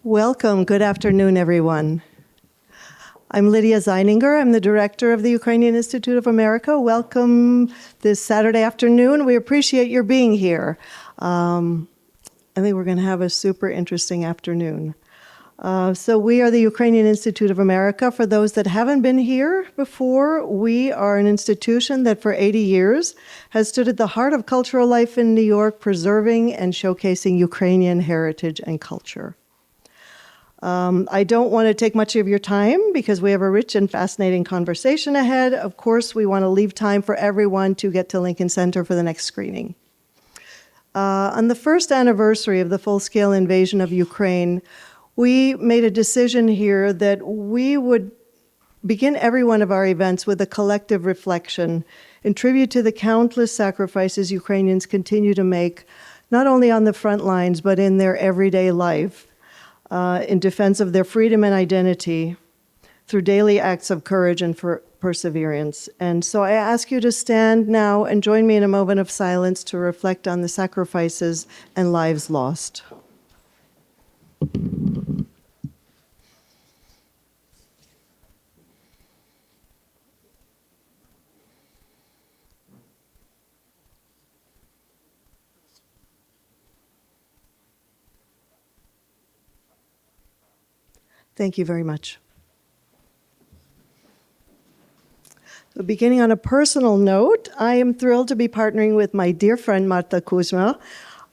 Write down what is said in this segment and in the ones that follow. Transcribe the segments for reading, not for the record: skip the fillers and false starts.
Welcome. Good afternoon, everyone. I'm Lydia Zeininger. I'm the director of the Ukrainian Institute of America. Welcome this Saturday afternoon. We appreciate your being here. I think we're going to have a super interesting afternoon. So we are the Ukrainian Institute of America. For those that haven't been here before, we are an institution that for 80 years has stood at the heart of cultural life in New York, preserving and showcasing Ukrainian heritage and culture. I don't want to take much of your time because we have a rich and fascinating conversation ahead. Of course, we want to leave time for everyone to get to Lincoln Center for the next screening. On the first anniversary of the full-scale invasion of Ukraine, we made a decision here that we would begin every one of our events with a collective reflection in tribute to the countless sacrifices Ukrainians continue to make, not only on the front lines, but in their everyday life, in defense of their freedom and identity through daily acts of courage and perseverance. And so I ask you to stand now and join me in a moment of silence to reflect on the sacrifices and lives lost. Thank you very much. So beginning on a personal note, I am thrilled to be partnering with my dear friend Marta Kuzma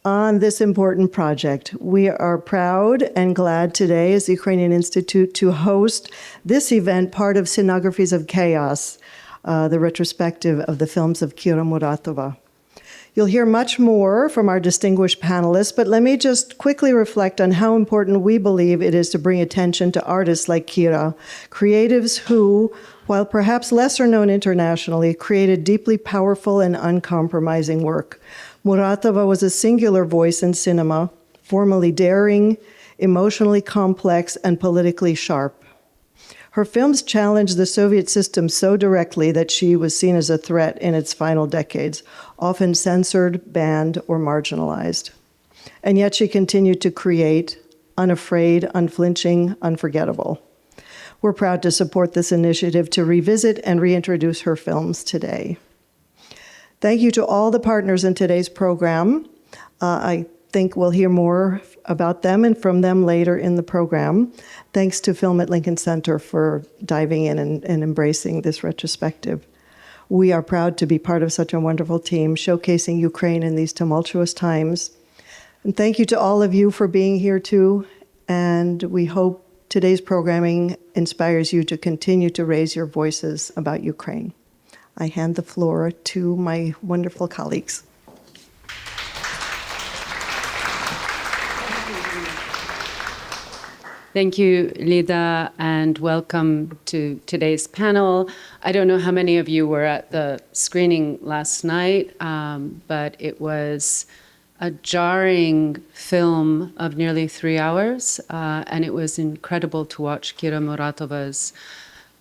on this important project. We are proud and glad today as the Ukrainian Institute to host this event, part of Scenographies of Chaos, the retrospective of the films of Muratova. You'll hear much more from our distinguished panelists, but let me just quickly reflect on how important we believe it is to bring attention to artists like Kyiv, creatives who, while perhaps lesser known internationally, created deeply powerful and uncompromising work. Muratova was a singular voice in cinema, formally daring, emotionally complex, and politically sharp. Her films challenged the Soviet system so directly that she was seen as a threat in its final decades, often censored, banned, or marginalized. And yet she continued to create, unafraid, unflinching, unforgettable. We're proud to support this initiative to revisit and reintroduce her films today. Thank you to all the partners in today's program. I think we'll hear more about them and from them later in the program. Thanks to Film at Lincoln Center for diving in and embracing this retrospective. We are proud to be part of such a wonderful team showcasing Ukraine in these tumultuous times. And thank you to all of you for being here too. And we hope today's programming inspires you to continue to raise your voices about Ukraine. I hand the floor to my wonderful colleagues. Thank you, Lida, and welcome to today's panel. I don't know how many of you were at the screening last night, but it was a jarring film of nearly 3 hours, and it was incredible to watch Kyiv Muratova's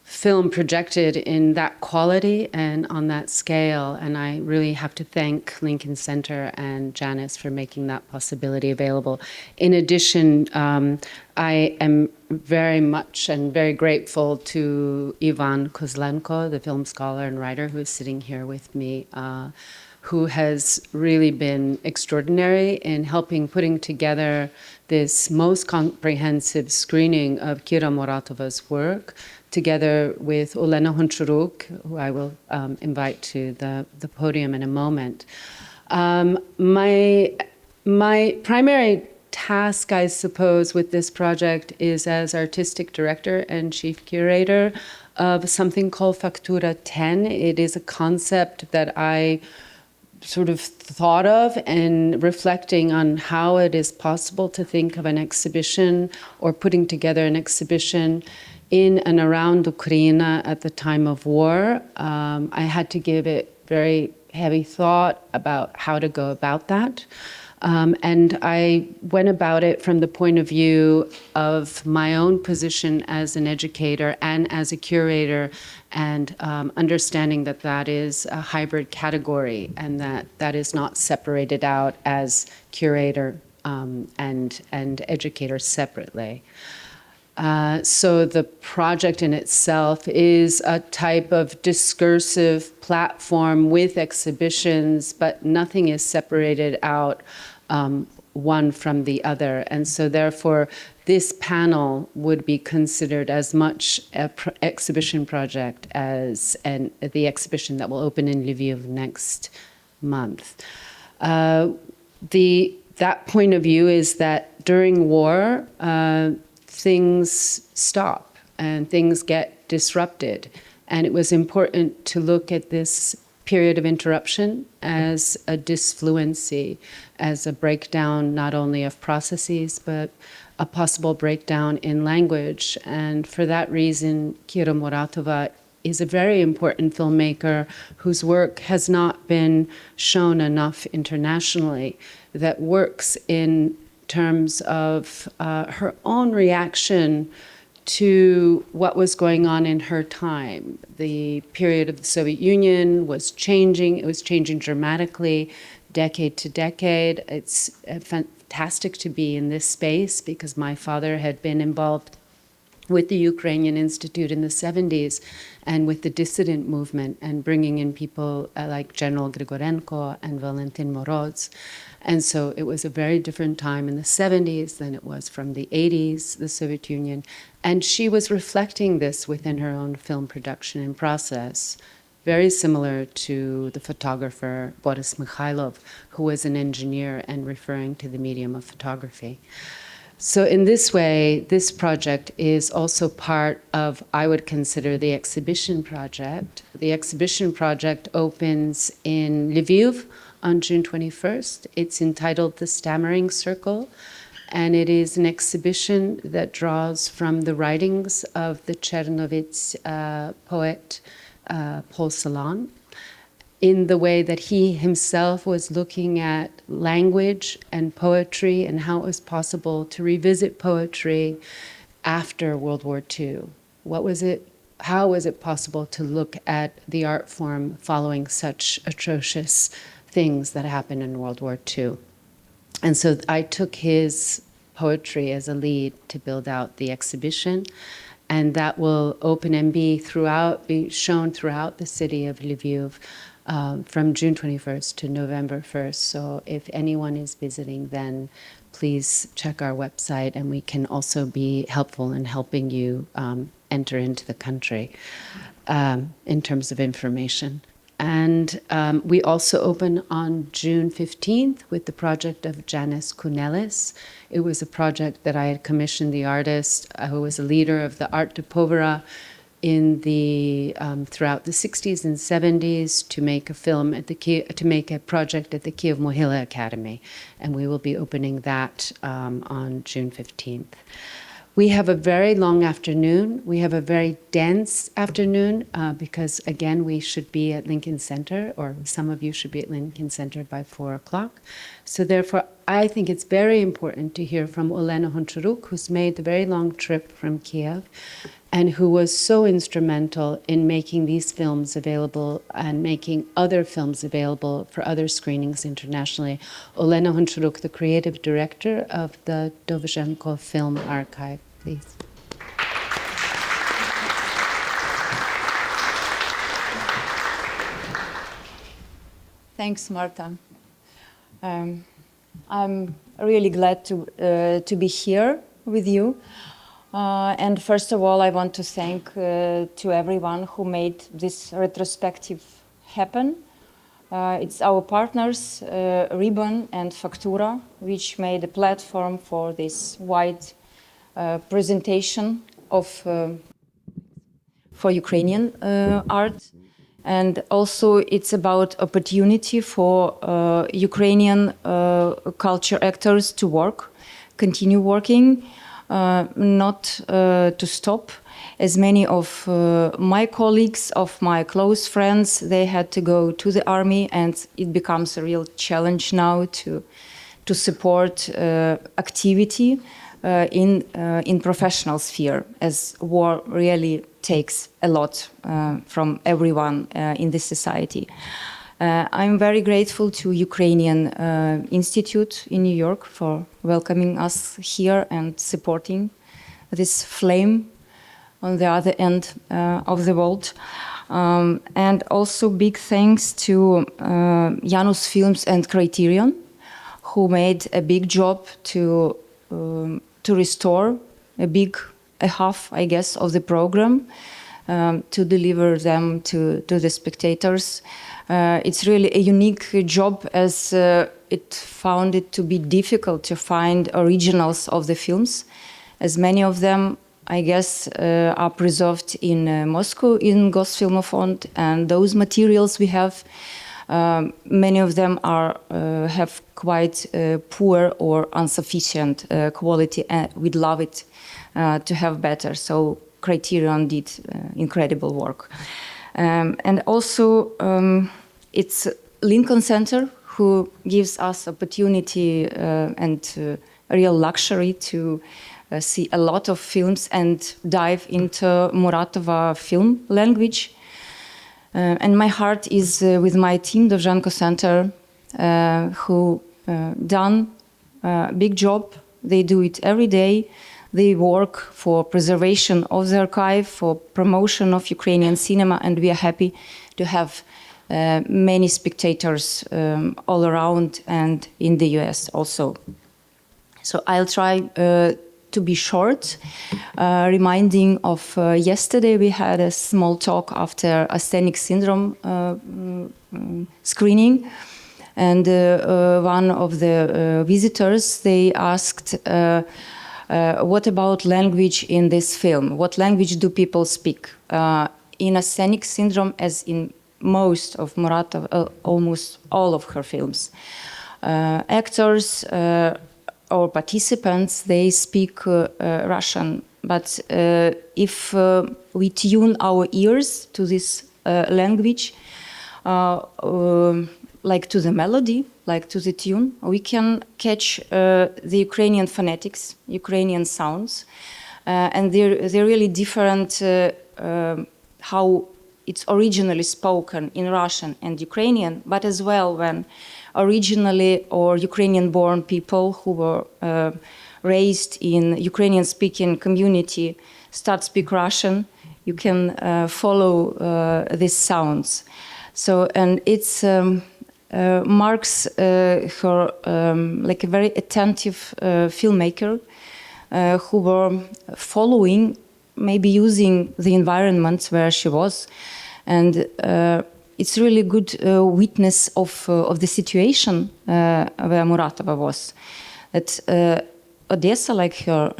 film projected in that quality and on that scale. And I really have to thank Lincoln Center and Janice for making that possibility available. In addition, I am very much and very grateful to Ivan Kozlenko, the film scholar and writer who is sitting here with me, who has really been extraordinary in putting together this most comprehensive screening of Kyiv Muratova's work, together with Olena Honcharuk, who I will invite to the podium in a moment. My primary task, I suppose, with this project is as artistic director and chief curator of something called Faktura 10. It is a concept that I sort of thought of and reflecting on how it is possible to think of an exhibition or putting together an exhibition in and around Ukraine at the time of war. I had to give it very heavy thought about how to go about that. And I went about it from the point of view of my own position as an educator and as a curator, and understanding that that is a hybrid category and that that is not separated out as curator and educators separately. So the project in itself is a type of discursive platform with exhibitions, but nothing is separated out one from the other. And so therefore, this panel would be considered as much an exhibition project as the exhibition that will open in Lviv next month. That point of view is that during war, things stop and things get disrupted. And it was important to look at this period of interruption as a disfluency, as a breakdown not only of processes, but a possible breakdown in language. And for that reason, Kira Muratova is a very important filmmaker whose work has not been shown enough internationally, that works in terms of her own reaction to what was going on in her time. The period of the Soviet Union was changing. It was changing dramatically, decade to decade. It's fantastic to be in this space because my father had been involved with the Ukrainian Institute in the 70s and with the dissident movement and bringing in people like General Grigorenko and Valentin Moroz. And so it was a very different time in the 70s than it was from the 80s, the Soviet Union. And she was reflecting this within her own film production and process, very similar to the photographer Boris Mikhailov, who was an engineer and referring to the medium of photography. So in this way, this project is also part of, I would consider, the exhibition project. The exhibition project opens in Lviv on June 21st. It's entitled The Stammering Circle, and it is an exhibition that draws from the writings of the Chernovitz poet Paul Celan, in the way that he himself was looking at language and poetry and how it was possible to revisit poetry after World War II. How was it possible to look at the art form following such atrocious things that happened in World War II? And so I took his poetry as a lead to build out the exhibition, and that will open and be shown throughout the city of Lviv from June 21st to November 1st. So if anyone is visiting, then please check our website, and we can also be helpful in helping you enter into the country in terms of information. And we also open on June 15th with the project of Janis Kunelis. It was a project that I had commissioned the artist who was a leader of the Art de Povera in throughout the 60s and 70s to make a film to make a project at the Kyiv Mohila Academy, and we will be opening that on June 15th. We have a very long afternoon. We have a very dense afternoon because, again, we should be at Lincoln Center, or some of you should be at Lincoln Center by 4 o'clock. So therefore, I think it's very important to hear from Olena Honcharuk, who's made the very long trip from Kyiv, and who was so instrumental in making these films available and making other films available for other screenings internationally. Olena Honcharuk, the creative director of the Dovzhenko Film Archive, please. Thanks, Marta. I'm really glad to be here with you. And first of all, I want to thank to everyone who made this retrospective happen. It's our partners, Ribbon and Faktura, which made a platform for this wide presentation of for Ukrainian art. And also it's about opportunity for Ukrainian culture actors to continue working, not to stop. As many of my colleagues, of my close friends, they had to go to the army, and it becomes a real challenge now to support activity in professional sphere, as war really takes a lot from everyone in this society. I'm very grateful to Ukrainian Institute in New York for welcoming us here and supporting this flame on the other end of the world. And also big thanks to Janus Films and Criterion, who made a big job to restore a half, I guess, of the program, to deliver them to the spectators. It's really a unique job, as it found it to be difficult to find originals of the films, as many of them, I guess, are preserved in Moscow in Gosfilmofond, and those materials we have, many of them have quite poor or insufficient quality, and we'd love it to have better. So Criterion did incredible work. And also it's Lincoln Center who gives us opportunity and real luxury to see a lot of films and dive into Muratova film language. And my heart is with my team, Dovzhenko Centre, who done a big job. They do it every day. They work for preservation of the archive, for promotion of Ukrainian cinema, and we are happy to have many spectators all around and in the US also. So I'll try to be short, reminding of yesterday we had a small talk after asthenic syndrome screening, and one of the visitors, they asked, what about language in this film? What language do people speak? In asthenic syndrome, as in most of Muratova, almost all of her films, actors or participants, they speak Russian. But if we tune our ears to this language, like to the melody, like to the tune, we can catch the Ukrainian phonetics, Ukrainian sounds, and they're really different how it's originally spoken in Russian and Ukrainian, but as well when originally or Ukrainian-born people who were raised in Ukrainian-speaking community start speak Russian, you can follow these sounds. So, and it's marks her like a very attentive filmmaker who were following, maybe using the environments where she was, and it's really good witness of the situation where Muratova was. That Odessa, like her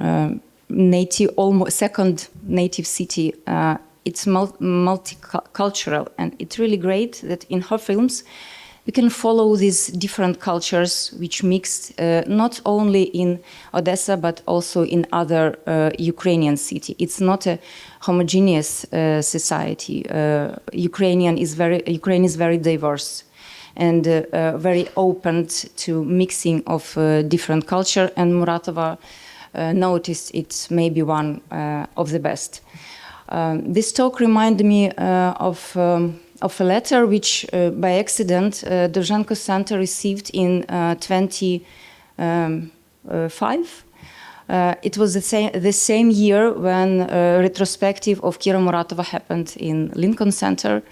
native, almost second native city, it's multicultural, and it's really great that in her films you can follow these different cultures which mixed not only in Odessa but also in other Ukrainian cities. It's not a homogeneous society. Ukraine is very diverse and very open to mixing of different culture, and Muratova noticed it's maybe one of the best. This talk reminded me of a letter which, by accident, Dovzhenko Centre received in 2005. It was the same year when retrospective of Kira Muratova happened in Lincoln Center.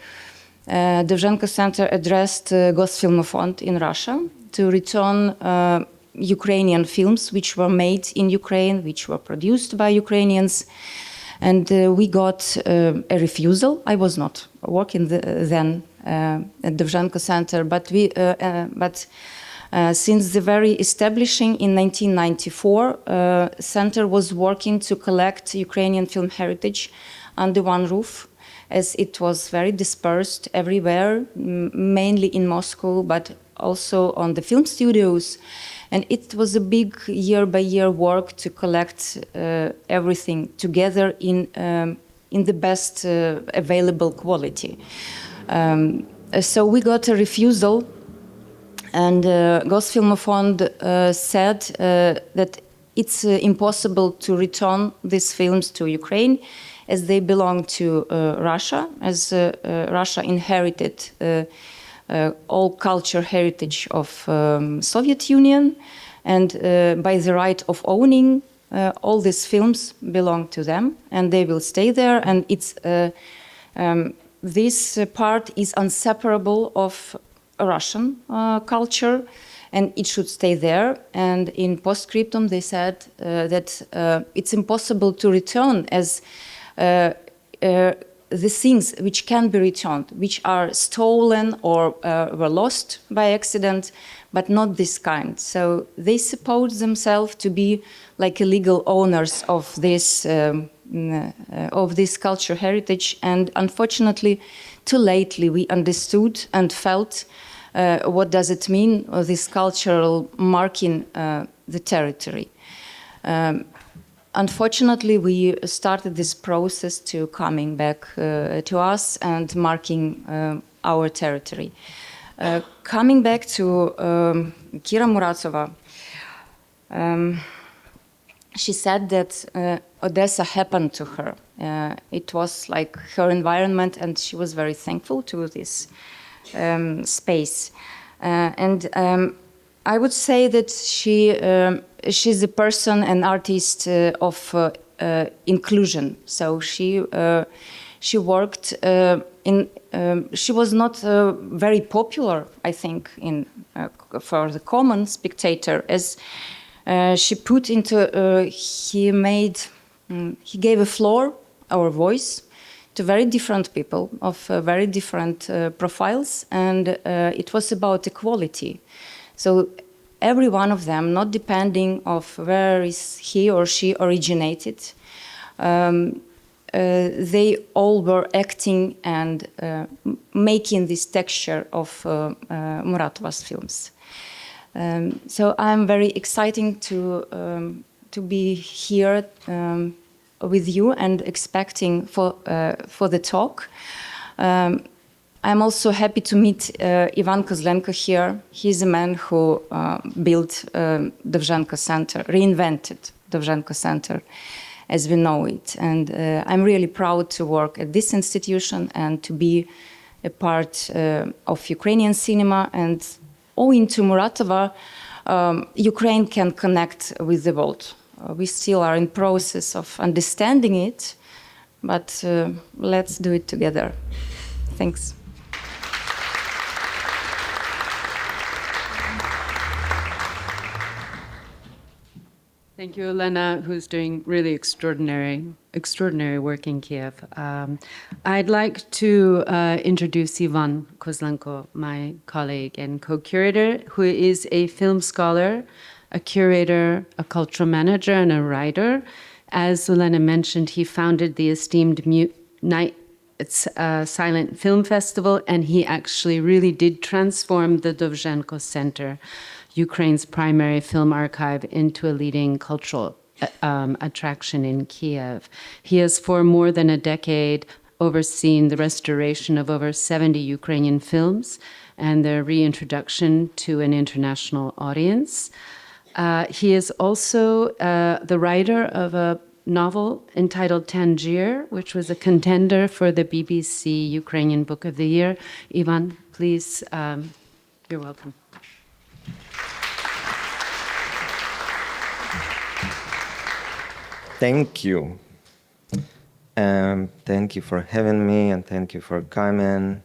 Dovzhenko Centre addressed Gosfilmofond in Russia to return Ukrainian films which were made in Ukraine, which were produced by Ukrainians. And we got a refusal. I was not working then at Dovzhenko Centre, but since the very establishing in 1994, Center was working to collect Ukrainian film heritage under one roof, as it was very dispersed everywhere, mainly in Moscow, but also on the film studios. And it was a big year-by-year work to collect everything together in the best available quality. So we got a refusal, and Gosfilmofond said that it's impossible to return these films to Ukraine, as they belong to Russia, as Russia inherited all culture heritage of Soviet Union, and by the right of owning all these films belong to them, and they will stay there. And it's this part is inseparable of Russian culture, and it should stay there. And in postscriptum, they said that it's impossible to return as the things which can be returned, which are stolen or were lost by accident, but not this kind. So they suppose themselves to be like legal owners of this culture heritage. And unfortunately, too lately we understood and felt what does it mean, this cultural marking the territory. Unfortunately, we started this process to coming back to us and marking our territory. Coming back to Kira Muratova, she said that Odessa happened to her. It was like her environment, and she was very thankful to this space. I would say that she's a person, an artist of inclusion. So she worked in. She was not very popular, I think, for the common spectator, as she put into. He gave a floor, our voice, to very different people of very different profiles, and it was about equality. So every one of them, not depending of where is he or she originated, they all were acting and making this texture of Muratova's films. So I'm very excited to be here with you and expecting for the talk. I'm also happy to meet Ivan Kozlenko here. He's a man who built Dovzhenko Centre, reinvented Dovzhenko Centre as we know it. And I'm really proud to work at this institution and to be a part of Ukrainian cinema. And owing to Muratova, Ukraine can connect with the world. We still are in process of understanding it, but let's do it together. Thanks. Thank you, Olena, who's doing really extraordinary work in Kyiv. I'd like to introduce Ivan Kozlenko, my colleague and co-curator, who is a film scholar, a curator, a cultural manager, and a writer. As Olena mentioned, he founded the esteemed Silent Film Festival, and he actually really did transform the Dovzhenko Centre, Ukraine's primary film archive, into a leading cultural attraction in Kyiv. He has for more than a decade overseen the restoration of over 70 Ukrainian films and their reintroduction to an international audience. He is also the writer of a novel entitled Tangier, which was a contender for the BBC Ukrainian Book of the Year. Ivan, please, you're welcome. Thank you. Thank you for having me, and thank you for coming.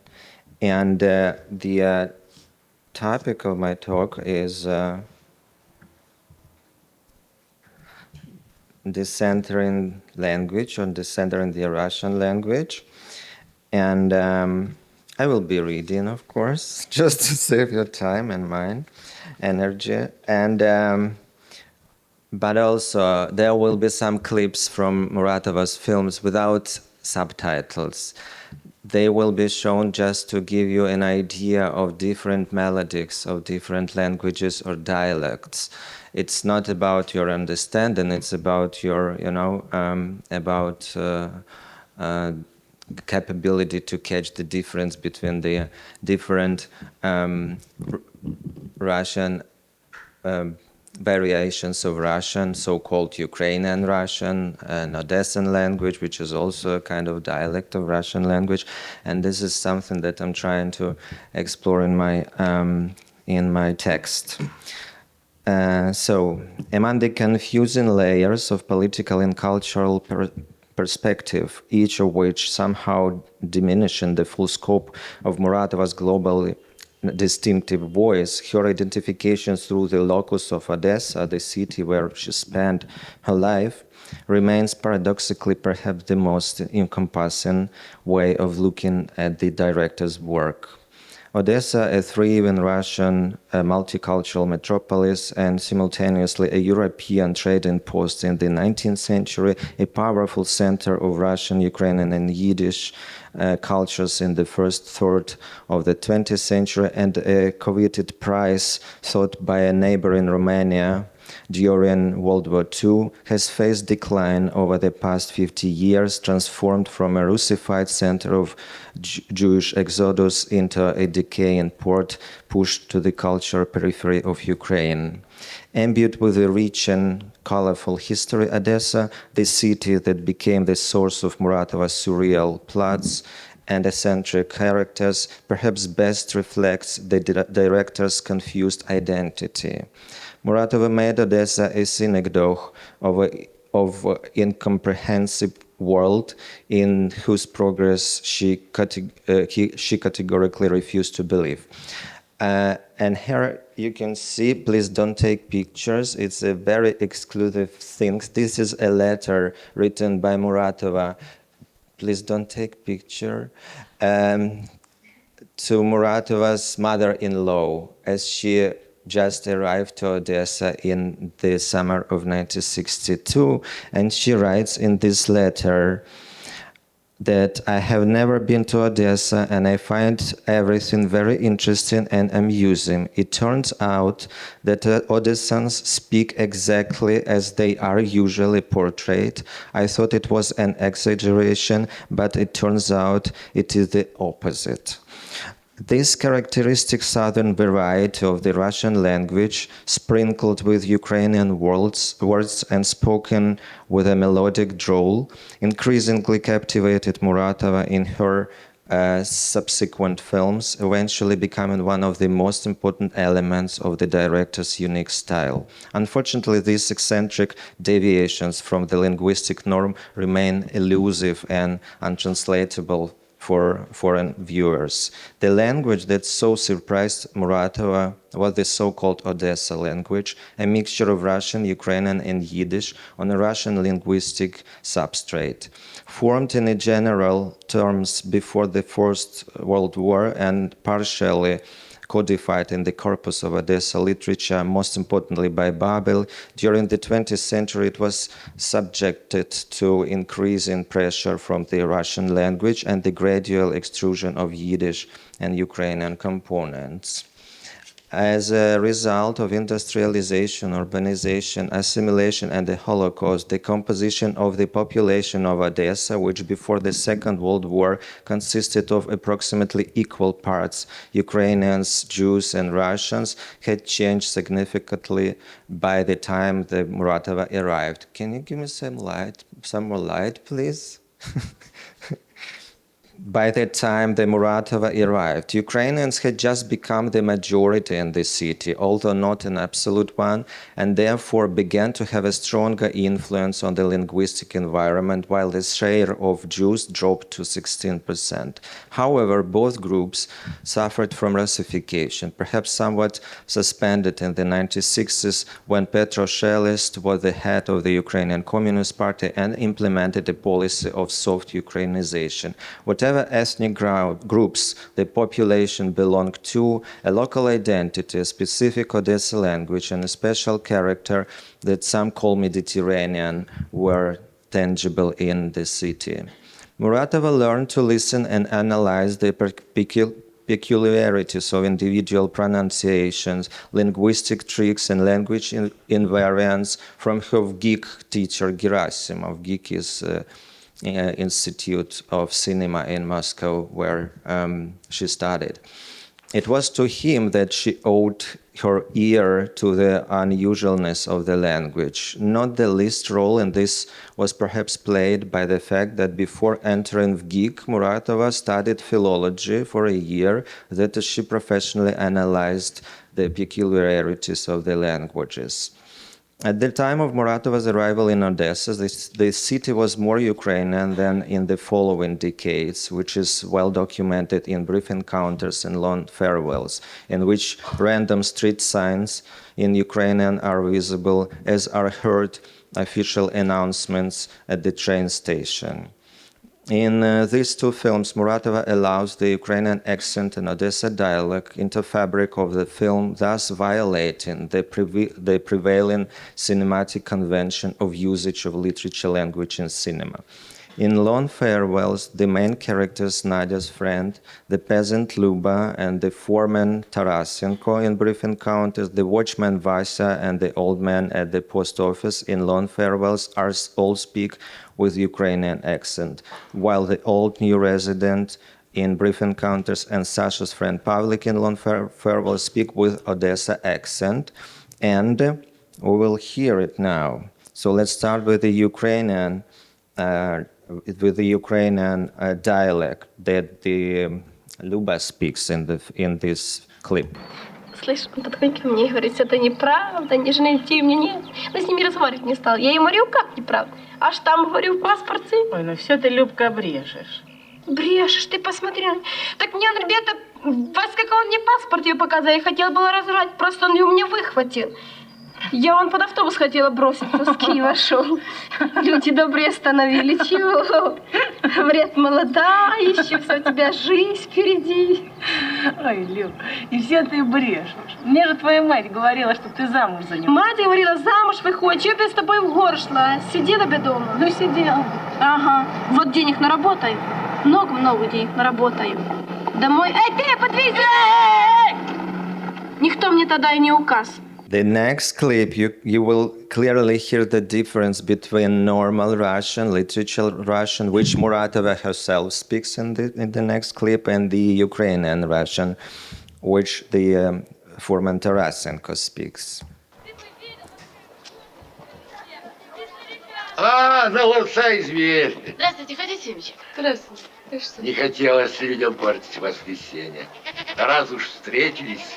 And the topic of my talk is decentering language, or decentering the Russian language. And I will be reading, of course, just to save your time and mine, energy. And but also there will be some clips from Muratova's films without subtitles. They will be shown just to give you an idea of different melodies of different languages or dialects. It's not about your understanding, it's about your, capability to catch the difference between the different Russian variations of Russian, so-called Ukrainian Russian, an Odessan language, which is also a kind of dialect of Russian language. And this is something that I'm trying to explore in my text. So, among the confusing layers of political and cultural perspective, each of which somehow diminishing the full scope of Muratova's globally distinctive voice, her identification through the locus of Odessa, the city where she spent her life, remains paradoxically perhaps the most encompassing way of looking at the director's work. Odessa, a thriving Russian multicultural metropolis and simultaneously a European trading post in the 19th century, a powerful center of Russian, Ukrainian, and Yiddish cultures in the first third of the 20th century, and a coveted prize sought by a neighbor in Romania during World War II, has faced decline over the past 50 years, transformed from a Russified center of Jewish exodus into a decaying port pushed to the cultural periphery of Ukraine. Imbued with a rich and colorful history, Odessa, the city that became the source of Muratova's surreal plots and eccentric characters, perhaps best reflects the director's confused identity. Muratova made Odessa a synecdoche of incomprehensible world in whose progress she categorically refused to believe. And here you can see, please don't take pictures, it's a very exclusive thing. This is a letter written by Muratova, please don't take picture, to Muratova's mother-in-law as she just arrived to Odessa in the summer of 1962, and she writes in this letter that I have never been to Odessa and I find everything very interesting and amusing. It turns out that Odessans speak exactly as they are usually portrayed. I thought it was an exaggeration, but it turns out it is the opposite. This characteristic southern variety of the Russian language, sprinkled with Ukrainian words and spoken with a melodic drawl, increasingly captivated Muratova in her subsequent films, eventually becoming one of the most important elements of the director's unique style. Unfortunately, these eccentric deviations from the linguistic norm remain elusive and untranslatable for foreign viewers. The language that so surprised Muratova was the so-called Odessa language, a mixture of Russian, Ukrainian, and Yiddish on a Russian linguistic substrate. Formed in general terms before the First World War and partially codified in the corpus of Odessa literature, most importantly by Babel, during the 20th century it was subjected to increasing pressure from the Russian language and the gradual extrusion of Yiddish and Ukrainian components. As a result of industrialization, urbanization, assimilation, and the Holocaust, the composition of the population of Odessa, which before the Second World War consisted of approximately equal parts Ukrainians, Jews, and Russians, had changed significantly by the time the Muratova arrived. Can you give me some more light, please? By the time the Muratova arrived, Ukrainians had just become the majority in the city, although not an absolute one, and therefore began to have a stronger influence on the linguistic environment, while the share of Jews dropped to 16%. However, both groups suffered from Russification, perhaps somewhat suspended in the 1960s when Petro Shelest was the head of the Ukrainian Communist Party and implemented a policy of soft Ukrainization. Whatever ethnic groups the population belonged to, a local identity, a specific Odessa language, and a special character that some call Mediterranean were tangible in the city. Muratova learned to listen and analyze the peculiarities of individual pronunciations, linguistic tricks, and language invariants from her geek teacher Gerasimov. Geek is Institute of Cinema in Moscow, where she studied. It was to him that she owed her ear to the unusualness of the language. Not the least role in this was perhaps played by the fact that before entering VGIG, Muratova studied philology for a year, that she professionally analyzed the peculiarities of the languages. At the time of Muratova's arrival in Odessa, the city was more Ukrainian than in the following decades, which is well documented in brief encounters and long farewells, in which random street signs in Ukrainian are visible, as are heard official announcements at the train station. In these two films, Muratova allows the Ukrainian accent and Odessa dialect into fabric of the film, thus violating the prevailing cinematic convention of usage of literature language in cinema. In Long Farewells, the main characters, Nadia's friend, the peasant Luba, and the foreman Tarasenko in brief encounters, the watchman Vasya, and the old man at the post office in Long Farewells all speak with Ukrainian accent, while the old new resident in brief encounters and Sasha's friend Pavlik in Long Farewells speak with Odessa accent, and we will hear it now. So let's start with the Ukrainian dialect that the Luba speaks in this clip. Слышь, он подходит ко мне и говорит, это неправда, они же найти мне нет. Но с ними разговаривать не стал. Я ему говорю, как неправда? Аж там, говорю, в паспорте. Ой, ну все ты, Любка, брешешь. Брешешь, ты посмотри. Так мне он, ребята, как он мне паспорт ее показал, я хотела было разорвать, просто он ее у меня выхватил. Я вон под автобус хотела броситься, с Киева шел. Люди добрые остановили. Чего? Говорят, молодая, еще все, у тебя жизнь впереди. Ой, Люб, и все ты брешешь. Мне же твоя мать говорила, что ты замуж за него. Мать говорила, замуж выходит, чего я с тобой в город шла? Сидела бы дома. Ну, сидела. Ага, вот денег наработаю. Много-много денег наработаю. Домой. Эй, ты, подвези! Никто мне тогда и не указ. The next clip, you will clearly hear the difference between normal Russian, literature Russian, which Muratova herself speaks in the next clip, and the Ukrainian Russian, which the foreman Tarasenko speaks. Голоса зверь. Здравствуйте, хотите семечек? Здравствуйте. Ты что? Не хотелось людям портить воскресенье. Раз уж встретились,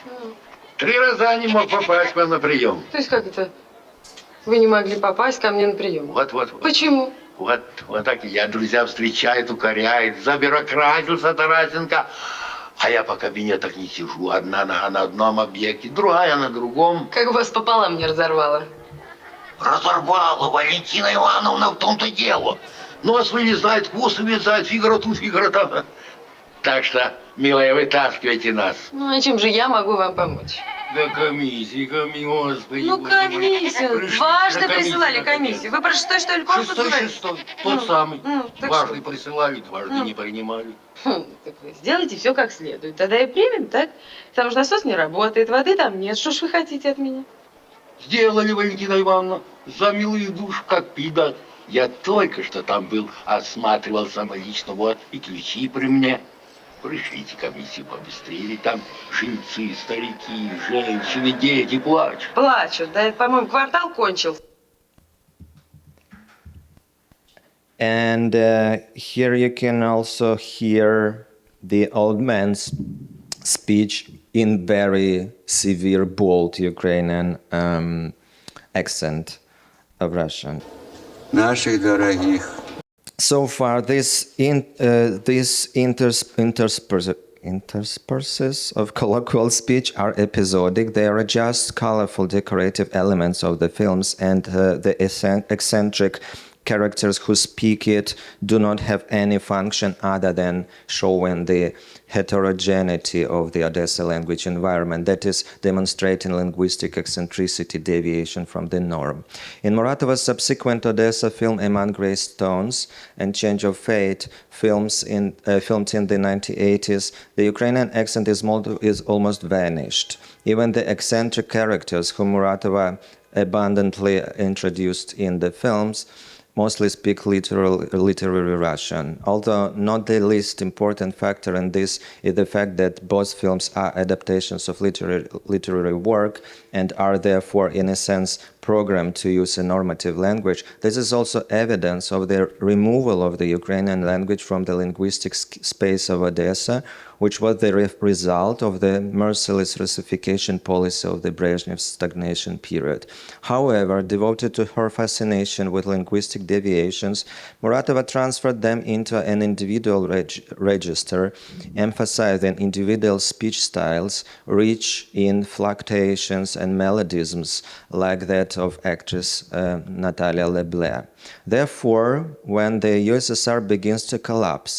3 раза не мог попасть к вам на прием. То есть как это? Вы не могли попасть ко мне на прием? Вот. Почему? Вот так я друзья встречает, укоряет, забюрократился Тарасенко. А я по кабинетах не сижу. Одна нога на одном объекте, другая на другом. Как вас пополам не разорвало? Разорвала Валентина Ивановна, в том-то дело. Нос вылезает, хвост увязает, фигура тут, фигура там. Так что, милая, вытаскивайте нас. Ну, а чем же я могу вам помочь? Да комиссия, господи. Ну, комиссию. Важно присылали комиссию. Вы про шестой, что ли, корпус? Шестой. Тот самый. так Дважды что? присылали, дважды не принимали. Так вы сделайте все как следует. Тогда и примем, так? Потому что насос не работает, воды там нет. Что ж вы хотите от меня? Сделали, Валентина Ивановна, за милую душу, как пидать. Я только что там был, осматривал самолично, вот, и ключи при мне. Пришлите комиссию побыстрее, там жильцы, старики, женщины, дети плачут. Плачут. Да это, по-моему, квартал кончился. And here you can also hear the old man's speech in very severe, bold Ukrainian accent of Russian. Наших дорогих. So far, these intersperses of colloquial speech are episodic. They are just colorful, decorative elements of the films, and the eccentric characters who speak it do not have any function other than showing the heterogeneity of the Odessa language environment, that is, demonstrating linguistic eccentricity, deviation from the norm. In Muratova's subsequent Odessa film Among Grey Stones and Change of Fate, filmed in the 1980s, the Ukrainian accent is almost vanished. Even the eccentric characters whom Muratova abundantly introduced in the films mostly speak literary Russian. Although not the least important factor in this is the fact that both films are adaptations of literary work and are therefore, in a sense, programmed to use a normative language. This is also evidence of the removal of the Ukrainian language from the linguistic space of Odessa, which was the result of the merciless Russification policy of the Brezhnev stagnation period. However, devoted to her fascination with linguistic deviations, Muratova transferred them into an individual register, emphasizing individual speech styles rich in fluctuations and melodisms like that of actress Natalia Leblanc. Therefore, when the USSR begins to collapse,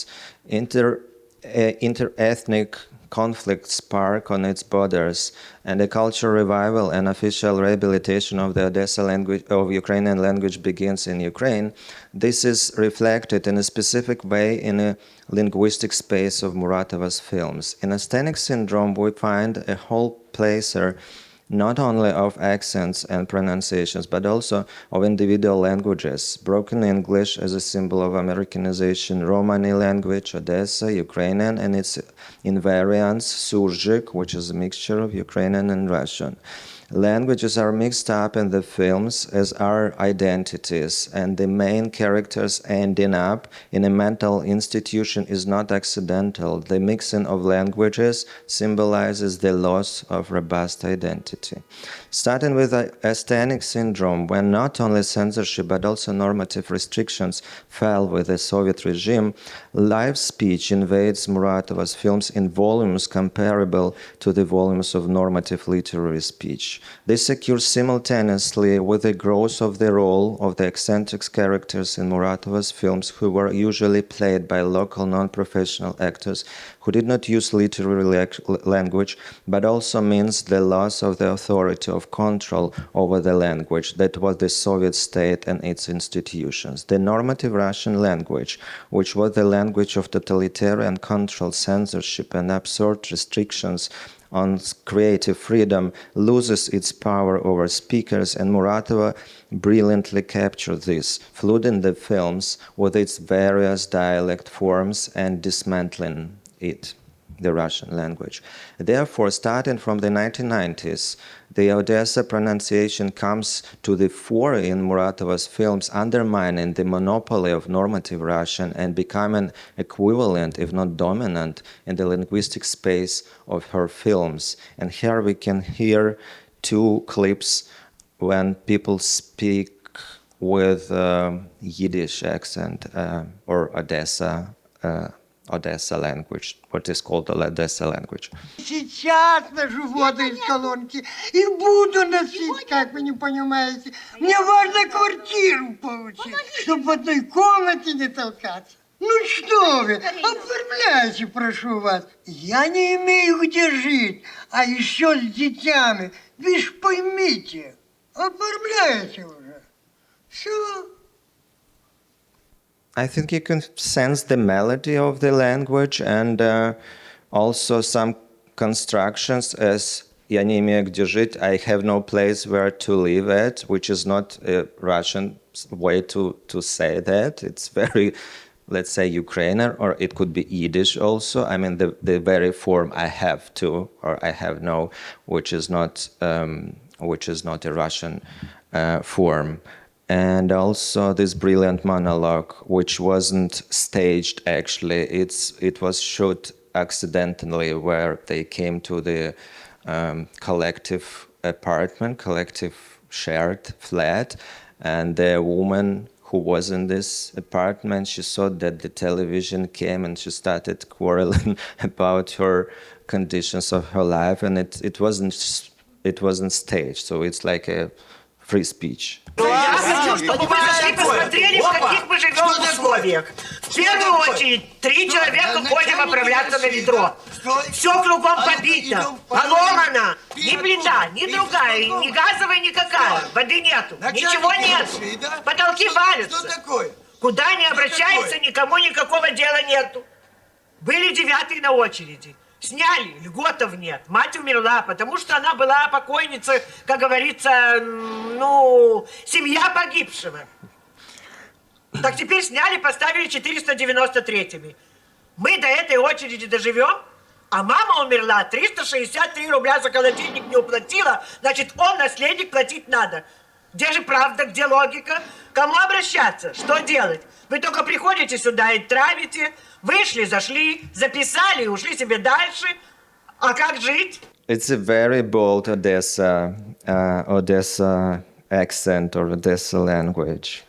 inter-ethnic conflicts spark on its borders, and a cultural revival and official rehabilitation of the Odessa language of Ukrainian language begins in Ukraine. This is reflected in a specific way in a linguistic space of Muratova's films. In Aesthetic Syndrome, we find a whole placer not only of accents and pronunciations, but also of individual languages. Broken English as a symbol of Americanization, Romani language, Odessa, Ukrainian, and its invariants, Surzhyk, which is a mixture of Ukrainian and Russian. Languages are mixed up in the films, as are identities, and the main characters ending up in a mental institution is not accidental. The mixing of languages symbolizes the loss of robust identity. Starting with Aesthetic Syndrome, when not only censorship but also normative restrictions fell with the Soviet regime, live speech invades Muratova's films in volumes comparable to the volumes of normative literary speech. This occurs simultaneously with the growth of the role of the eccentric characters in Muratova's films, who were usually played by local non-professional actors who did not use literary language, but also means the loss of the authority of control over the language that was the Soviet state and its institutions. The normative Russian language, which was the language of totalitarian control, censorship, and absurd restrictions on creative freedom, loses its power over speakers, and Muratova brilliantly captured this, flooding the films with its various dialect forms and dismantling it, the Russian language. Therefore, starting from the 1990s, the Odessa pronunciation comes to the fore in Muratova's films, undermining the monopoly of normative Russian and becoming equivalent, if not dominant, in the linguistic space of her films. And here we can hear two clips when people speak with Yiddish accent or Odessa language, what is called the Odessa language. Сейчас ношу воду из колонки и буду носить, как вы не понимаете. Мне важно квартиру получить, чтобы в одной комнате не толкаться. Ну что вы, оформляйте, прошу вас. Я не имею где жить, а еще с детьми. Вы ж поймите, оформляйте уже. Все. I think you can sense the melody of the language and also some constructions as "Я не имею где жить," I have no place where to live at, which is not a Russian way to say that. It's very, let's say, Ukrainian, or it could be Yiddish also. I mean, the very form "I have to" or "I have no," which is not a Russian form. And also this brilliant monologue, which wasn't staged actually. It was shot accidentally, where they came to the collective apartment, collective shared flat, and the woman who was in this apartment, she saw that the television came and she started quarreling about her conditions of her life, and it wasn't staged, so it's like a free speech. Я хочу, чтобы вы зашли посмотрели, в каких мы живем условиях. В первую очередь, 3 человека ходим оправляться на ведро. Все кругом побито, поломано. Ни плита, ни другая, ни газовая, никакая. Воды нету, ничего нет. Потолки валятся. Куда ни обращаемся, никому никакого дела нету. Были 9-й на очереди. Сняли, льготов нет. Мать умерла, потому что она была покойница, как говорится, семья погибшего. Так теперь сняли, поставили 493-ми. Мы до этой очереди доживем, а мама умерла, 363 рубля за холодильник не уплатила, значит, он, наследник, платить надо. Где же правда, где логика? Кому обращаться? Что делать? Вы только приходите сюда и травите, вышли, зашли, записали и ушли себе дальше. А как жить? It's a very bold Odessa accent or Odessa language.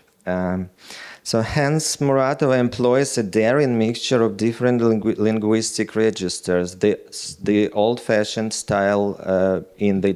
So hence Muratova employs a daring mixture of different linguistic registers. The old-fashioned style in the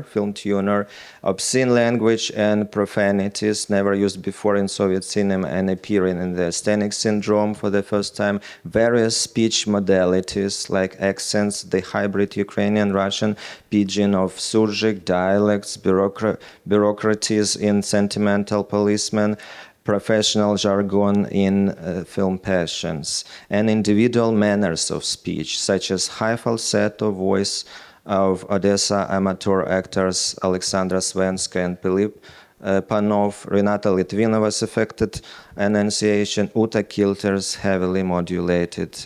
film tuner, obscene language and profanities never used before in Soviet cinema and appearing in the Stanek syndrome for the first time, various speech modalities like accents, the hybrid Ukrainian-Russian pidgin of Surjik, dialects, bureaucraties in sentimental policemen, professional jargon in film passions, and individual manners of speech, such as high falsetto voice of Odessa amateur actors Alexandra Svenska and Filip Panov, Renata Litvinova's affected enunciation, Uta Kilter's heavily modulated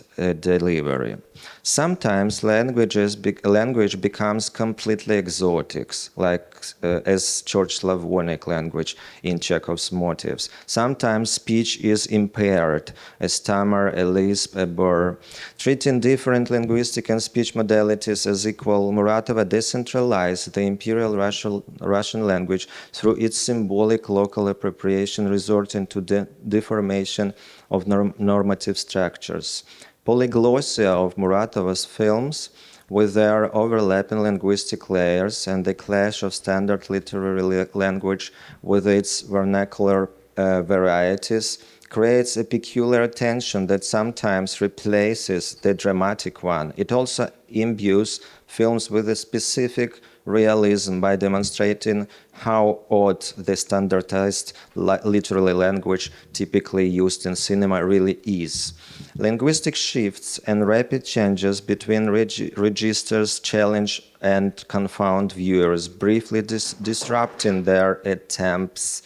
delivery. Sometimes language becomes completely exotic, like as Church Slavonic language in Chekhov's motifs. Sometimes speech is impaired, a stammer, a lisp, a burr. Treating different linguistic and speech modalities as equal, Muratova decentralized the imperial Russian language through its symbolic local appropriation, resorting to the deformation of normative structures. Polyglossia of Muratova's films, with their overlapping linguistic layers and the clash of standard literary language with its vernacular varieties, creates a peculiar tension that sometimes replaces the dramatic one. It also imbues films with a specific realism by demonstrating how odd the standardized literary language typically used in cinema really is. Linguistic shifts and rapid changes between registers challenge and confound viewers, briefly disrupting their attempts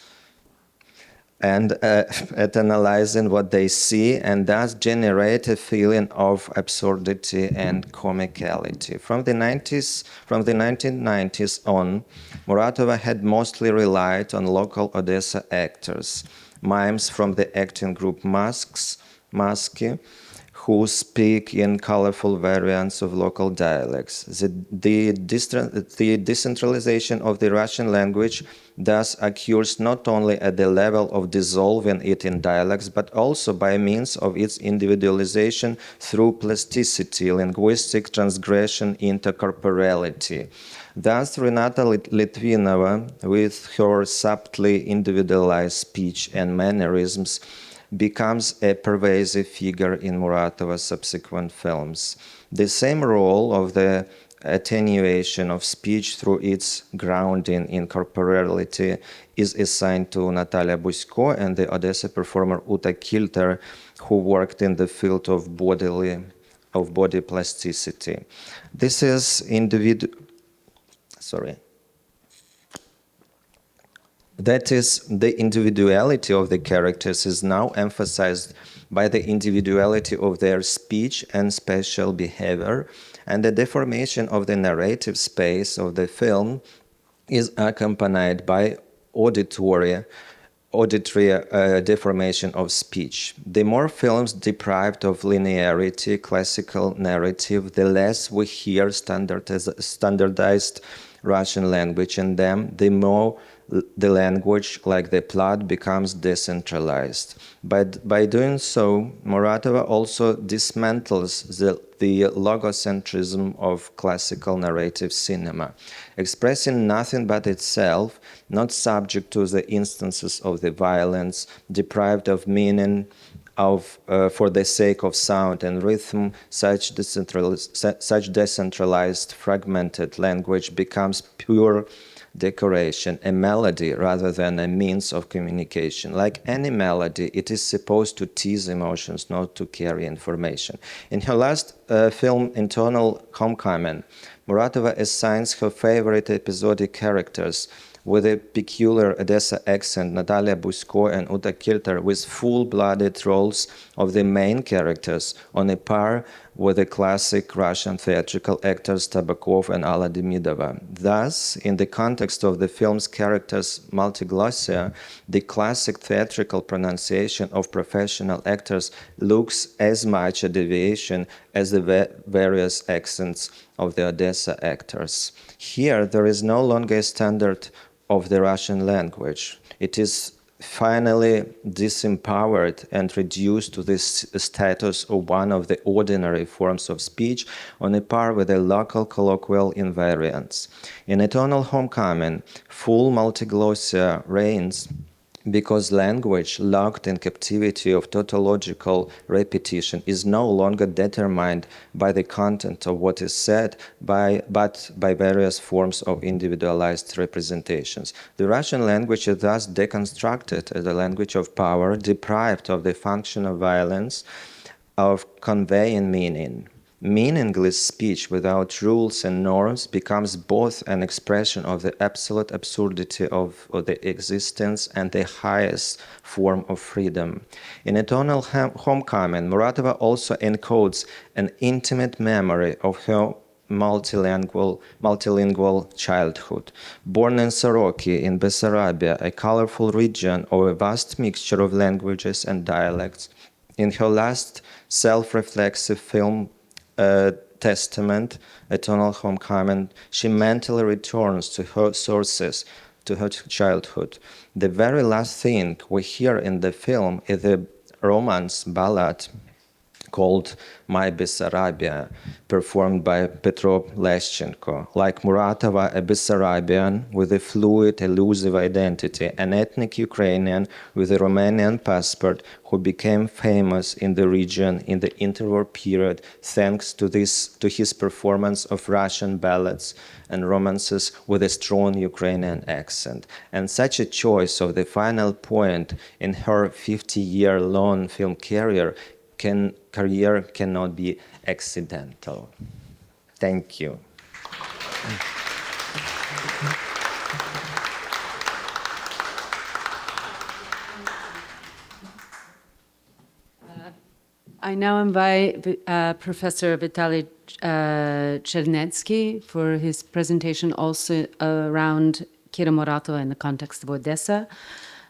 and at analyzing what they see, and thus generate a feeling of absurdity and comicality. From the 1990s on, Muratova had mostly relied on local Odessa actors, mimes from the acting group Maski, who speak in colorful variants of local dialects. The decentralization of the Russian language thus occurs not only at the level of dissolving it in dialects, but also by means of its individualization through plasticity, linguistic transgression into corporality. Thus, Renata Litvinova, with her subtly individualized speech and mannerisms, becomes a pervasive figure in Muratova's subsequent films. The same role of the attenuation of speech through its grounding in corporality is assigned to Natalia Buськo and the Odessa performer Uta Kilter, who worked in the field of body plasticity. This is That is, the individuality of the characters is now emphasized by the individuality of their speech and spatial behavior, and the deformation of the narrative space of the film is accompanied by auditory deformation of speech. The more films deprived of linearity, classical narrative, the less we hear standardized Russian language in them, the more the language, like the plot, becomes decentralized. By doing so, Muratova also dismantles the logocentrism of classical narrative cinema, expressing nothing but itself, not subject to the instances of the violence, deprived of meaning, for the sake of sound and rhythm. Such decentralized, fragmented language becomes pure decoration, a melody rather than a means of communication. Like any melody, it is supposed to tease emotions, not to carry information. In her last film, Internal Homecoming, Muratova assigns her favorite episodic characters with a peculiar Odessa accent, Natalia Busko and Uta Kilter, with full-blooded roles of the main characters on a par with the classic Russian theatrical actors Tabakov and Alla Demidova. Thus, in the context of the film's characters' multiglossia, the classic theatrical pronunciation of professional actors looks as much a deviation as the various accents of the Odessa actors. Here, there is no longer a standard of the Russian language. It is finally disempowered and reduced to this status of one of the ordinary forms of speech on a par with the local colloquial invariants. In Eternal Homecoming, full multiglossia reigns because language locked in captivity of tautological repetition is no longer determined by the content of what is said, but by various forms of individualized representations. The Russian language is thus deconstructed as a language of power, deprived of the function of violence, of conveying meaning. Meaningless speech without rules and norms becomes both an expression of the absolute absurdity of the existence and the highest form of freedom. In Eternal Homecoming, Muratova also encodes an intimate memory of her multilingual childhood. Born in Soroki, in Bessarabia, a colorful region of a vast mixture of languages and dialects, in her last self-reflexive film, Testament, Eternal Homecoming, she mentally returns to her sources, to her childhood. The very last thing we hear in the film is a romance ballad called My Bessarabia, performed by Petro Leschenko. Like Muratova, a Bessarabian with a fluid, elusive identity, an ethnic Ukrainian with a Romanian passport who became famous in the region in the interwar period thanks to his performance of Russian ballads and romances with a strong Ukrainian accent. And such a choice of the final point in her 50-year-long film career cannot be accidental. Thank you. I now invite Professor Vitaly Chernetsky for his presentation also around Kira Muratova in the context of Odessa.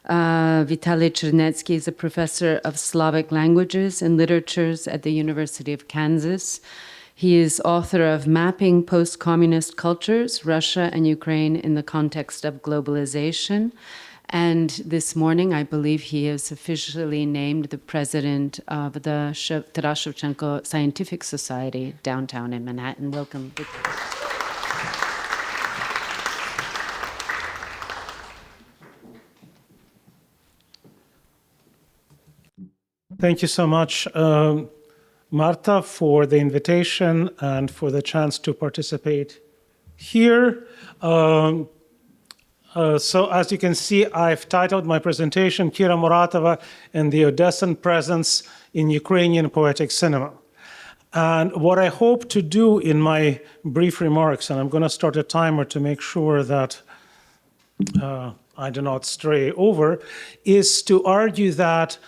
Vitaly Chernetsky is a professor of Slavic languages and literatures at the University of Kansas. He is author of Mapping Post-Communist Cultures, Russia and Ukraine in the Context of Globalization. And this morning, I believe he is officially named the president of the Taras Shevchenko Scientific Society downtown in Manhattan. Welcome. Thank you so much, Marta, for the invitation and for the chance to participate here. So as you can see, I've titled my presentation, Kira Muratova and the Odessan Presence in Ukrainian Poetic Cinema. And what I hope to do in my brief remarks, and I'm going to start a timer to make sure that I do not stray over, is to argue that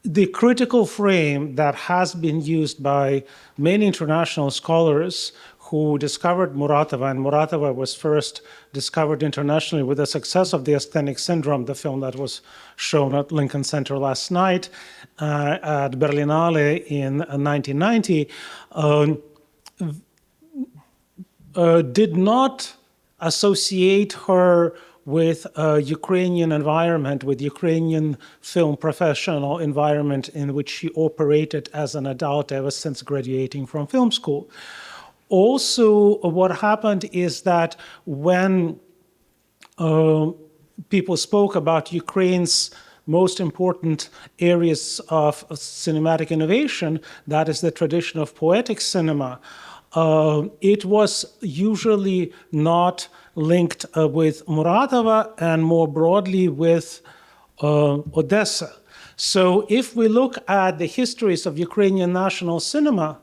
the critical frame that has been used by many international scholars who discovered Muratova, and Muratova was first discovered internationally with the success of The Asthenic Syndrome, the film that was shown at Lincoln Center last night at Berlinale in 1990, did not associate her with a Ukrainian environment, with Ukrainian film professional environment in which she operated as an adult ever since graduating from film school. Also, what happened is that when people spoke about Ukraine's most important areas of cinematic innovation, that is the tradition of poetic cinema, it was usually not linked with Muratova and more broadly with Odessa. So if we look at the histories of Ukrainian national cinema,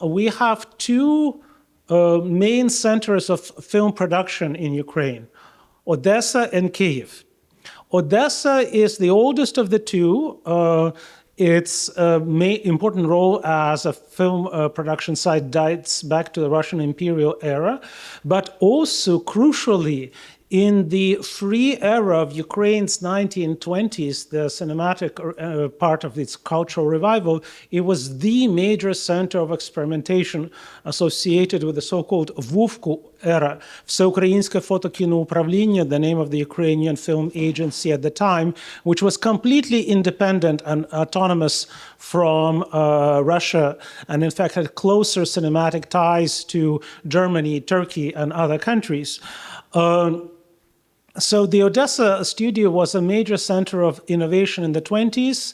we have two main centers of film production in Ukraine. Odessa and Kyiv. Odessa is the oldest of the two. Its important role as a film production site dates back to the Russian imperial era, but also crucially, in the free era of Ukraine's 1920s, the cinematic part of its cultural revival, it was the major center of experimentation associated with the so-called Vuvku era. Всеукраїнське фотокіноуправління, the name of the Ukrainian film agency at the time, which was completely independent and autonomous from Russia, and in fact had closer cinematic ties to Germany, Turkey, and other countries. So the Odessa studio was a major center of innovation in the 20s,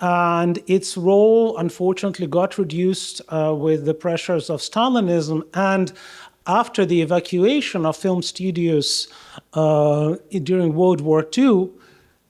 and its role, unfortunately, got reduced with the pressures of Stalinism. And after the evacuation of film studios during World War II,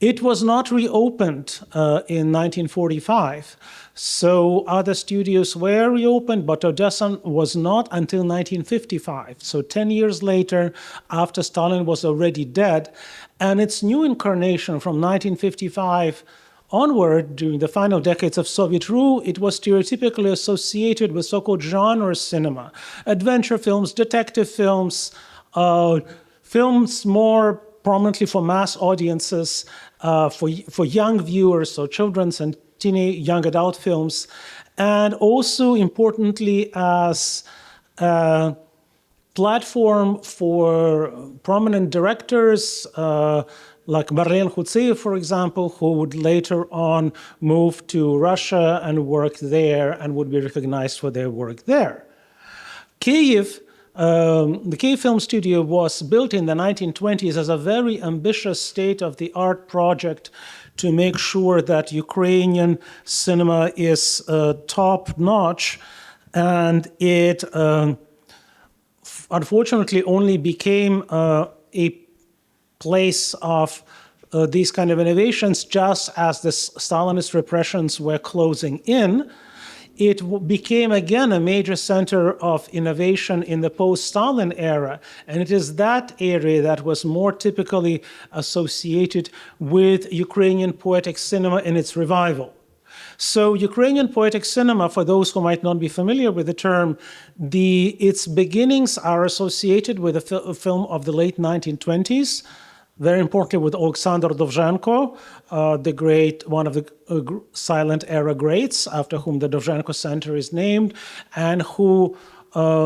it was not reopened in 1945. So other studios were reopened, but Odessa was not until 1955. So 10 years later, after Stalin was already dead, and its new incarnation from 1955 onward, during the final decades of Soviet rule, it was stereotypically associated with so-called genre cinema, adventure films, detective films, films more prominently for mass audiences, for young viewers, so children's and young adult films, and also importantly as a platform for prominent directors like Marlene Khutseyev, for example, who would later on move to Russia and work there and would be recognized for their work there. Kyiv, the Kyiv Film Studio was built in the 1920s as a very ambitious state-of-the-art project to make sure that Ukrainian cinema is top-notch, and it unfortunately only became a place of these kind of innovations just as the Stalinist repressions were closing in. It became again a major center of innovation in the post-Stalin era, and it is that area that was more typically associated with Ukrainian poetic cinema in its revival. So Ukrainian poetic cinema, for those who might not be familiar with the term, its beginnings are associated with a film of the late 1920s, very importantly with Alexander Dovzhenko, the great, one of the silent era greats, after whom the Dovzhenko Centre is named, and who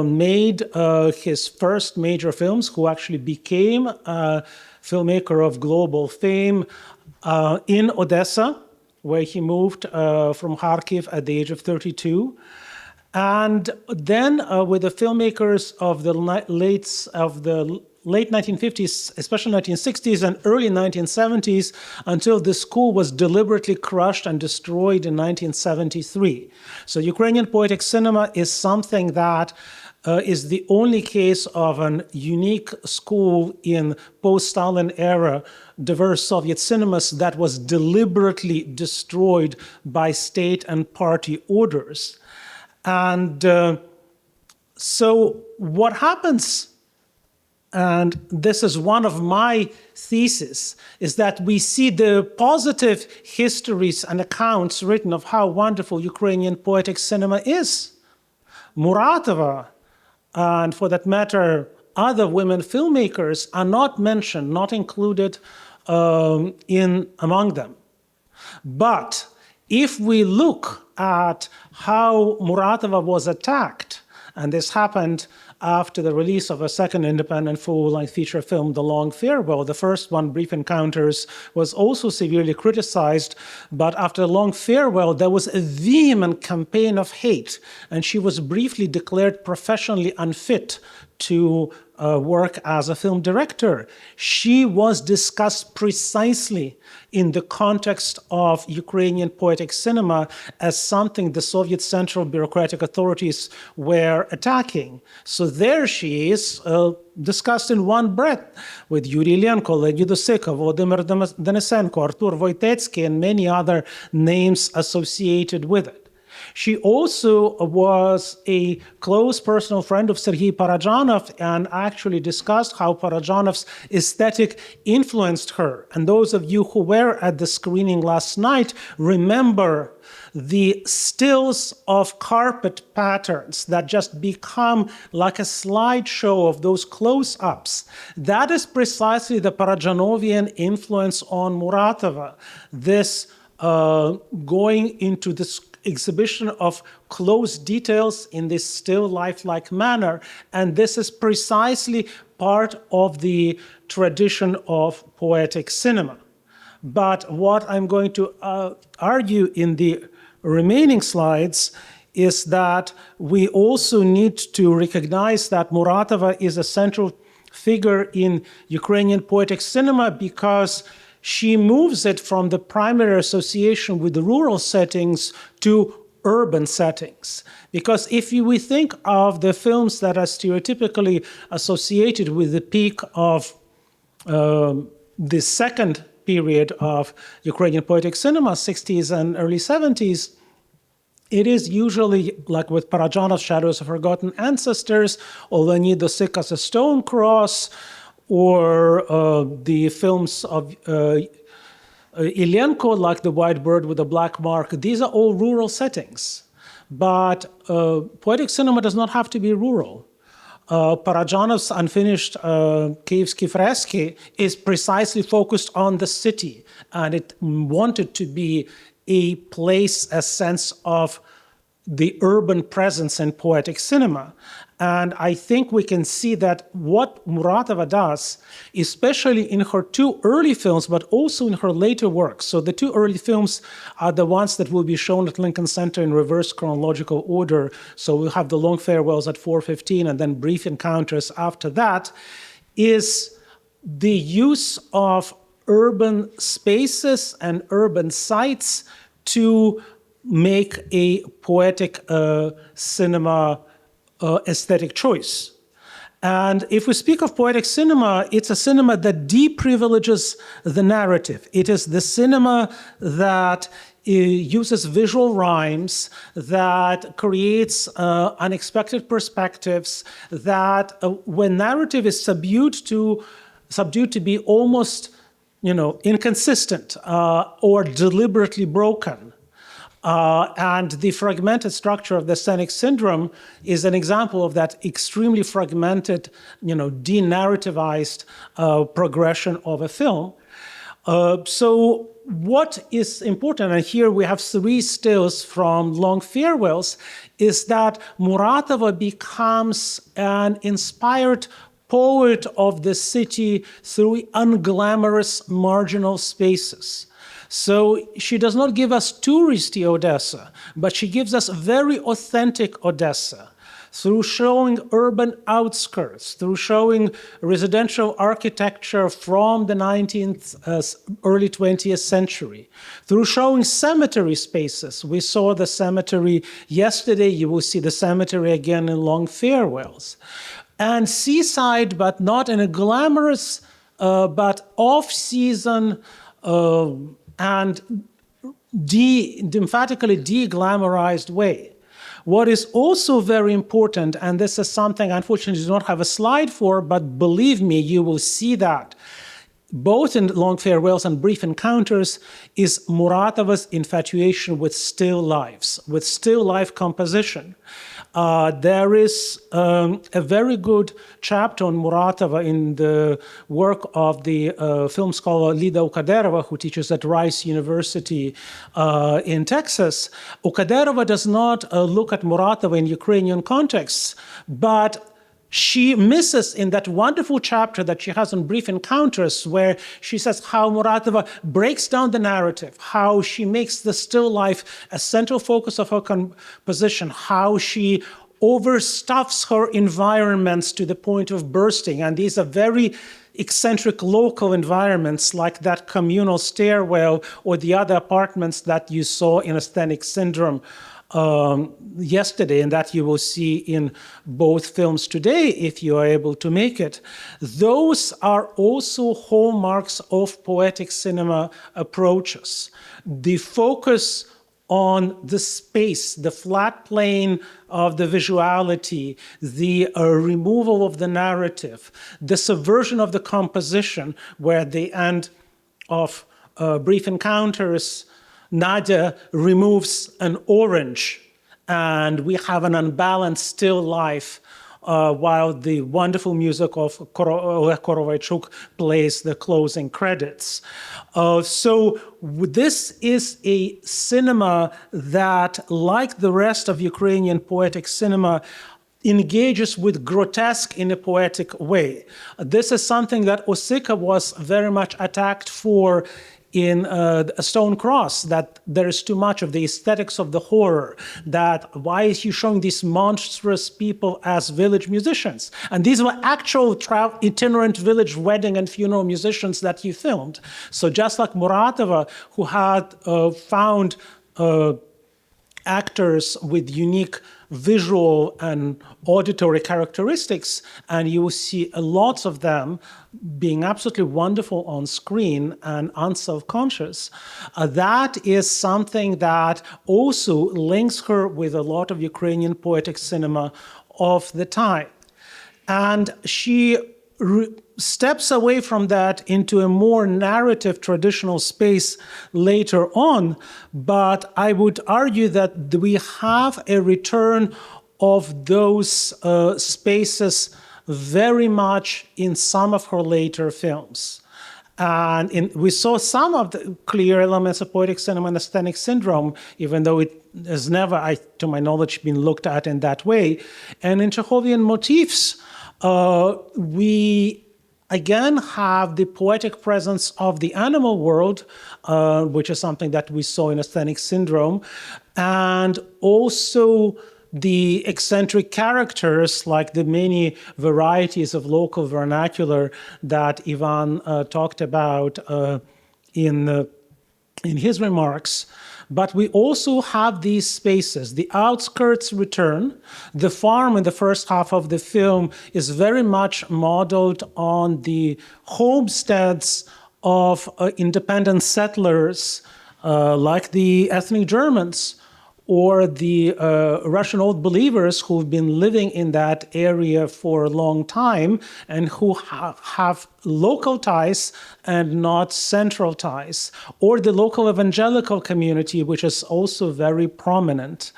made his first major films, who actually became a filmmaker of global fame in Odessa, where he moved from Kharkiv at the age of 32. And then with the filmmakers of the late 1950s, especially 1960s and early 1970s, until the school was deliberately crushed and destroyed in 1973. So Ukrainian poetic cinema is something that is the only case of an unique school in post-Stalin era diverse Soviet cinemas that was deliberately destroyed by state and party orders. And so what happens, and this is one of my theses, is that we see the positive histories and accounts written of how wonderful Ukrainian poetic cinema is. Muratova, and for that matter, other women filmmakers are not mentioned, not included among them. But if we look at how Muratova was attacked, and this happened after the release of a second independent full-length feature film, The Long Farewell. The first one, Brief Encounters, was also severely criticized, but after The Long Farewell, there was a vehement campaign of hate, and she was briefly declared professionally unfit to work as a film director. She was discussed precisely in the context of Ukrainian poetic cinema as something the Soviet central bureaucratic authorities were attacking. So there she is, discussed in one breath with Yuri Lenko, Leonid Usikov, Volodymyr Denisenko, Artur Wojtecki, and many other names associated with it. She also was a close personal friend of Sergei Parajanov and actually discussed how Parajanov's aesthetic influenced her. And those of you who were at the screening last night remember the stills of carpet patterns that just become like a slideshow of those close-ups. That is precisely the Parajanovian influence on Muratova. This going into this exhibition of close details in this still lifelike manner. And this is precisely part of the tradition of poetic cinema. But what I'm going to argue in the remaining slides is that we also need to recognize that Muratova is a central figure in Ukrainian poetic cinema because she moves it from the primary association with the rural settings to urban settings. Because if we think of the films that are stereotypically associated with the peak of the second period of Ukrainian poetic cinema, 60s and early 70s, it is usually like with Parajanov's Shadows of Forgotten Ancestors, or Leonid Dosika's A Stone Cross, or the films of Ilenko, like The White Bird with a Black Mark. These are all rural settings. But poetic cinema does not have to be rural. Parajanov's unfinished Kyivsky Freski is precisely focused on the city, and it wanted to be a place, a sense of the urban presence in poetic cinema. And I think we can see that what Muratova does, especially in her two early films, but also in her later works. So the two early films are the ones that will be shown at Lincoln Center in reverse chronological order. So we'll have The Long Farewells at 4:15 and then Brief Encounters after that, is the use of urban spaces and urban sites to make a poetic cinema aesthetic choice. And if we speak of poetic cinema, it's a cinema that deprivileges the narrative. It is the cinema that uses visual rhymes, that creates unexpected perspectives, that when narrative is subdued to be almost, inconsistent or deliberately broken. And the fragmented structure of the scenic syndrome is an example of that extremely fragmented, de-narrativized progression of a film. So what is important, and here we have 3 stills from Long Farewells, is that Muratova becomes an inspired poet of the city through unglamorous marginal spaces. So she does not give us touristy Odessa, but she gives us very authentic Odessa through showing urban outskirts, through showing residential architecture from the 19th, early 20th century, through showing cemetery spaces. We saw the cemetery yesterday. You will see the cemetery again in Long Farewells. And seaside, but not in a glamorous, but off-season, and emphatically de-glamorized way. What is also very important, and this is something unfortunately I do not have a slide for, but believe me, you will see that, both in Long Farewells and Brief Encounters, is Muratova's infatuation with still lives, with still life composition. There is a very good chapter on Muratova in the work of the film scholar Lida Ukaderova, who teaches at Rice University in Texas. Ukaderova does not look at Muratova in Ukrainian contexts, but she misses in that wonderful chapter that she has on Brief Encounters, where she says how Muratova breaks down the narrative, how she makes the still life a central focus of her composition, how she overstuffs her environments to the point of bursting. And these are very eccentric local environments, like that communal stairwell or the other apartments that you saw in Asthenic Syndrome yesterday, and that you will see in both films today if you are able to make it. Those are also hallmarks of poetic cinema approaches. The focus on the space, the flat plane of the visuality, the removal of the narrative, the subversion of the composition, where at the end of Brief Encounters, Nadia removes an orange, and we have an unbalanced still life while the wonderful music of Oleh Korovaichuk plays the closing credits. So this is a cinema that, like the rest of Ukrainian poetic cinema, engages with grotesque in a poetic way. This is something that Osika was very much attacked for in A Stone Cross, that there is too much of the aesthetics of the horror, that why is he showing these monstrous people as village musicians? And these were actual itinerant village wedding and funeral musicians that he filmed. So just like Muratova, who had found actors with unique visual and auditory characteristics, and you will see lots of them being absolutely wonderful on screen and unself-conscious. That is something that also links her with a lot of Ukrainian poetic cinema of the time. And she steps away from that into a more narrative traditional space later on, but I would argue that we have a return of those spaces very much in some of her later films. And we saw some of the clear elements of poetic cinema and aesthetic syndrome, even though it has never, to my knowledge, been looked at in that way. And in Chekhovian motifs, we again have the poetic presence of the animal world, which is something that we saw in Aesthetic Syndrome, and also the eccentric characters, like the many varieties of local vernacular that Ivan talked about in his remarks. But we also have these spaces. The outskirts return. The farm in the first half of the film is very much modeled on the homesteads of independent settlers, like the ethnic Germans or the Russian old believers who've been living in that area for a long time and who have local ties and not central ties, or the local evangelical community, which is also very prominent.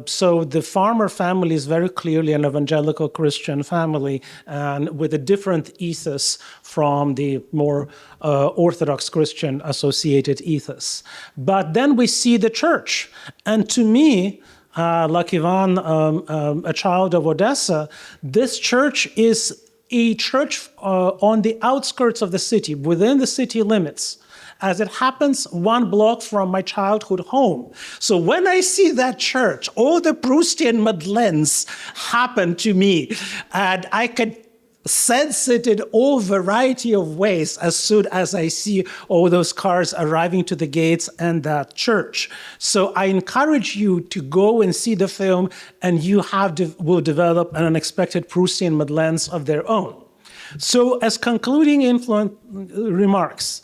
So the farmer family is very clearly an evangelical Christian family, and with a different ethos from the more Orthodox Christian associated ethos. But then we see the church. And to me, like Ivan, a child of Odessa, this church is a church on the outskirts of the city, within the city limits. As it happens, 1 block from my childhood home. So when I see that church, all the Proustian Madeleines happen to me, and I can sense it in all variety of ways as soon as I see all those cars arriving to the gates and that church. So I encourage you to go and see the film, and you will develop an unexpected Proustian Madeleines of their own. So as concluding remarks,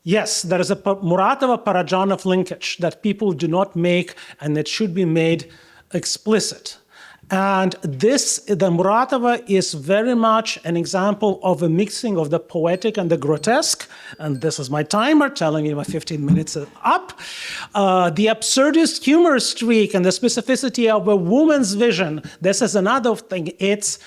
yes, there is a Muratova-Parajanov linkage that people do not make, and it should be made explicit. And the Muratova is very much an example of a mixing of the poetic and the grotesque. And this is my timer telling me my 15 minutes is up. The absurdist humor streak and the specificity of a woman's vision. This is another thing. It's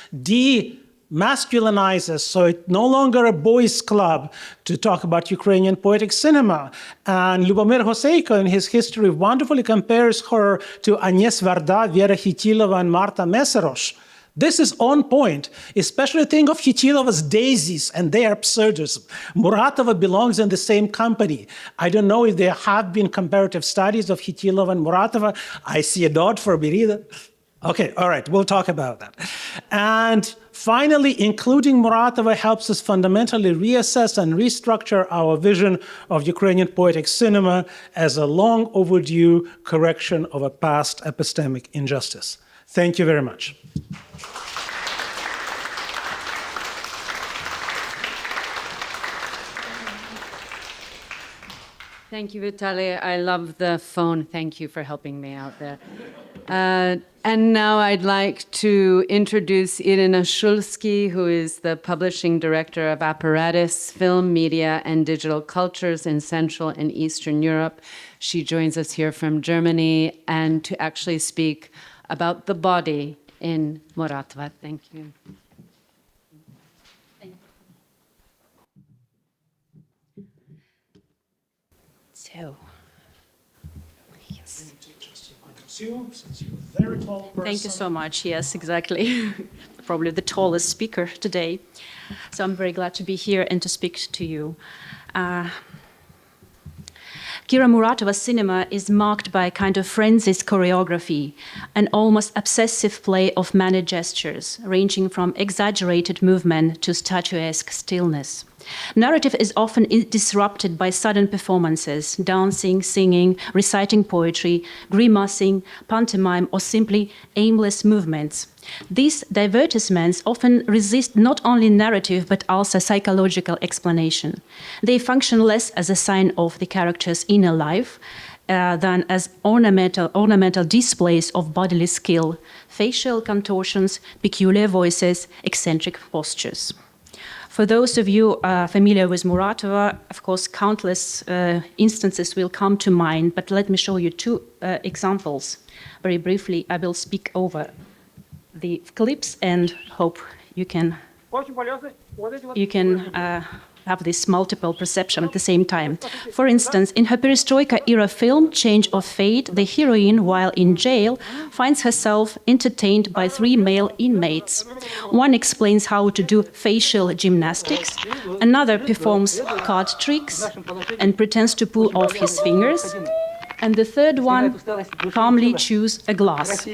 masculinizes, so it's no longer a boys' club to talk about Ukrainian poetic cinema. And Lyubomir Hoseiko, in his history, wonderfully compares her to Agnes Varda, Vera Khitilova, and Marta Meserosh. This is on point, especially think of Khitilova's daisies and their absurdism. Muratova belongs in the same company. I don't know if there have been comparative studies of Khitilova and Muratova. I see a nod for Berida. Okay, all right, we'll talk about that. And finally, including Muratova helps us fundamentally reassess and restructure our vision of Ukrainian poetic cinema as a long overdue correction of a past epistemic injustice. Thank you very much. Thank you, Vitaly. I love the phone. Thank you for helping me out there. And now I'd like to introduce Irina Shulsky, who is the publishing director of Apparatus, Film, Media, and Digital Cultures in Central and Eastern Europe. She joins us here from Germany and to actually speak about the body in Muratova. Thank you. So, yes. Thank you so much. Yes, exactly. Probably the tallest speaker today. So I'm very glad to be here and to speak to you. Kira Muratova's cinema is marked by a kind of frenzied choreography, an almost obsessive play of many gestures, ranging from exaggerated movement to statuesque stillness. Narrative is often disrupted by sudden performances, dancing, singing, reciting poetry, grimacing, pantomime, or simply aimless movements. These divertissements often resist not only narrative but also psychological explanation. They function less as a sign of the character's inner life than as ornamental displays of bodily skill, facial contortions, peculiar voices, eccentric postures. For those of you familiar with Muratova, of course, countless instances will come to mind, but let me show you two examples. Very briefly, I will speak over the clips and hope you can have this multiple perception at the same time. For instance, in her Perestroika-era film, Change of Fate, the heroine, while in jail, finds herself entertained by 3 male inmates. One explains how to do facial gymnastics, another performs card tricks and pretends to pull off his fingers, and the third one calmly chews a glass.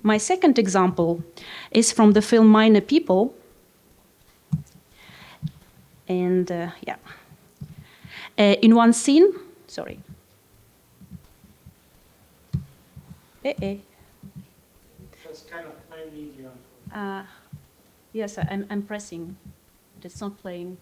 My second example is from the film Minor People. And in one scene, sorry. That's kind of high medium. Yes, I'm pressing. It's not playing.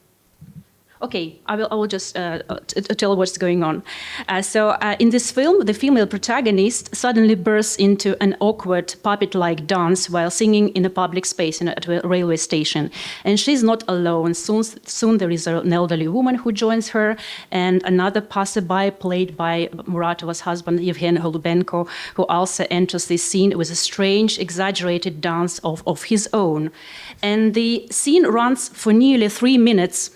Okay, I will just tell what's going on. In this film, the female protagonist suddenly bursts into an awkward puppet-like dance while singing in a public space at a railway station. And she's not alone. Soon there is an elderly woman who joins her, and another passerby played by Muratova's husband, Yevhen Golubenko, who also enters this scene with a strange, exaggerated dance of his own. And the scene runs for nearly 3 minutes,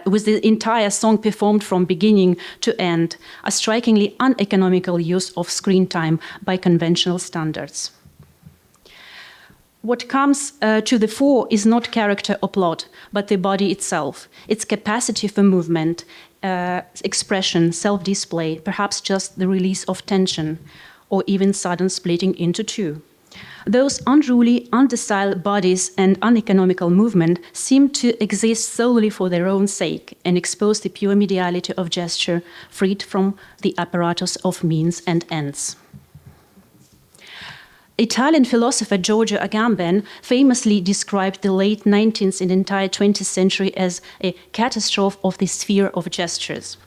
with the entire song performed from beginning to end, a strikingly uneconomical use of screen time by conventional standards. What comes to the fore is not character or plot, but the body itself, its capacity for movement, expression, self-display, perhaps just the release of tension, or even sudden splitting into two. Those unruly, undocile bodies and uneconomical movement seem to exist solely for their own sake and expose the pure mediality of gesture, freed from the apparatus of means and ends. Italian philosopher Giorgio Agamben famously described the late 19th and entire 20th century as a catastrophe of the sphere of gestures.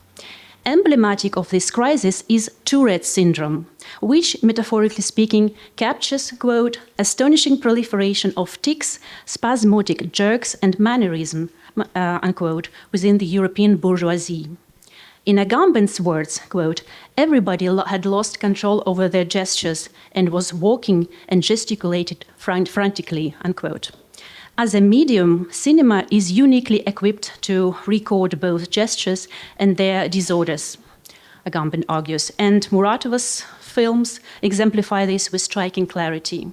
Emblematic of this crisis is Tourette syndrome, which, metaphorically speaking, captures, quote, astonishing proliferation of tics, spasmodic jerks, and mannerism, unquote, within the European bourgeoisie. In Agamben's words, quote, everybody had lost control over their gestures and was walking and gesticulated frantically, unquote. As a medium, cinema is uniquely equipped to record both gestures and their disorders, Agamben argues, and Muratova's films exemplify this with striking clarity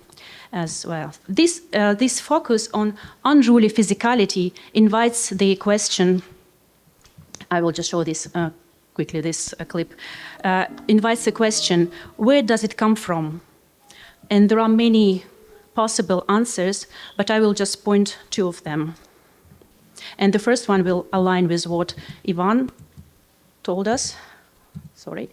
as well. This focus on unruly physicality invites the question, I will just show this quickly, this clip, invites the question, where does it come from? And there are many possible answers, but I will just point 2 of them. And the first one will align with what Ivan told us. Sorry.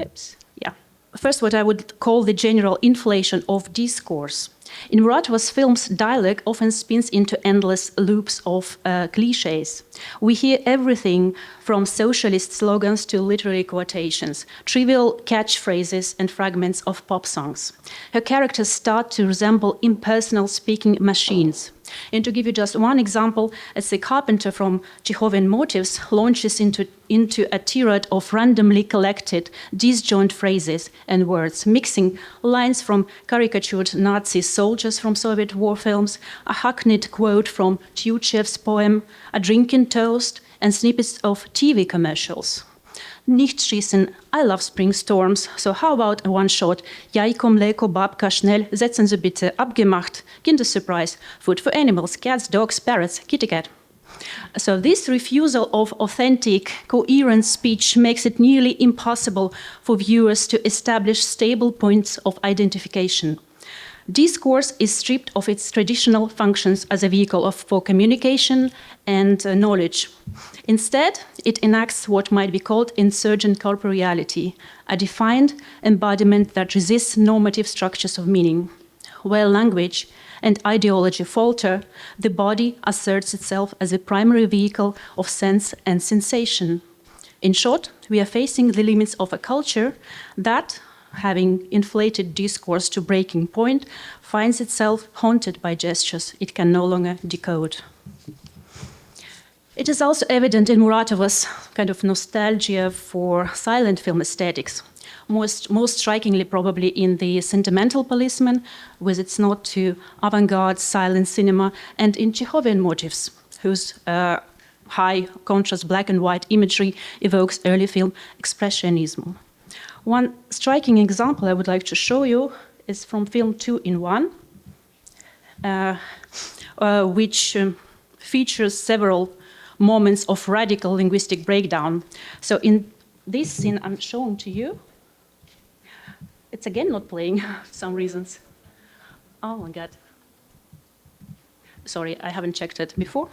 Oops. Yeah. First, what I would call the general inflation of discourse. In Muratova's films, dialogue often spins into endless loops of cliches. We hear everything from socialist slogans to literary quotations, trivial catchphrases and fragments of pop songs. Her characters start to resemble impersonal speaking machines. And to give you just one example, as the carpenter from Chekhovian Motives launches into a tirade of randomly collected, disjoint phrases and words, mixing lines from caricatured Nazi soldiers from Soviet war films, a hackneyed quote from Tyutchev's poem, a drinking toast, and snippets of TV commercials. Nicht schießen, I love spring storms, so how about a one-shot? Jajko, mleko, babka, schnell, setzen Sie bitte, abgemacht, Kindersurprise, food for animals, cats, dogs, parrots, kitty cat. So this refusal of authentic, coherent speech makes it nearly impossible for viewers to establish stable points of identification. Discourse is stripped of its traditional functions as a vehicle for communication and knowledge. Instead, it enacts what might be called insurgent corporeality, a defined embodiment that resists normative structures of meaning. Where language and ideology falter, the body asserts itself as a primary vehicle of sense and sensation. In short, we are facing the limits of a culture that, having inflated discourse to breaking point, finds itself haunted by gestures it can no longer decode. It is also evident in Muratova's kind of nostalgia for silent film aesthetics, most strikingly probably in The Sentimental Policeman, with its nod to avant-garde silent cinema, and in Chekhovian Motives, whose high contrast black and white imagery evokes early film expressionism. One striking example I would like to show you is from film 2-in-1, which features several moments of radical linguistic breakdown. So in this scene I'm showing to you, it's again not playing for some reasons. Oh my God. Sorry, I haven't checked it before.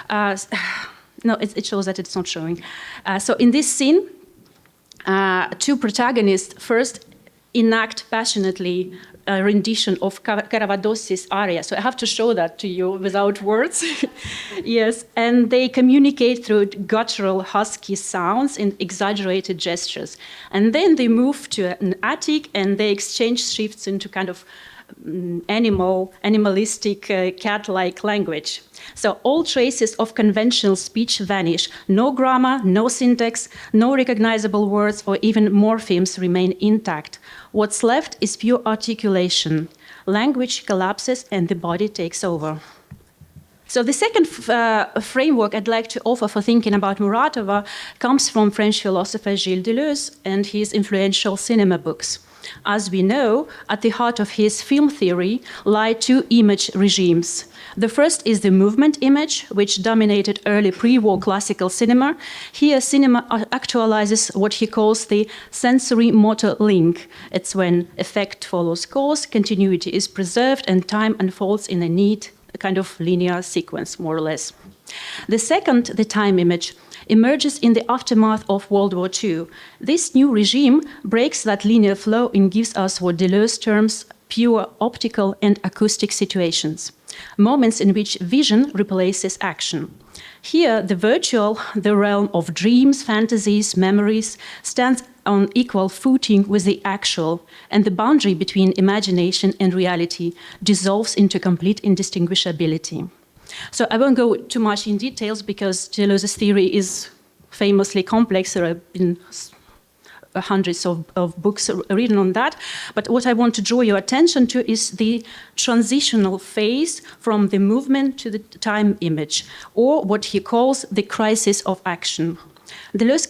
No, it shows that it's not showing. So in this scene, two protagonists first enact passionately a rendition of Caravaggio's aria. So I have to show that to you without words. Yes, and they communicate through guttural, husky sounds and exaggerated gestures. And then they move to an attic and they exchange shifts into kind of animalistic, cat-like language. So all traces of conventional speech vanish. No grammar, no syntax, no recognizable words or even morphemes remain intact. What's left is pure articulation. Language collapses and the body takes over. So the second framework I'd like to offer for thinking about Muratova comes from French philosopher Gilles Deleuze and his influential cinema books. As we know, at the heart of his film theory lie two image regimes. The first is the movement image, which dominated early pre-war classical cinema. Here, cinema actualizes what he calls the sensory-motor link. It's when effect follows cause, continuity is preserved, and time unfolds in a neat, kind of linear sequence, more or less. The second, the time image, emerges in the aftermath of World War II. This new regime breaks that linear flow and gives us what Deleuze terms pure optical and acoustic situations, moments in which vision replaces action. Here, the virtual, the realm of dreams, fantasies, memories, stands on equal footing with the actual, and the boundary between imagination and reality dissolves into complete indistinguishability. So I won't go too much in details because Deleuze's theory is famously complex. There have been hundreds of books written on that. But what I want to draw your attention to is the transitional phase from the movement to the time image, or what he calls the crisis of action. Deleuze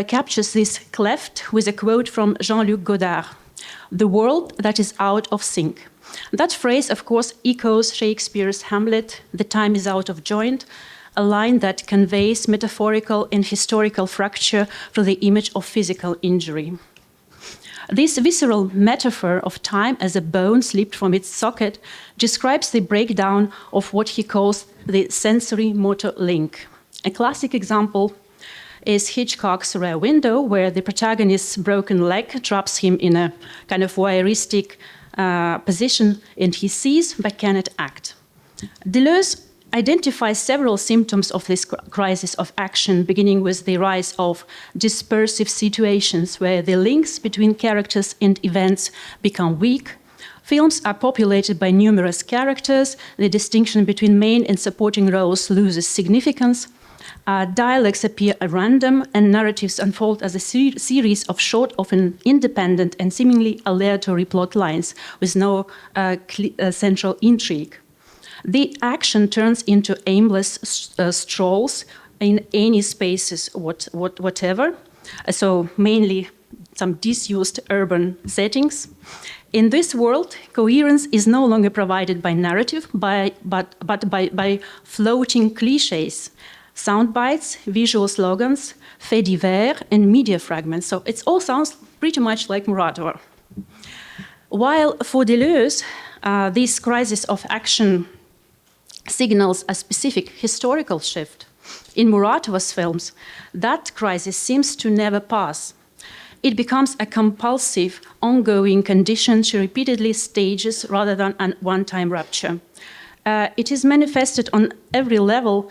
captures this cleft with a quote from Jean-Luc Godard, "The world that is out of sync." That phrase, of course, echoes Shakespeare's Hamlet, "The time is out of joint," a line that conveys metaphorical and historical fracture through the image of physical injury. This visceral metaphor of time as a bone slipped from its socket describes the breakdown of what he calls the sensory-motor link. A classic example is Hitchcock's Rear Window, where the protagonist's broken leg traps him in a kind of voyeuristic position, and he sees but cannot act. Deleuze identifies several symptoms of this crisis of action, beginning with the rise of dispersive situations where the links between characters and events become weak. Films are populated by numerous characters. The distinction between main and supporting roles loses significance. Dialogues appear at random, and narratives unfold as a series of short, often independent and seemingly aleatory plot lines with no central intrigue. The action turns into aimless strolls in any spaces whatever, so mainly some disused urban settings. In this world, coherence is no longer provided by narrative, but by floating cliches, sound bites, visual slogans, faits divers, and media fragments. So it all sounds pretty much like Muratova. While for Deleuze, this crisis of action signals a specific historical shift, in Muratova's films, that crisis seems to never pass. It becomes a compulsive, ongoing condition she repeatedly stages rather than a one-time rupture. It is manifested on every level,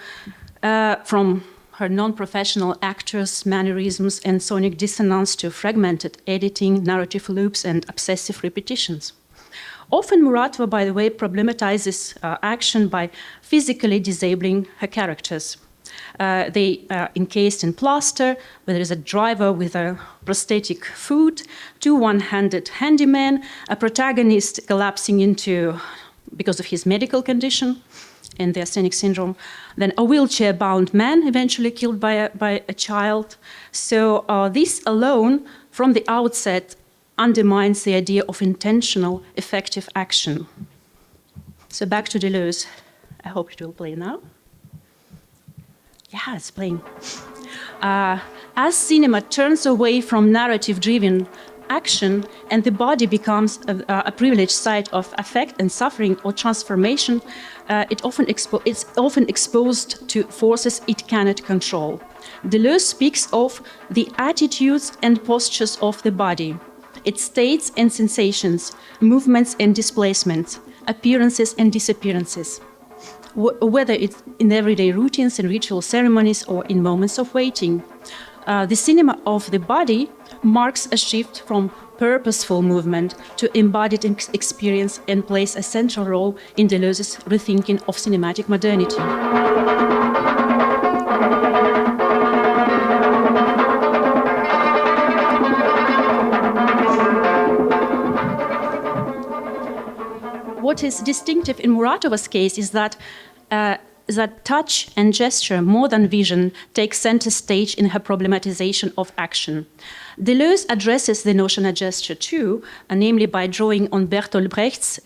from her non-professional actors' mannerisms and sonic dissonance to fragmented editing, narrative loops, and obsessive repetitions. Often Muratova, by the way, problematizes action by physically disabling her characters. They are encased in plaster, where there is a driver with a prosthetic foot, two one-handed handymen, a protagonist collapsing because of his medical condition and the asthenic syndrome, then a wheelchair-bound man eventually killed by a child. So this alone, from the outset, undermines the idea of intentional, effective action. So back to Deleuze. I hope it will play now. Yeah, it's playing. As cinema turns away from narrative-driven action and the body becomes a privileged site of affect and suffering or transformation, it's often exposed to forces it cannot control. Deleuze speaks of the attitudes and postures of the body, its states and sensations, movements and displacements, appearances and disappearances, whether it's in everyday routines and ritual ceremonies or in moments of waiting. The cinema of the body marks a shift from purposeful movement to embodied experience and plays a central role in Deleuze's rethinking of cinematic modernity. What is distinctive in Muratova's case is that touch and gesture, more than vision, take center stage in her problematization of action. Deleuze addresses the notion of gesture too, namely by drawing on Bertolt Brecht's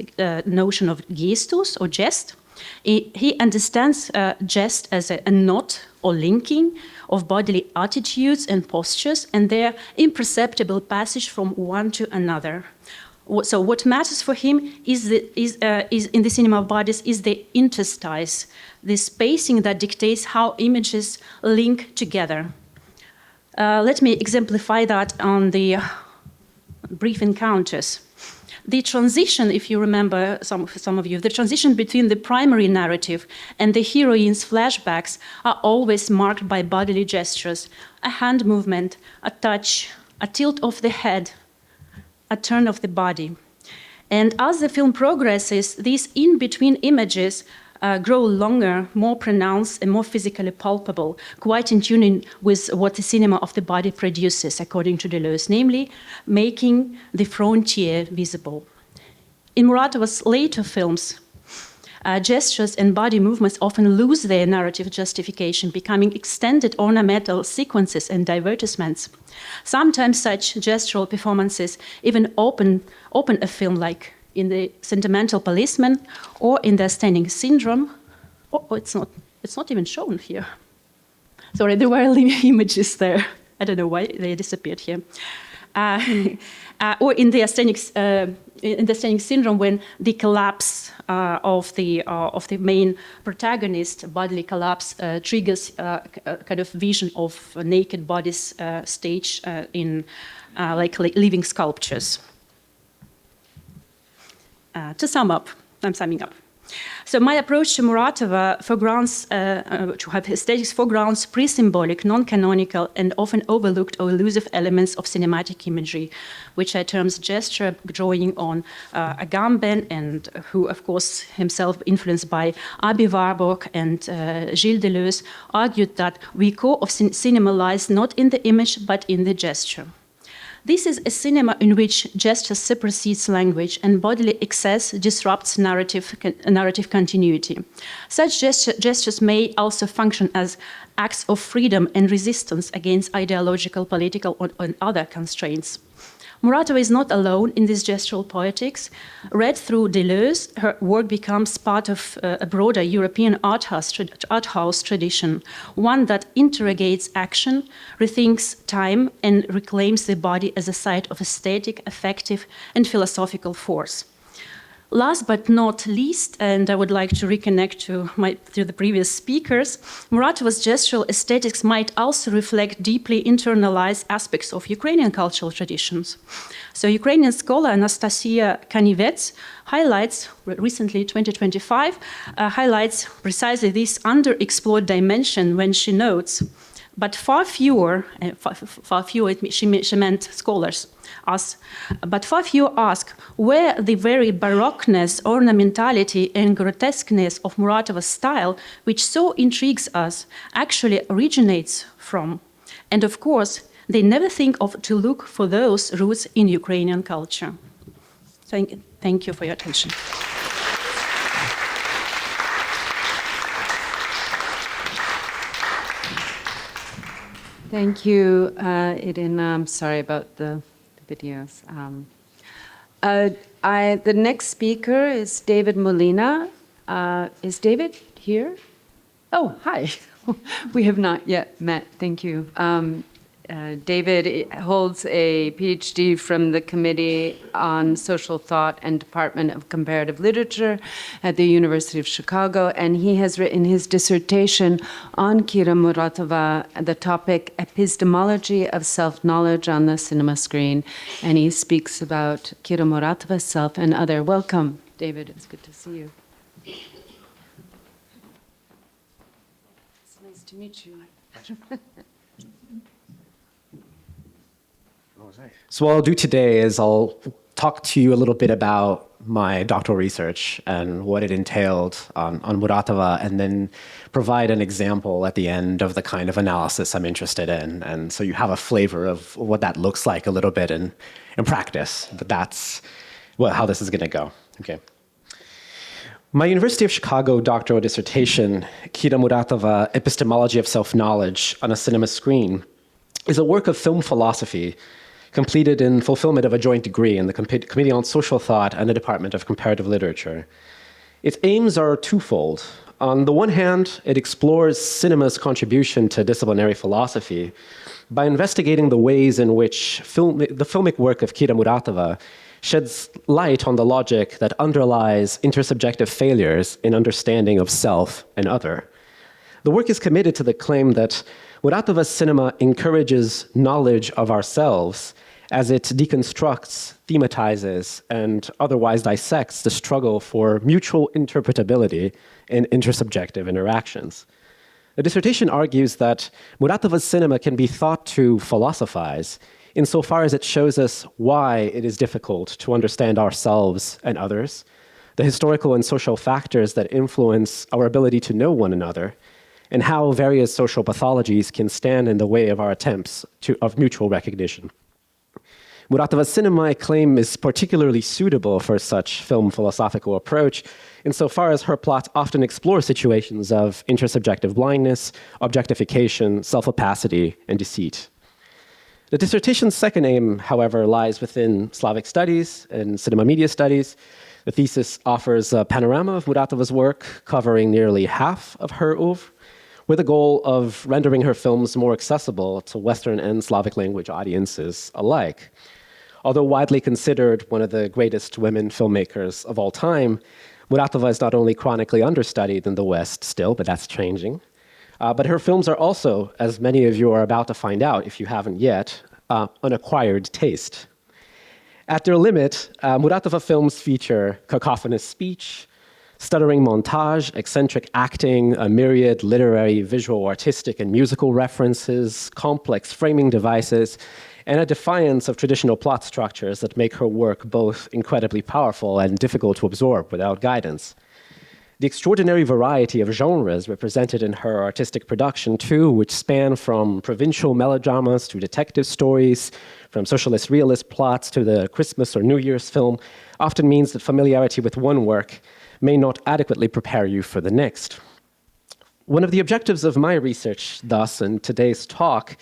notion of gestus, or jest. He understands jest as a knot or linking of bodily attitudes and postures and their imperceptible passage from one to another. So what matters for him is in the cinema of bodies is the interstice, the spacing that dictates how images link together. Let me exemplify that on the brief encounters. The transition, if you remember, some of you, the transition between the primary narrative and the heroine's flashbacks are always marked by bodily gestures, a hand movement, a touch, a tilt of the head, a turn of the body. And as the film progresses, these in-between images grow longer, more pronounced, and more physically palpable, quite in tune with what the cinema of the body produces, according to Deleuze, namely making the frontier visible. In Muratova's later films, gestures and body movements often lose their narrative justification, becoming extended ornamental sequences and divertissements. Sometimes such gestural performances even open a film, like in The Sentimental Policeman or in The Asthenic Syndrome. Oh, it's not even shown here. Sorry, there were images there. I don't know why they disappeared here. Or in the Asthenic Syndrome, when the collapse of the main protagonist, bodily collapse, triggers a kind of vision of naked bodies staged in like living sculptures. To sum up, I'm summing up. So my approach to Muratova foregrounds, to have aesthetics foregrounds pre-symbolic, non-canonical, and often overlooked or elusive elements of cinematic imagery, which I term gesture, drawing on Agamben, and who, of course, himself influenced by Aby Warburg and Gilles Deleuze, argued that we core of cinema lies not in the image, but in the gesture. This is a cinema in which gesture supersedes language and bodily excess disrupts narrative continuity. Such gestures may also function as acts of freedom and resistance against ideological, political, and other constraints. Muratova is not alone in this gestural poetics. Read through Deleuze, her work becomes part of a broader European art house tradition, one that interrogates action, rethinks time, and reclaims the body as a site of aesthetic, affective, and philosophical force. Last but not least, and I would like to reconnect to the previous speakers, Muratova's gestural aesthetics might also reflect deeply internalized aspects of Ukrainian cultural traditions. So Ukrainian scholar Anastasia Kanivets highlights, recently 2025, highlights precisely this underexplored dimension when she notes, but far fewer, she meant scholars, us, but far fewer ask where the very baroqueness, ornamentality, and grotesqueness of Muratova's style, which so intrigues us, actually originates from. And of course, they never think of to look for those roots in Ukrainian culture. Thank you for your attention. Thank you, Irina. I'm sorry about the videos. The next speaker is David Molina. Is David here? Oh, hi. We have not yet met. Thank you. David holds a PhD from the Committee on Social Thought and Department of Comparative Literature at the University of Chicago, and he has written his dissertation on Kira Muratova, the topic Epistemology of Self-Knowledge on the Cinema Screen, and he speaks about Kira Muratova's self and other. Welcome, David. It's good to see you. It's nice to meet you. So what I'll do today is I'll talk to you a little bit about my doctoral research and what it entailed on Muratova, and then provide an example at the end of the kind of analysis I'm interested in. And so you have a flavor of what that looks like a little bit in practice. But that's how this is going to go. Okay. My University of Chicago doctoral dissertation, Kira Muratova, Epistemology of Self-Knowledge on a Cinema Screen, is a work of film philosophy completed in fulfillment of a joint degree in the Committee on Social Thought and the Department of Comparative Literature. Its aims are twofold. On the one hand, it explores cinema's contribution to disciplinary philosophy by investigating the ways in which the filmic work of Kira Muratova sheds light on the logic that underlies intersubjective failures in understanding of self and other. The work is committed to the claim that Muratova's cinema encourages knowledge of ourselves as it deconstructs, thematizes, and otherwise dissects the struggle for mutual interpretability in intersubjective interactions. The dissertation argues that Muratova's cinema can be thought to philosophize insofar as it shows us why it is difficult to understand ourselves and others, the historical and social factors that influence our ability to know one another, and how various social pathologies can stand in the way of our attempts of mutual recognition. Muratova's cinema, I claim, is particularly suitable for such film philosophical approach, insofar as her plots often explore situations of intersubjective blindness, objectification, self-opacity, and deceit. The dissertation's second aim, however, lies within Slavic studies and cinema media studies. The thesis offers a panorama of Muratova's work, covering nearly half of her oeuvre, with the goal of rendering her films more accessible to Western and Slavic language audiences alike. Although widely considered one of the greatest women filmmakers of all time, Muratova is not only chronically understudied in the West still, but that's changing, but her films are also, as many of you are about to find out if you haven't yet, an acquired taste. At their limit, Muratova films feature cacophonous speech, stuttering montage, eccentric acting, a myriad literary, visual, artistic, and musical references, complex framing devices, and a defiance of traditional plot structures that make her work both incredibly powerful and difficult to absorb without guidance. The extraordinary variety of genres represented in her artistic production, too, which span from provincial melodramas to detective stories, from socialist realist plots to the Christmas or New Year's film, often means that familiarity with one work may not adequately prepare you for the next. One of the objectives of my research, thus, in today's talk,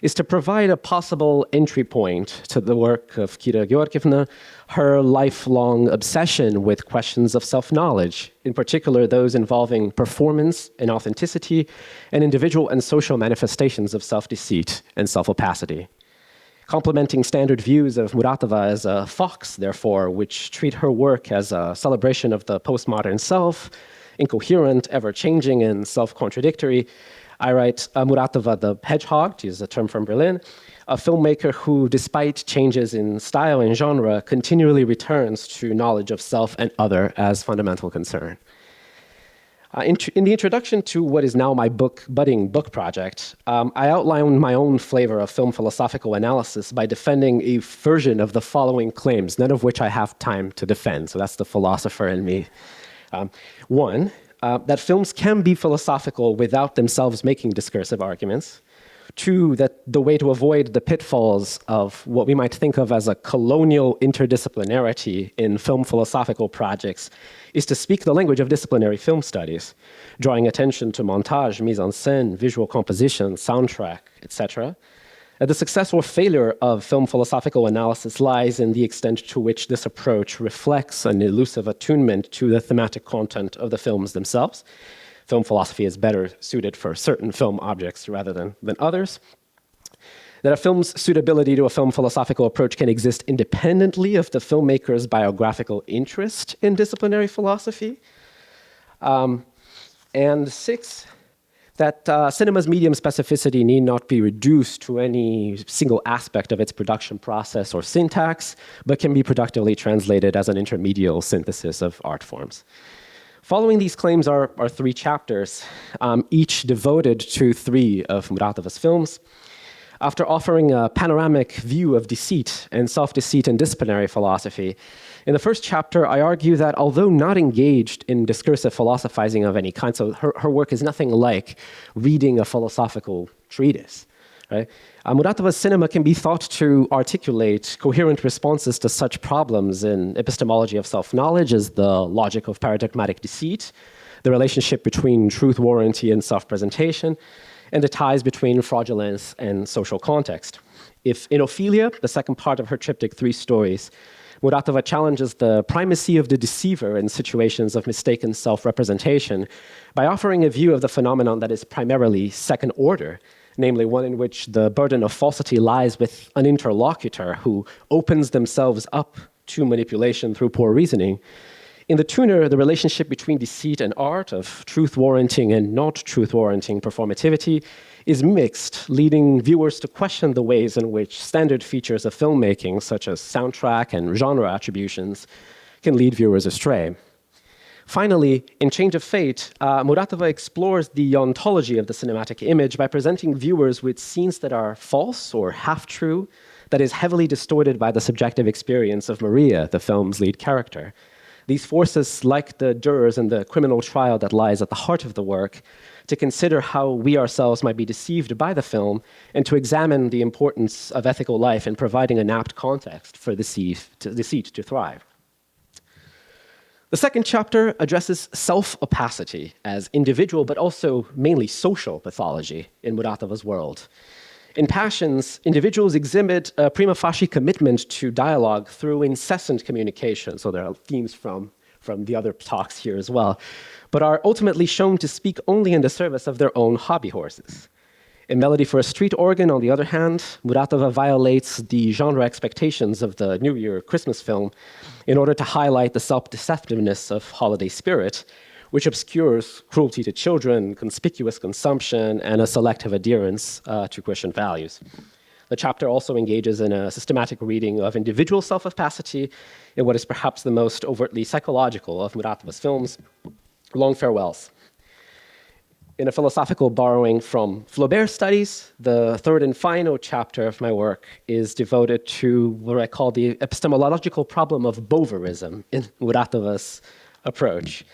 is to provide a possible entry point to the work of Kira Georgievna, her lifelong obsession with questions of self-knowledge, in particular those involving performance and authenticity, and individual and social manifestations of self-deceit and self-opacity. Complementing standard views of Muratova as a fox, therefore, which treat her work as a celebration of the postmodern self, incoherent, ever-changing, and self-contradictory, I write Muratova the Hedgehog, to use a term from Berlin, a filmmaker who, despite changes in style and genre, continually returns to knowledge of self and other as fundamental concern. In the introduction to what is now my budding book project, I outlined my own flavor of film philosophical analysis by defending a version of the following claims, none of which I have time to defend, so that's the philosopher in me. One, that films can be philosophical without themselves making discursive arguments. Two, that the way to avoid the pitfalls of what we might think of as a colonial interdisciplinarity in film philosophical projects is to speak the language of disciplinary film studies, drawing attention to montage, mise-en-scène, visual composition, soundtrack, etc. The success or failure of film philosophical analysis lies in the extent to which this approach reflects an elusive attunement to the thematic content of the films themselves. Film philosophy is better suited for certain film objects rather than others. That a film's suitability to a film philosophical approach can exist independently of the filmmaker's biographical interest in disciplinary philosophy. And six, that cinema's medium specificity need not be reduced to any single aspect of its production process or syntax, but can be productively translated as an intermedial synthesis of art forms. Following these claims are three chapters, each devoted to three of Muratova's films. After offering a panoramic view of deceit and self-deceit in disciplinary philosophy, in the first chapter, I argue that although not engaged in discursive philosophizing of any kind, so her work is nothing like reading a philosophical treatise, right? Muratova's cinema can be thought to articulate coherent responses to such problems in epistemology of self-knowledge as the logic of paradigmatic deceit, the relationship between truth warranty and self-presentation, and the ties between fraudulence and social context. If in Ophelia, the second part of her triptych, Three Stories, Muratova challenges the primacy of the deceiver in situations of mistaken self-representation by offering a view of the phenomenon that is primarily second order, namely one in which the burden of falsity lies with an interlocutor who opens themselves up to manipulation through poor reasoning. In The Tuner, the relationship between deceit and art, of truth-warranting and not truth-warranting performativity, is mixed, leading viewers to question the ways in which standard features of filmmaking, such as soundtrack and genre attributions, can lead viewers astray. Finally, in Change of Fate, Muratova explores the ontology of the cinematic image by presenting viewers with scenes that are false or half-true, that is heavily distorted by the subjective experience of Maria, the film's lead character. These forces, like the jurors in the criminal trial that lies at the heart of the work, to consider how we ourselves might be deceived by the film and to examine the importance of ethical life in providing an apt context for deceit to thrive. The second chapter addresses self-opacity as individual but also mainly social pathology in Muratova's world. In Passions, individuals exhibit a prima facie commitment to dialogue through incessant communication, so there are themes from the other talks here as well, but are ultimately shown to speak only in the service of their own hobby horses. In Melody for a Street Organ, on the other hand, Muratova violates the genre expectations of the New Year Christmas film in order to highlight the self-deceptiveness of holiday spirit, which obscures cruelty to children, conspicuous consumption, and a selective adherence to Christian values. The chapter also engages in a systematic reading of individual self-opacity in what is perhaps the most overtly psychological of Muratova's films, Long Farewells. In a philosophical borrowing from Flaubert's studies, the third and final chapter of my work is devoted to what I call the epistemological problem of boverism in Muratova's approach.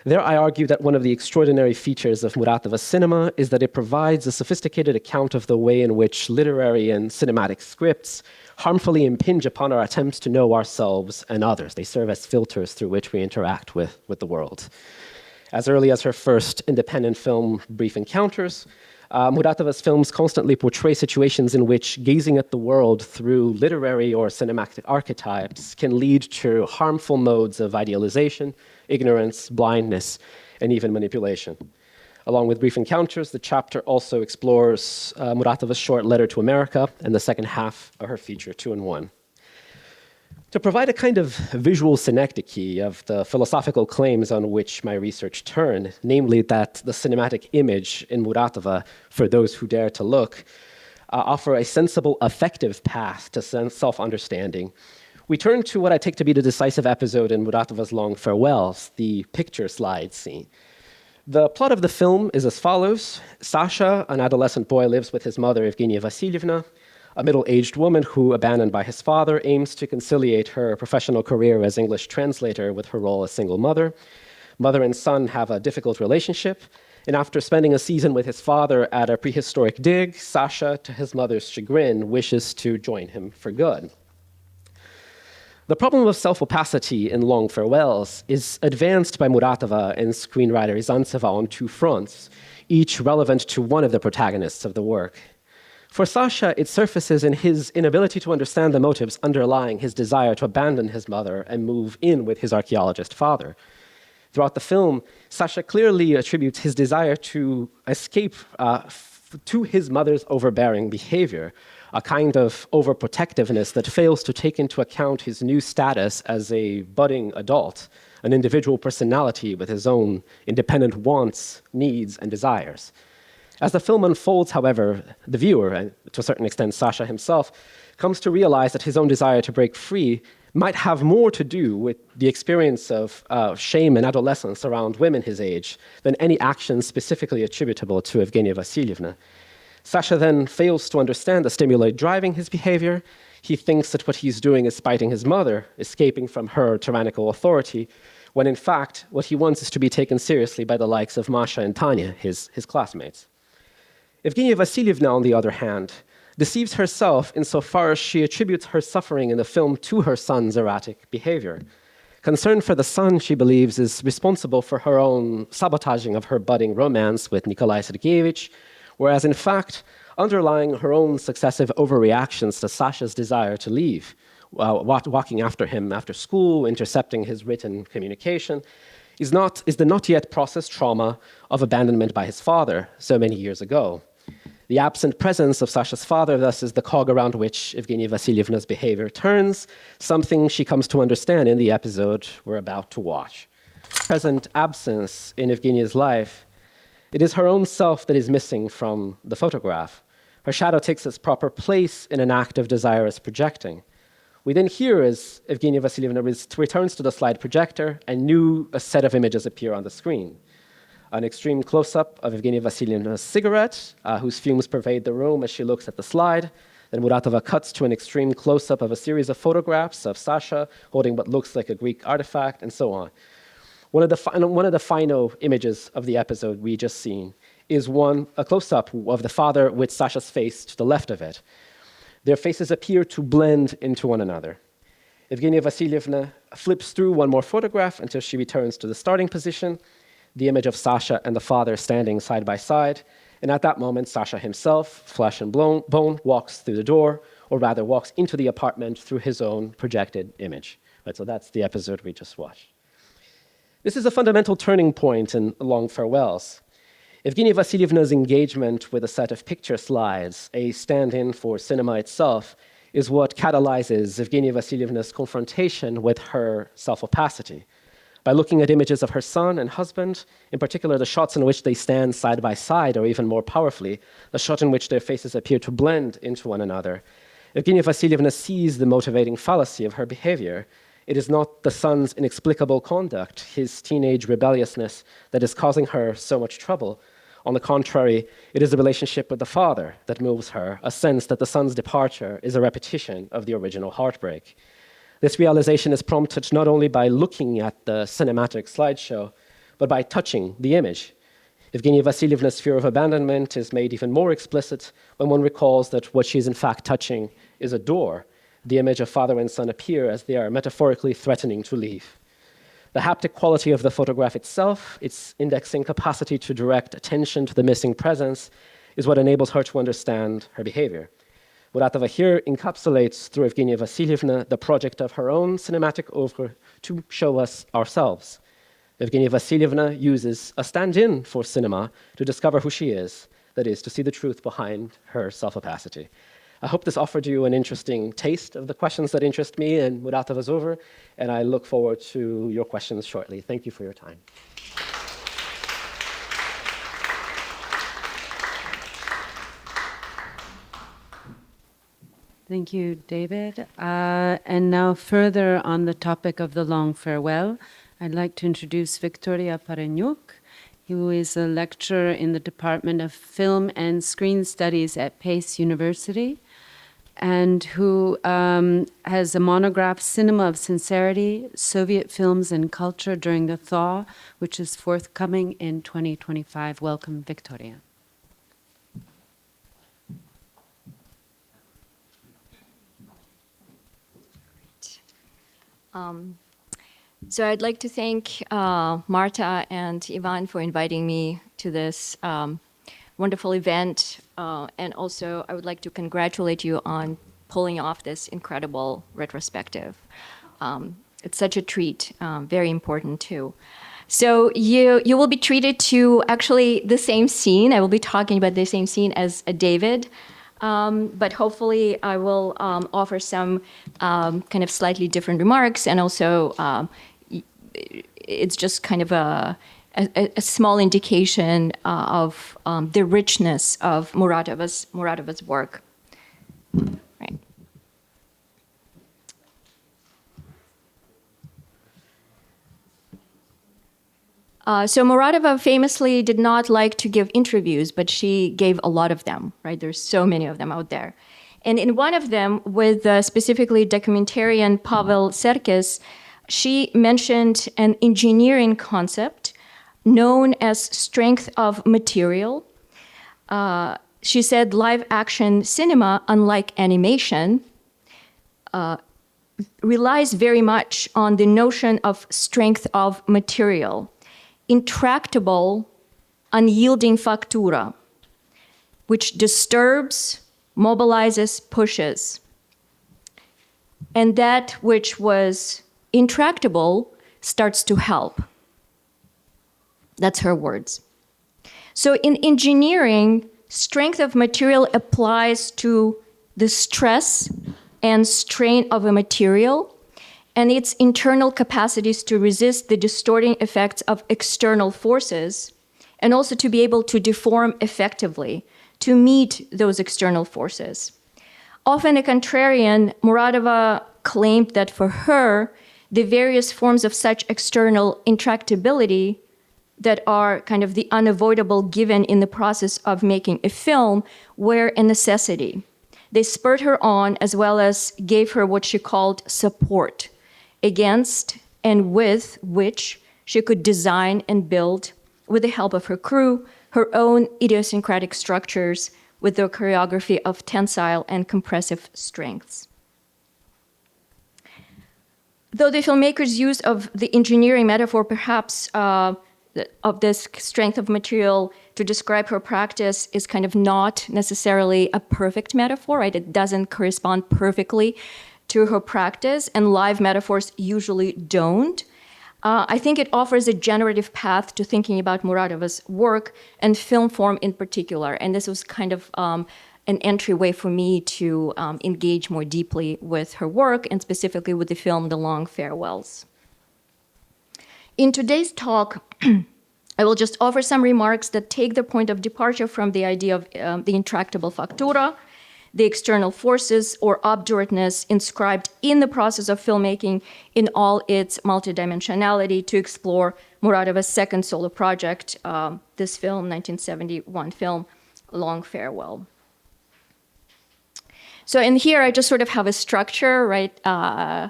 There I argue that one of the extraordinary features of Muratova's cinema is that it provides a sophisticated account of the way in which literary and cinematic scripts harmfully impinge upon our attempts to know ourselves and others. They serve as filters through which we interact with the world. As early as her first independent film, Brief Encounters, Muratova's films constantly portray situations in which gazing at the world through literary or cinematic archetypes can lead to harmful modes of idealization, ignorance, blindness, and even manipulation. Along with Brief Encounters, the chapter also explores Muratova's short Letter to America and the second half of her feature, 2 in 1. To provide a kind of visual synecdoche of the philosophical claims on which my research turned, namely that the cinematic image in Muratova, for those who dare to look, offer a sensible, effective path to self-understanding, we turn to what I take to be the decisive episode in Muratova's Long Farewells, the picture slide scene. The plot of the film is as follows. Sasha, an adolescent boy, lives with his mother, Evgenia Vasilievna, a middle-aged woman who, abandoned by his father, aims to conciliate her professional career as English translator with her role as single mother. Mother and son have a difficult relationship, and after spending a season with his father at a prehistoric dig, Sasha, to his mother's chagrin, wishes to join him for good. The problem of self-opacity in Long Farewells is advanced by Muratova and screenwriter Rязанцева on two fronts, each relevant to one of the protagonists of the work. For Sasha, it surfaces in his inability to understand the motives underlying his desire to abandon his mother and move in with his archaeologist father. Throughout the film, Sasha clearly attributes his desire to escape to his mother's overbearing behavior, a kind of overprotectiveness that fails to take into account his new status as a budding adult, an individual personality with his own independent wants, needs, and desires. As the film unfolds, however, the viewer, and to a certain extent Sasha himself, comes to realize that his own desire to break free might have more to do with the experience of shame and adolescence around women his age than any actions specifically attributable to Evgenia Vasilievna. Sasha then fails to understand the stimuli driving his behavior. He thinks that what he's doing is spiting his mother, escaping from her tyrannical authority, when in fact what he wants is to be taken seriously by the likes of Masha and Tanya, his classmates. Evgenia Vasilievna, on the other hand, deceives herself insofar as she attributes her suffering in the film to her son's erratic behavior. Concern for the son, she believes, is responsible for her own sabotaging of her budding romance with Nikolai Sergeyevich, whereas in fact, underlying her own successive overreactions to Sasha's desire to leave, walking after him after school, intercepting his written communication, is the not yet processed trauma of abandonment by his father so many years ago. The absent presence of Sasha's father, thus, is the cog around which Evgenia Vasilievna's behavior turns, something she comes to understand in the episode we're about to watch. Present absence in Evgenia's life, it is her own self that is missing from the photograph. Her shadow takes its proper place in an act of desirous projecting. We then hear as Evgenia Vasilievna returns to the slide projector, a set of images appear on the screen. An extreme close-up of Evgenia Vasilievna's cigarette, whose fumes pervade the room as she looks at the slide. Then Muratova cuts to an extreme close-up of a series of photographs of Sasha holding what looks like a Greek artifact, and so on. One of the final images of the episode we just seen is a close-up of the father with Sasha's face to the left of it. Their faces appear to blend into one another. Evgenia Vasilievna flips through one more photograph until she returns to the starting position, the image of Sasha and the father standing side by side, and at that moment, Sasha himself, flesh and bone, walks through the door, or rather walks into the apartment through his own projected image. Right, so that's the episode we just watched. This is a fundamental turning point in Long Farewells. Evgenia Vasilievna's engagement with a set of picture slides, a stand-in for cinema itself, is what catalyzes Evgenia Vasilievna's confrontation with her self-opacity. By looking at images of her son and husband, in particular the shots in which they stand side by side, or even more powerfully, the shot in which their faces appear to blend into one another, Evgenia Vassilyevna sees the motivating fallacy of her behavior. It is not the son's inexplicable conduct, his teenage rebelliousness, that is causing her so much trouble. On the contrary, it is the relationship with the father that moves her, a sense that the son's departure is a repetition of the original heartbreak. This realization is prompted not only by looking at the cinematic slideshow, but by touching the image. Evgenia Vassilyevna's fear of abandonment is made even more explicit when one recalls that what she's in fact touching is a door. The image of father and son appear as they are metaphorically threatening to leave. The haptic quality of the photograph itself, its indexing capacity to direct attention to the missing presence, is what enables her to understand her behavior. Muratova here encapsulates, through Evgenia Vassilyevna, the project of her own cinematic oeuvre to show us ourselves. Evgenia Vassilyevna uses a stand-in for cinema to discover who she is, that is, to see the truth behind her self-opacity. I hope this offered you an interesting taste of the questions that interest me and Muratova's oeuvre, and I look forward to your questions shortly. Thank you for your time. Thank you, David. And now further on the topic of the long farewell, I'd like to introduce Victoria Parenyuk, who is a lecturer in the Department of Film and Screen Studies at Pace University, and who has a monograph, Cinema of Sincerity, Soviet Films and Culture During the Thaw, which is forthcoming in 2025. Welcome, Victoria. So I'd like to thank Marta and Ivan for inviting me to this wonderful event. And also, I would like to congratulate you on pulling off this incredible retrospective. It's such a treat, very important too. So you will be treated to actually the same scene. I will be talking about the same scene as David. But hopefully I will offer some kind of slightly different remarks, and also it's just kind of a small indication of the richness of Muratova's work. Right. So Muratova famously did not like to give interviews, but she gave a lot of them, right? There's so many of them out there. And in one of them, with specifically documentarian Pavel Serkis, she mentioned an engineering concept known as strength of material. She said live action cinema, unlike animation, relies very much on the notion of strength of material. Intractable, unyielding Faktura, which disturbs, mobilizes, pushes. And that which was intractable starts to help. That's her words. So in engineering, strength of material applies to the stress and strain of a material and its internal capacities to resist the distorting effects of external forces, and also to be able to deform effectively, to meet those external forces. Often a contrarian, Muratova claimed that for her, the various forms of such external intractability that are kind of the unavoidable given in the process of making a film were a necessity. They spurred her on, as well as gave her what she called support, against and with which she could design and build, with the help of her crew, her own idiosyncratic structures, with their choreography of tensile and compressive strengths. Though the filmmaker's use of the engineering metaphor, perhaps of this strength of material to describe her practice, is kind of not necessarily a perfect metaphor, right? It doesn't correspond perfectly to her practice, and live metaphors usually don't. I think it offers a generative path to thinking about Muratova's work and film form in particular, and this was kind of an entryway for me to engage more deeply with her work, and specifically with the film The Long Farewells. In today's talk, I will just offer some remarks that take the point of departure from the idea of the intractable Faktura, the external forces or obdurateness inscribed in the process of filmmaking in all its multidimensionality, to explore Muratova's second solo project, this film, 1971 film, Long Farewell. So in here, I just sort of have a structure, right, of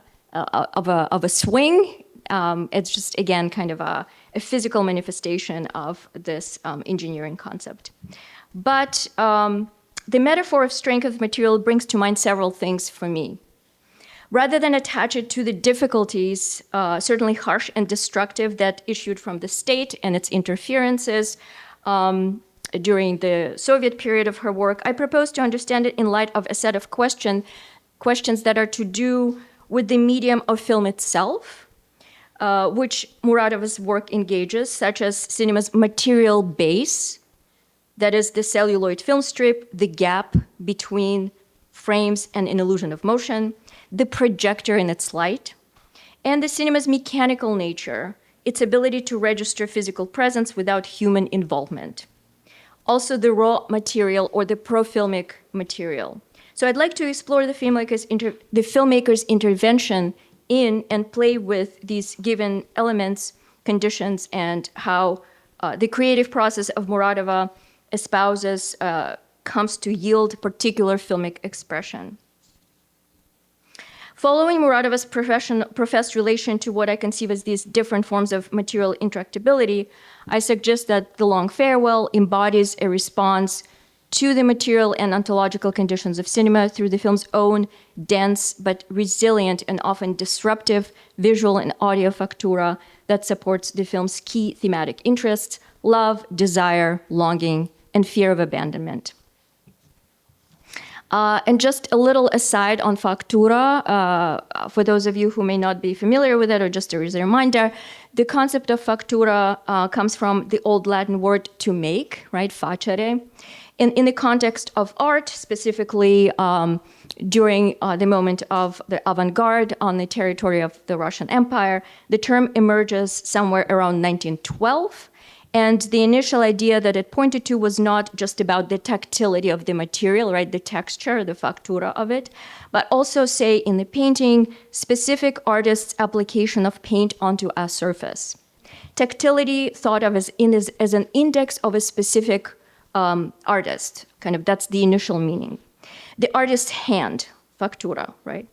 a swing. It's just, again, kind of a physical manifestation of this engineering concept. But the metaphor of strength of material brings to mind several things for me. Rather than attach it to the difficulties, certainly harsh and destructive, that issued from the state and its interferences during the Soviet period of her work, I propose to understand it in light of a set of questions that are to do with the medium of film itself, which Muratova's work engages, such as cinema's material base, that is the celluloid film strip, the gap between frames and an illusion of motion, the projector in its light, and the cinema's mechanical nature, its ability to register physical presence without human involvement. Also the raw material or the profilmic material. So I'd like to explore the filmmaker's intervention in and play with these given elements, conditions, and how the creative process of Muratova espouses, comes to yield particular filmic expression. Following Muratova's professed relation to what I conceive as these different forms of material interactability, I suggest that The Long Farewell embodies a response to the material and ontological conditions of cinema through the film's own dense but resilient and often disruptive visual and audio factura that supports the film's key thematic interests: love, desire, longing, and fear of abandonment. And just a little aside on Faktura, for those of you who may not be familiar with it, or just as a reminder, the concept of Faktura comes from the Old Latin word to make, right, facere. In the context of art, specifically during the moment of the avant-garde on the territory of the Russian Empire, the term emerges somewhere around 1912. And the initial idea that it pointed to was not just about the tactility of the material, right, the texture, the factura of it, but also, say, in the painting, specific artists' application of paint onto a surface. Tactility thought of as an index of a specific artist, kind of, that's the initial meaning. The artist's hand, factura, right?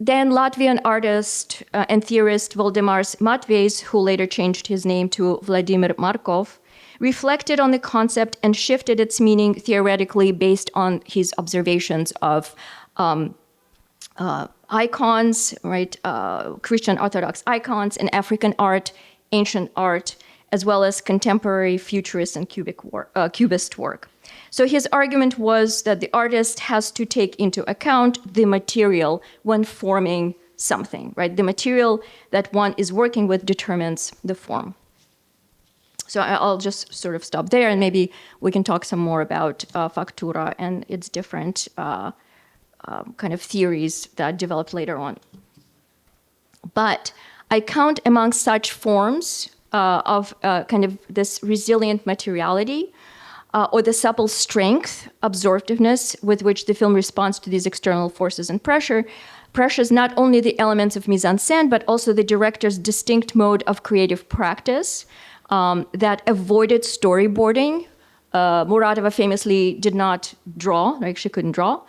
Then Latvian artist and theorist Valdemars Matvejs, who later changed his name to Vladimir Markov, reflected on the concept and shifted its meaning theoretically based on his observations of icons, right, Christian Orthodox icons in African art, ancient art, as well as contemporary futurist and cubist work. So his argument was that the artist has to take into account the material when forming something, right? The material that one is working with determines the form. So I'll just sort of stop there, and maybe we can talk some more about Faktura and its different kind of theories that developed later on. But I count among such forms of kind of this resilient materiality, or the supple strength, absorptiveness with which the film responds to these external forces and pressures not only the elements of mise-en-scène, but also the director's distinct mode of creative practice that avoided storyboarding. Muratova famously did not draw, like she couldn't draw,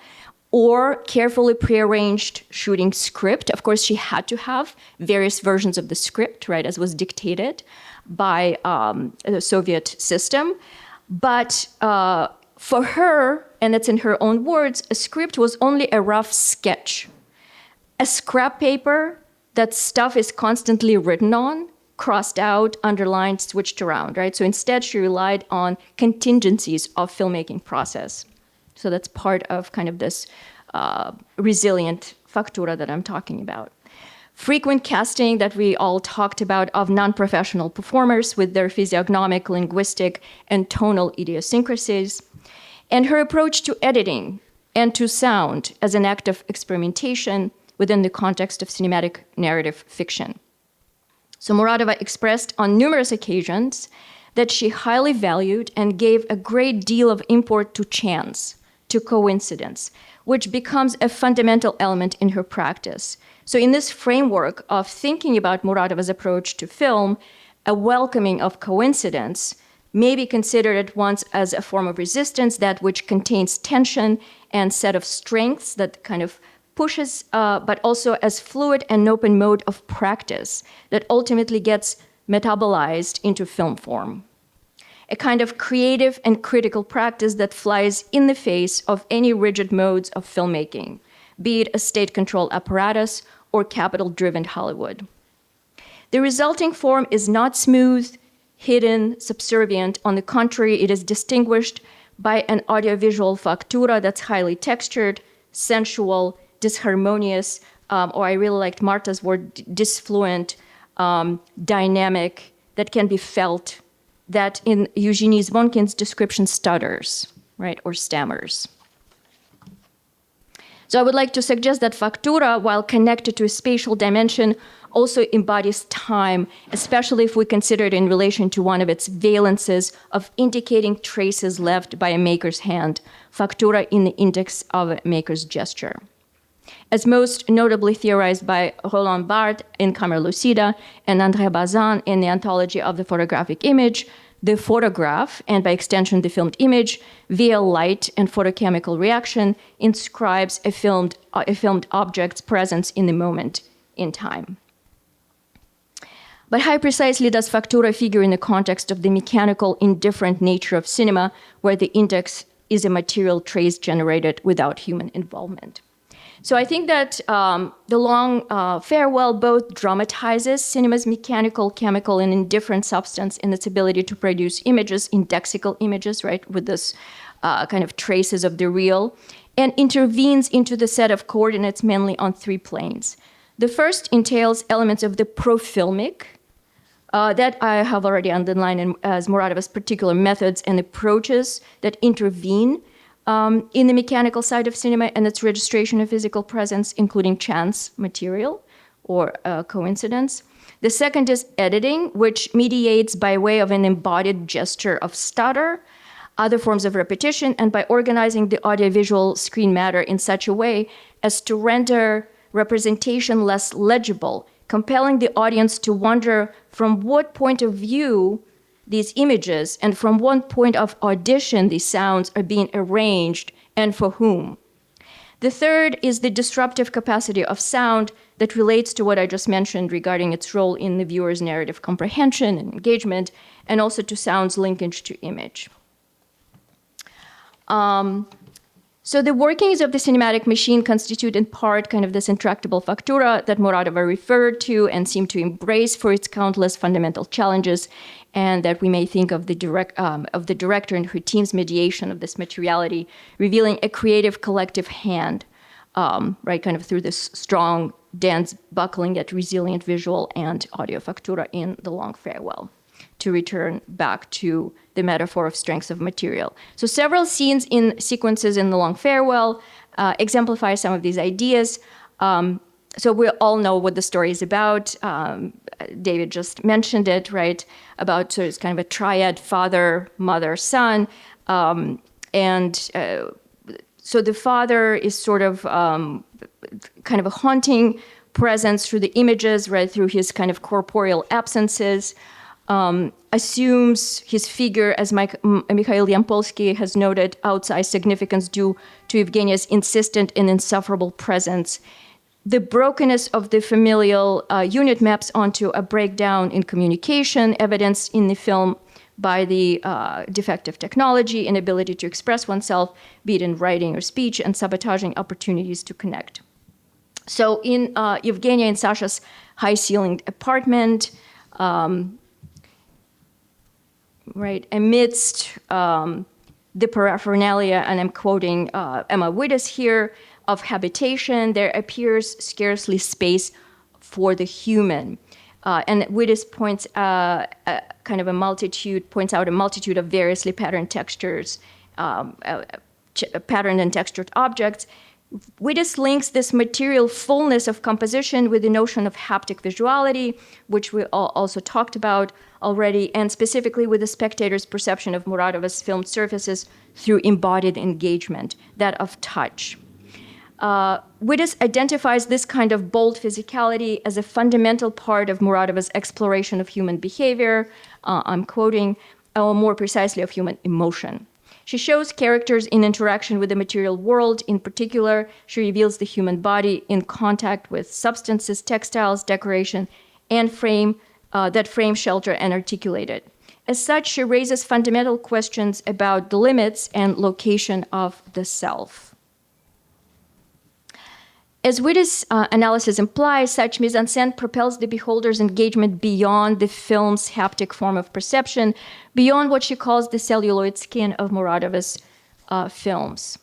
or carefully prearranged shooting script. Of course, she had to have various versions of the script, right, as was dictated by the Soviet system. But for her, and it's in her own words, a script was only a rough sketch, a scrap paper that stuff is constantly written on, crossed out, underlined, switched around, right? So instead, she relied on contingencies of filmmaking process. So that's part of kind of this resilient factura that I'm talking about. Frequent casting that we all talked about of non-professional performers with their physiognomic, linguistic, and tonal idiosyncrasies, and her approach to editing and to sound as an act of experimentation within the context of cinematic narrative fiction. So Muratova expressed on numerous occasions that she highly valued and gave a great deal of import to chance, to coincidence, which becomes a fundamental element in her practice. So in this framework of thinking about Muratova's approach to film, a welcoming of coincidence may be considered at once as a form of resistance, that which contains tension and set of strengths that kind of pushes, but also as fluid and open mode of practice that ultimately gets metabolized into film form. A kind of creative and critical practice that flies in the face of any rigid modes of filmmaking, be it a state-controlled apparatus or capital-driven Hollywood. The resulting form is not smooth, hidden, subservient. On the contrary, it is distinguished by an audiovisual factura that's highly textured, sensual, disharmonious, or I really liked Marta's word, disfluent, dynamic, that can be felt, that in Eugenie Zvonkin's description stutters, right, or stammers. So I would like to suggest that factura, while connected to a spatial dimension, also embodies time, especially if we consider it in relation to one of its valences of indicating traces left by a maker's hand, factura in the index of a maker's gesture. As most notably theorized by Roland Barthes in Camera Lucida and André Bazin in the Anthology of the Photographic Image, the photograph, and by extension the filmed image, via light and photochemical reaction, inscribes a filmed object's presence in the moment in time. But how precisely does factura figure in the context of the mechanical, indifferent nature of cinema, where the index is a material trace generated without human involvement? So I think that the long farewell both dramatizes cinema's mechanical, chemical, and indifferent substance in its ability to produce images, indexical images, right, with this kind of traces of the real, and intervenes into the set of coordinates mainly on three planes. The first entails elements of the profilmic, that I have already underlined as Muratova's particular methods and approaches that intervene in the mechanical side of cinema and its registration of physical presence, including chance material or coincidence. The second is editing, which mediates by way of an embodied gesture of stutter, other forms of repetition, and by organizing the audiovisual screen matter in such a way as to render representation less legible, compelling the audience to wonder from what point of view these images and from what point of audition these sounds are being arranged and for whom. The third is the disruptive capacity of sound that relates to what I just mentioned regarding its role in the viewer's narrative comprehension and engagement, and also to sound's linkage to image. So the workings of the cinematic machine constitute in part kind of this intractable factura that Muratova referred to and seemed to embrace for its countless fundamental challenges, and that we may think of the director and her team's mediation of this materiality, revealing a creative collective hand, right, kind of through this strong, dense, buckling yet resilient visual and audio factura in The Long Farewell, to return back to the metaphor of strengths of material. So several scenes in sequences in The Long Farewell exemplify some of these ideas. So we all know what the story is about. David just mentioned it, right? About so it's kind of a triad: father, mother, son. So the father is sort of kind of a haunting presence through the images, right? Through his kind of corporeal absences. Assumes his figure, as Mikhail Yampolsky has noted, outsized significance due to Evgenia's insistent and insufferable presence. The brokenness of the familial unit maps onto a breakdown in communication, evidenced in the film by the defective technology, inability to express oneself, be it in writing or speech, and sabotaging opportunities to connect. So in Evgenia and Sasha's high-ceilinged apartment, right, amidst the paraphernalia, and I'm quoting Emma Wittes here, of habitation, there appears scarcely space for the human. And Wittes points out a multitude of variously patterned textures, patterned and textured objects, Wittes links this material fullness of composition with the notion of haptic visuality, which we also talked about already, and specifically with the spectator's perception of Muratova's filmed surfaces through embodied engagement, that of touch. Wittes identifies this kind of bold physicality as a fundamental part of Muratova's exploration of human behavior, I'm quoting, or more precisely of human emotion. She shows characters in interaction with the material world. In particular, she reveals the human body in contact with substances, textiles, decoration, and that frame, shelter, and articulate it. As such, she raises fundamental questions about the limits and location of the self. As Wittes' analysis implies, such mise-en-scène propels the beholder's engagement beyond the film's haptic form of perception, beyond what she calls the celluloid skin of Muratova's films.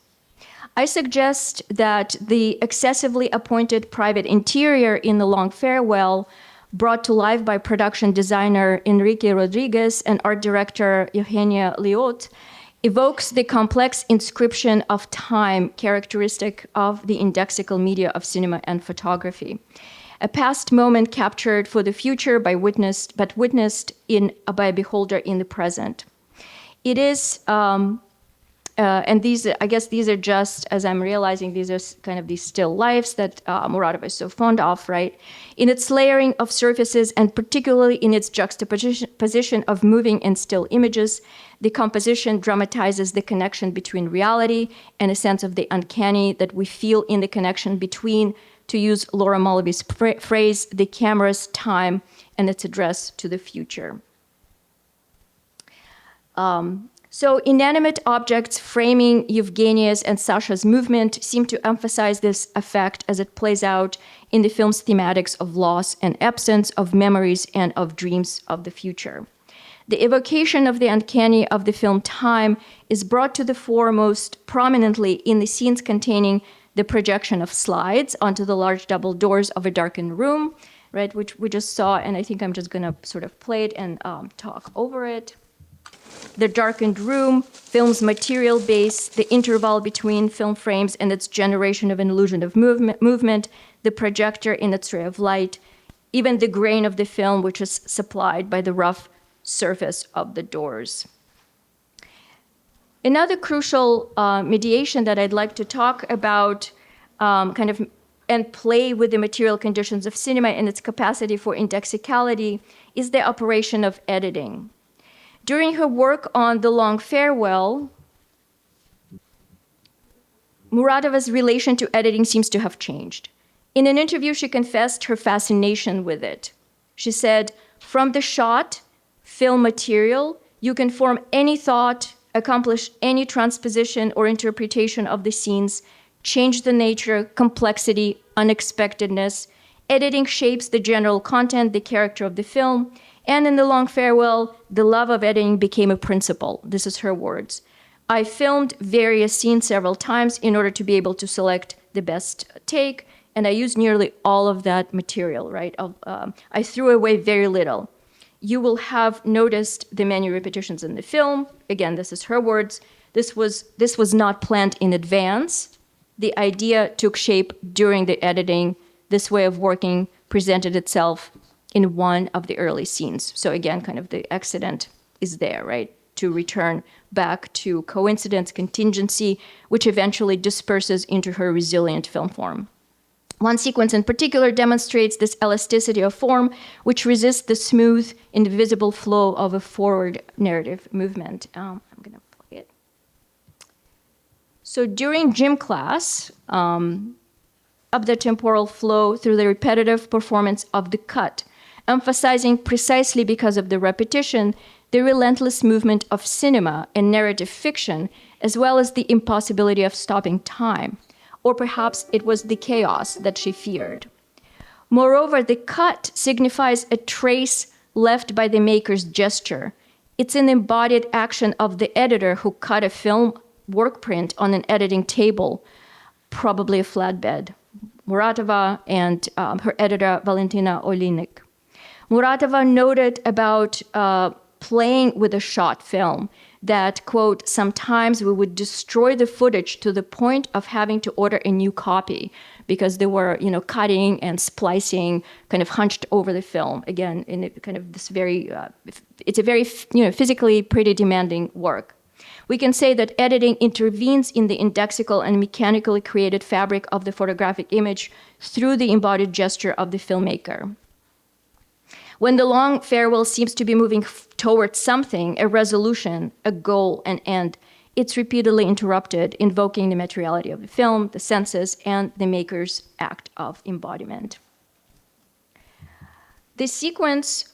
I suggest that the excessively appointed private interior in The Long Farewell, brought to life by production designer Enrique Rodriguez and art director Eugenia Liot, evokes the complex inscription of time characteristic of the indexical media of cinema and photography. A past moment captured for the future but witnessed by a beholder in the present. It is, and these, I guess these are just, as I'm realizing, these are kind of these still lifes that Muratova is so fond of, right? In its layering of surfaces and particularly in its juxtaposition of moving and still images, the composition dramatizes the connection between reality and a sense of the uncanny that we feel in the connection between, to use Laura Mulvey's phrase, the camera's time and its address to the future. So inanimate objects framing Evgenia's and Sasha's movement seem to emphasize this effect as it plays out in the film's thematics of loss and absence, of memories and of dreams of the future. The evocation of the uncanny of the film Time is brought to the fore most prominently in the scenes containing the projection of slides onto the large double doors of a darkened room, right, which we just saw, and I think I'm just gonna sort of play it and talk over it. The darkened room, film's material base, the interval between film frames and its generation of an illusion of movement, the projector in its ray of light, even the grain of the film, which is supplied by the rough surface of the doors. Another crucial mediation that I'd like to talk about and play with the material conditions of cinema and its capacity for indexicality is the operation of editing. During her work on The Long Farewell, Muratova's relation to editing seems to have changed. In an interview, she confessed her fascination with it. She said, "From the shot, film material, you can form any thought, accomplish any transposition or interpretation of the scenes, change the nature, complexity, unexpectedness. Editing shapes the general content, the character of the film, and in The Long Farewell, the love of editing became a principle." This is her words. "I filmed various scenes several times in order to be able to select the best take, and I used nearly all of that material, right? I threw away very little. You will have noticed the many repetitions in the film." Again, this is her words. This was not planned in advance. The idea took shape during the editing. This way of working presented itself in one of the early scenes. So again, kind of the accident is there, right? To return back to coincidence, contingency, which eventually disperses into her resilient film form. One sequence in particular demonstrates this elasticity of form, which resists the smooth, invisible flow of a forward narrative movement. I'm gonna play it. So during gym class, of the temporal flow through the repetitive performance of the cut, emphasizing precisely because of the repetition, the relentless movement of cinema and narrative fiction, as well as the impossibility of stopping time. Or perhaps it was the chaos that she feared. Moreover, the cut signifies a trace left by the maker's gesture. It's an embodied action of the editor who cut a film workprint on an editing table, probably a flatbed. Muratova and her editor, Valentina Olinik. Muratova noted about playing with a shot film. that, quote, sometimes we would destroy the footage to the point of having to order a new copy because they were, cutting and splicing kind of hunched over the film. Again, in a kind of this very, it's a very, physically pretty demanding work. We can say that editing intervenes in the indexical and mechanically created fabric of the photographic image through the embodied gesture of the filmmaker. When the long farewell seems to be moving towards something, a resolution, a goal, an end, it's repeatedly interrupted, invoking the materiality of the film, the senses, and the maker's act of embodiment. This sequence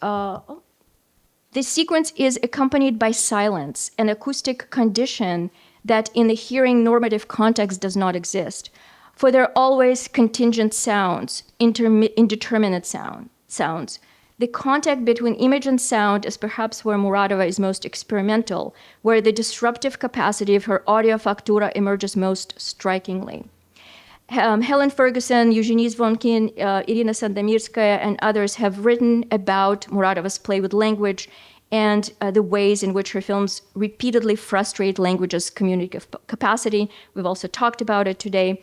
is accompanied by silence, an acoustic condition that in the hearing normative context does not exist. For there are always contingent sounds, indeterminate sounds. The contact between image and sound is perhaps where Muratova is most experimental, where the disruptive capacity of her audio Faktura emerges most strikingly. Helen Ferguson, Eugenie Zvonkin, Irina Sandomirskaya, and others have written about Muratova's play with language and the ways in which her films repeatedly frustrate language's communicative capacity. We've also talked about it today.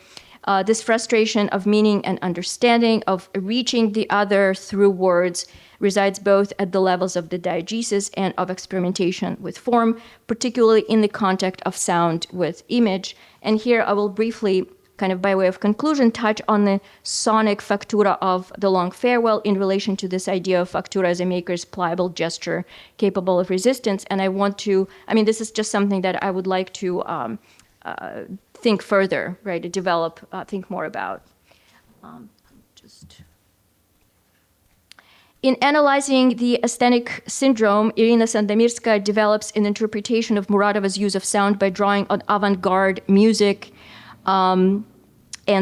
This frustration of meaning and understanding, of reaching the other through words, resides both at the levels of the diegesis and of experimentation with form, particularly in the context of sound with image. And here I will briefly, kind of by way of conclusion, touch on the sonic Faktura of The Long Farewell in relation to this idea of Faktura as a maker's pliable gesture capable of resistance. And I want to, this is just something that I would like to think further, right, to develop, think more about. In analyzing the aesthetic syndrome, Irina Sandomirskaya develops an interpretation of Muratova's use of sound by drawing on avant-garde music and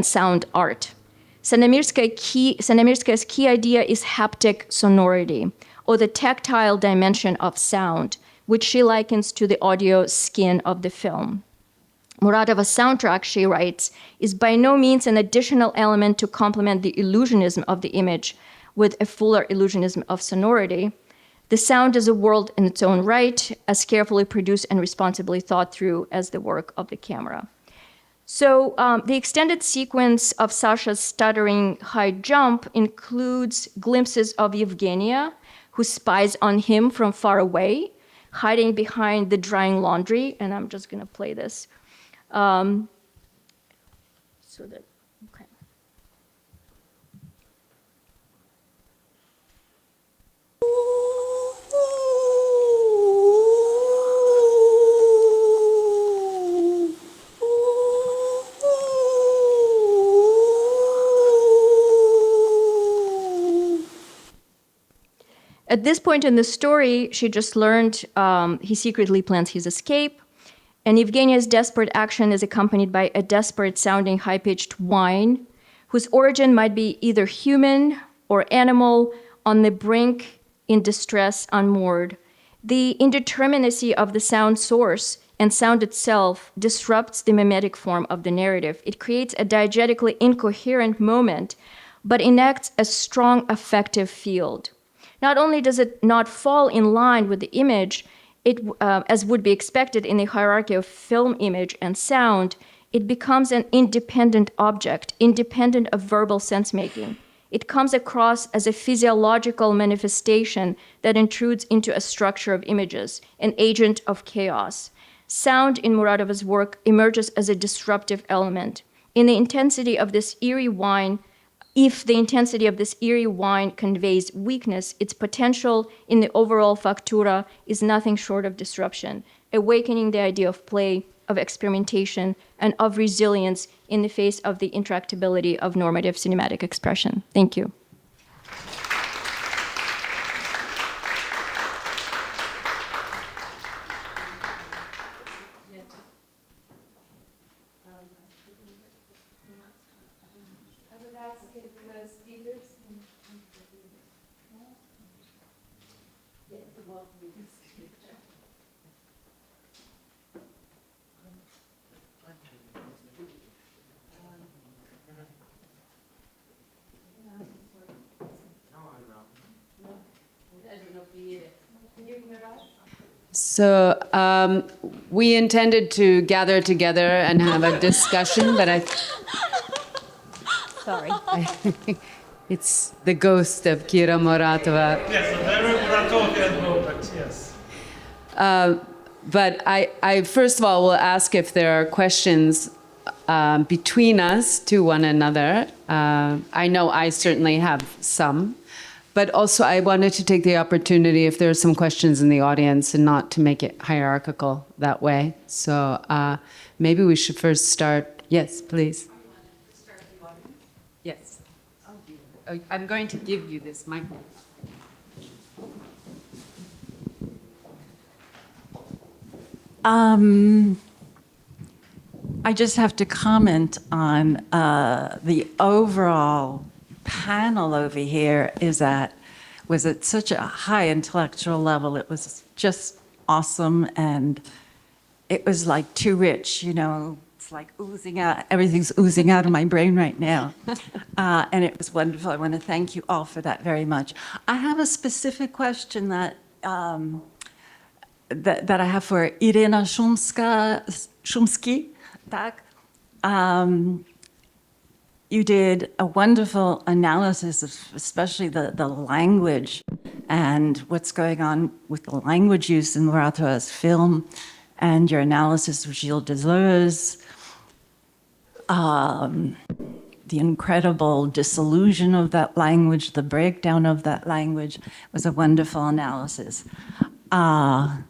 sound art. Sandomirskaya's key idea is haptic sonority, or the tactile dimension of sound, which she likens to the audio skin of the film. Muratova's soundtrack, she writes, is by no means an additional element to complement the illusionism of the image with a fuller illusionism of sonority. The sound is a world in its own right, as carefully produced and responsibly thought through as the work of the camera. So the extended sequence of Sasha's stuttering high jump includes glimpses of Evgenia, who spies on him from far away, hiding behind the drying laundry. And I'm just going to play this. Okay. At this point in the story, she just learned he secretly plans his escape, and Evgenia's desperate action is accompanied by a desperate-sounding high-pitched whine, whose origin might be either human or animal, on the brink, in distress, unmoored. The indeterminacy of the sound source and sound itself disrupts the mimetic form of the narrative. It creates a diegetically incoherent moment, but enacts a strong affective field. Not only does it not fall in line with the image, as would be expected in the hierarchy of film image and sound, it becomes an independent object, independent of verbal sense-making. It comes across as a physiological manifestation that intrudes into a structure of images, an agent of chaos. Sound in Muratova's work emerges as a disruptive element. In the intensity of this eerie whine, if the intensity of this eerie whine conveys weakness, its potential in the overall Faktura is nothing short of disruption, awakening the idea of play, of experimentation, and of resilience in the face of the intractability of normative cinematic expression. Thank you. So we intended to gather together and have a discussion, but Sorry. it's the ghost of Kira Muratova. Yes, a very Muratovian moment, yes. But I first of all will ask if there are questions between us to one another. I know I certainly have some. But also I wanted to take the opportunity if there are some questions in the audience and not to make it hierarchical that way. So maybe we should first start. Yes, please. Yes. Oh, I'm going to give you this microphone. I just have to comment on the overall panel over here was at such a high intellectual level. It was just awesome, and it was like too rich, it's like oozing out, everything's oozing out of my brain right now. And it was wonderful. I want to thank you all for that very much. I have a specific question that I have for Irina Shumsky. Tak. You did a wonderful analysis of especially the language and what's going on with the language use in Muratova's film, and your analysis of Gilles Deleuze, the incredible disillusion of that language, the breakdown of that language was a wonderful analysis. My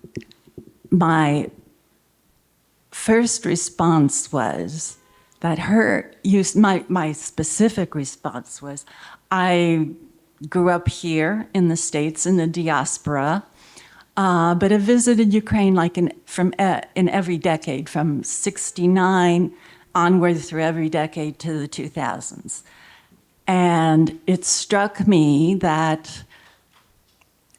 first response was that her use, my specific response was, I grew up here in the States in the diaspora, but I visited Ukraine like in every decade, from '69 onward through every decade to the 2000s. And it struck me that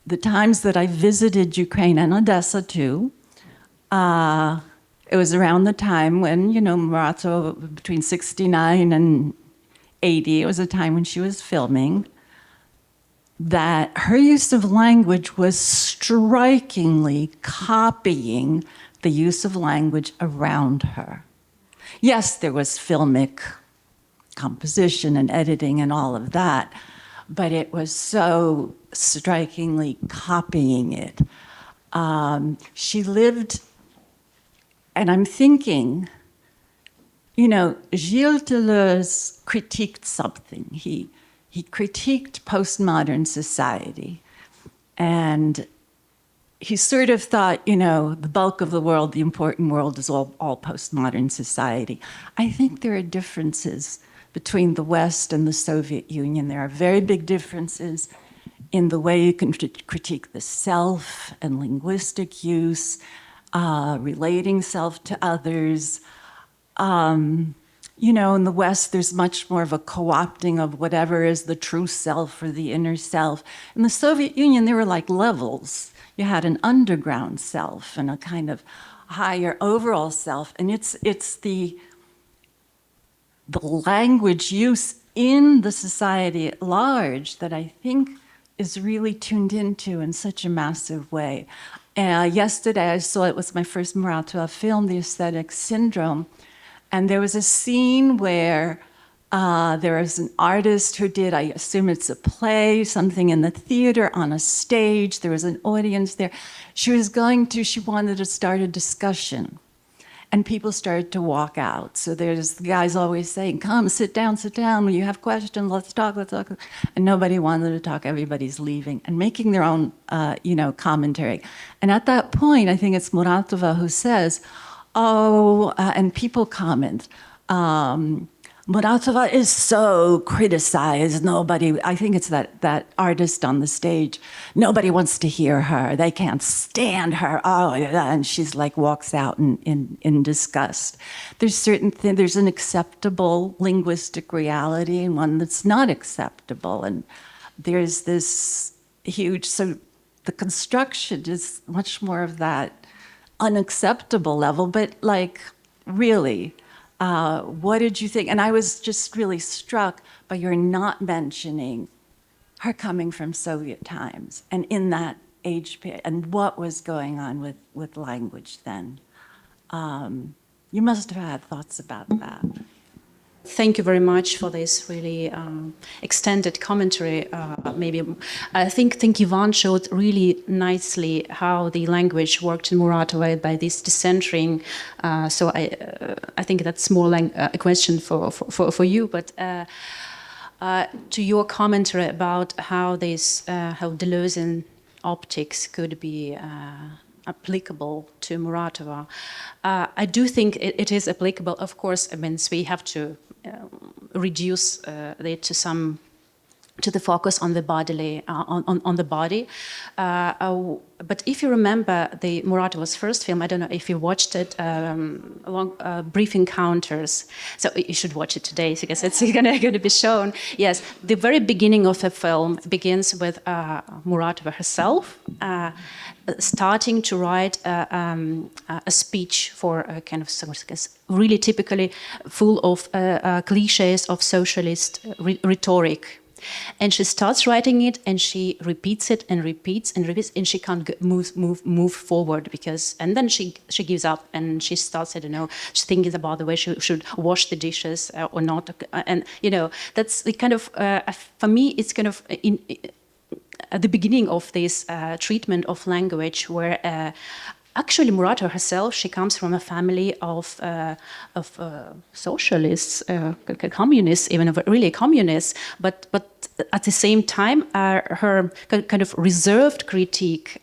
the times that I visited Ukraine and Odessa too, it was around the time when, Muratova, between 69 and 80, it was a time when she was filming, that her use of language was strikingly copying the use of language around her. Yes, there was filmic composition and editing and all of that, but it was so strikingly copying it. She lived, and I'm thinking, Gilles Deleuze critiqued something. He critiqued postmodern society. And he sort of thought, the bulk of the world, the important world, is all postmodern society. I think there are differences between the West and the Soviet Union. There are very big differences in the way you can critique the self and linguistic use, relating self to others. In the West, there's much more of a co-opting of whatever is the true self or the inner self. In the Soviet Union, there were like levels. You had an underground self and a kind of higher overall self. And it's the language use in the society at large that I think is really tuned into in such a massive way. Yesterday, I saw, it was my first Muratova film, The Aesthetic Syndrome, and there was a scene where there was an artist who did, I assume it's a play, something in the theater on a stage. There was an audience there. She wanted to start a discussion. And people started to walk out. So there's the guys always saying, come, sit down, when you have questions, let's talk. And nobody wanted to talk, everybody's leaving and making their own, commentary. And at that point, I think it's Muratova who says, and people comment, Muratova is so criticized. I think it's that artist on the stage, nobody wants to hear her. They can't stand her. And she's like, walks out in disgust. There's there's an acceptable linguistic reality and one that's not acceptable. And there's this huge, so the construction is much more of that unacceptable level, but really, what did you think? And I was just really struck by your not mentioning her coming from Soviet times. And in that age period and what was going on with language then. You must have had thoughts about that. Thank you very much for this really extended commentary. Maybe I think Ivan showed really nicely how the language worked in Muratova by this decentering. So I think that's more like a question for you. But to your commentary about how this how Deleuzean optics could be applicable to Muratova. I do think it is applicable. Of course, I mean, we have to reduce it to the focus on the bodily, on the body. But if you remember the Muratova's first film, I don't know if you watched it, Brief Encounters. So you should watch it today because it's going to be shown. Yes, the very beginning of the film begins with Muratova herself starting to write a speech for a kind of really typically full of cliches of socialist rhetoric. And she starts writing it, and she repeats it and repeats and repeats, and she can't move forward because. And then she gives up, and she starts, I don't know, she's thinking about the way she should wash the dishes or not. And you know, that's the kind of for me, it's kind of at the beginning of this treatment of language, where actually Muratova herself, she comes from a family of socialists, communists, even really communists, but at the same time, her kind of reserved critique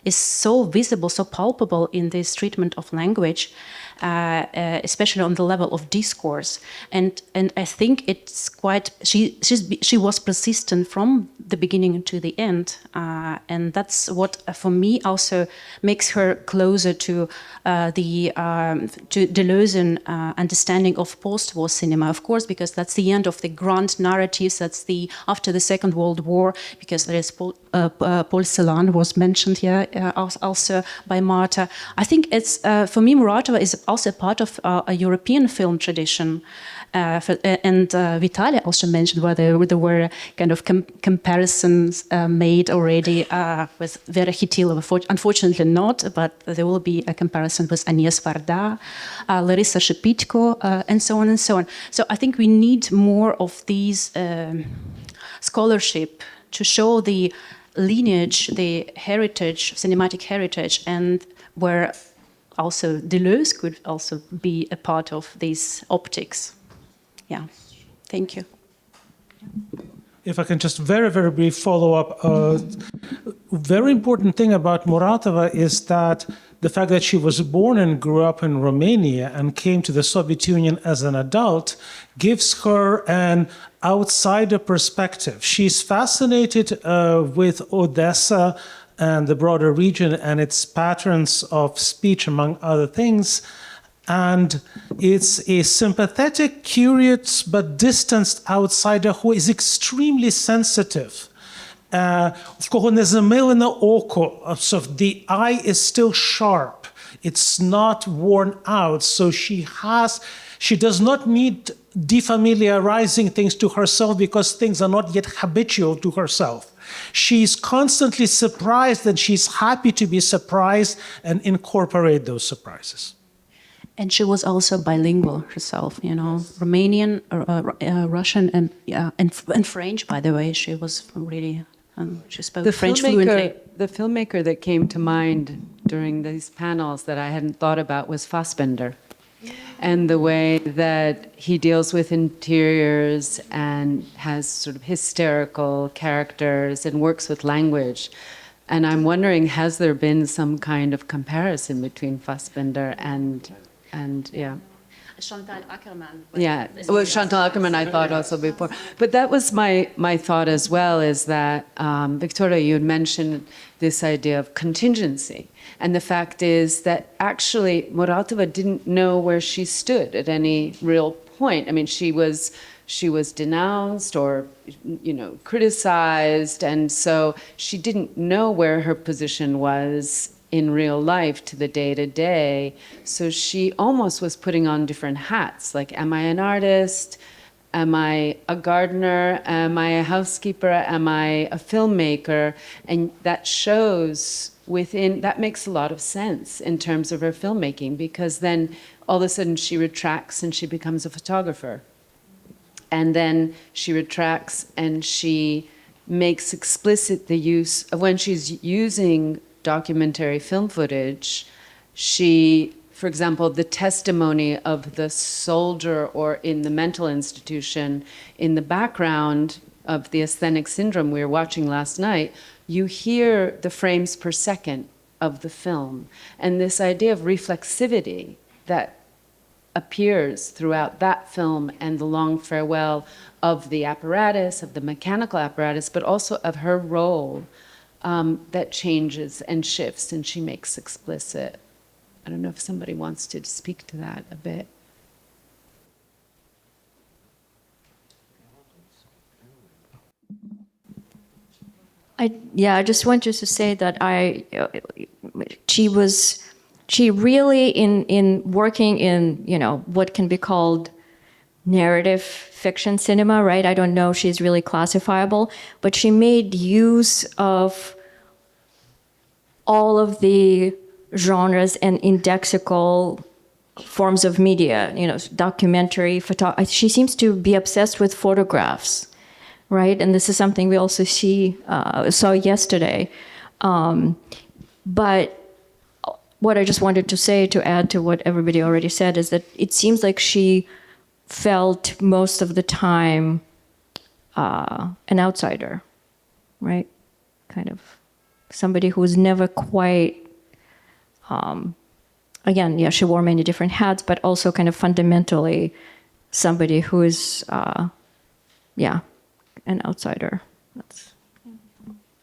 is so visible, so palpable in this treatment of language, especially on the level of discourse. And I think it's quite. She was persistent from the beginning to the end, and that's what for me also makes her closer to Deleuzean understanding of post-war cinema. Of course, because that's the end of the grand narratives. That's the after the Second World War, because there is Paul Celan was mentioned here also by Marta. I think it's for me Muratova is also part of a European film tradition. And Vitaly also mentioned where there were kind of comparisons made already with Vera Chytilova. Unfortunately not, but there will be a comparison with Agnes Varda, Larissa Shepitko, and so on and so on. So I think we need more of these scholarship to show the lineage, the heritage, cinematic heritage, and where also Deleuze could also be a part of these optics. Yeah, thank you. If I can just very, very brief follow-up. Very important thing about Muratova is that the fact that she was born and grew up in Romania and came to the Soviet Union as an adult gives her an outsider perspective. She's fascinated with Odessa and the broader region and its patterns of speech, among other things. And it's a sympathetic, curious, but distanced outsider who is extremely sensitive. В кого не замилене око, so the eye is still sharp. It's not worn out. So she does not need defamiliarizing things to herself because things are not yet habitual to herself. She's constantly surprised, and she's happy to be surprised and incorporate those surprises. And she was also bilingual herself, you know, Romanian, Russian, and French. By the way, she was really she spoke French fluently. The filmmaker that came to mind during these panels that I hadn't thought about was Fassbinder, and the way that he deals with interiors and has sort of hysterical characters and works with language. And I'm wondering, has there been some kind of comparison between Fassbinder and yeah. Chantal Ackerman. Yeah, well, Chantal Ackerman I thought also before. But that was my thought as well, is that, Victoria, you had mentioned this idea of contingency. And the fact is that actually Muratova didn't know where she stood at any real point. I mean, she was denounced or, you know, criticized. And so she didn't know where her position was in real life to the day-to-day. So she almost was putting on different hats, like, am I an artist? Am I a gardener? Am I a housekeeper? Am I a filmmaker? And that shows that makes a lot of sense in terms of her filmmaking, because then all of a sudden she retracts and she becomes a photographer. And then she retracts and she makes explicit the use of, when she's using documentary film footage, for example, the testimony of the soldier or in the mental institution in the background of the asthenic syndrome we were watching last night, you hear the frames per second of the film. And this idea of reflexivity that appears throughout that film and the long farewell of the apparatus, of the mechanical apparatus, but also of her role that changes and shifts and she makes explicit. I don't know if somebody wants to speak to that a bit. I just wanted to say that she really in working in, what can be called narrative fiction cinema, right? I don't know if she's really classifiable, but she made use of all of the genres and indexical forms of media, documentary, she seems to be obsessed with photographs, right? And this is something we also saw yesterday. But what I just wanted to say, to add to what everybody already said, is that it seems like she felt most of the time an outsider, right? Kind of somebody who was never quite, again, yeah, she wore many different hats, but also kind of fundamentally somebody who is, an outsider.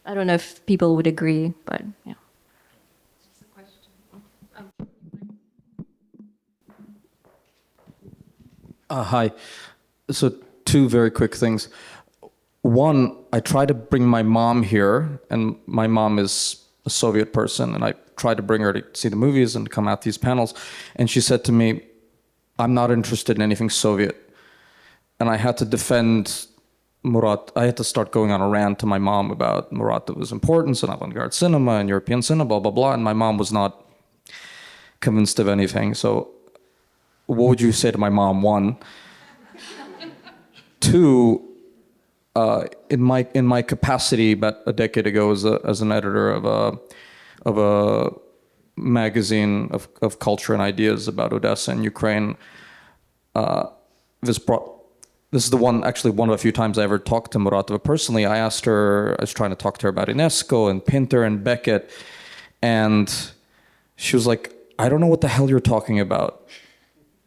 I don't know if people would agree, but yeah. Hi. So 2 very quick things. One, I try to bring my mom here, and my mom is a Soviet person, and I tried to bring her to see the movies and come out these panels, and she said to me, I'm not interested in anything Soviet. And I had to defend I had to start going on a rant to my mom about Muratova's importance in avant-garde cinema and European cinema, blah, blah, blah, and my mom was not convinced of anything. So what would you say to my mom? 1. 2, in my capacity about a decade ago as an editor of a magazine of culture and ideas about Odessa and Ukraine, this is one of a few times I ever talked to Muratova personally. I was trying to talk to her about UNESCO and Pinter and Beckett, and she was like, I don't know what the hell you're talking about.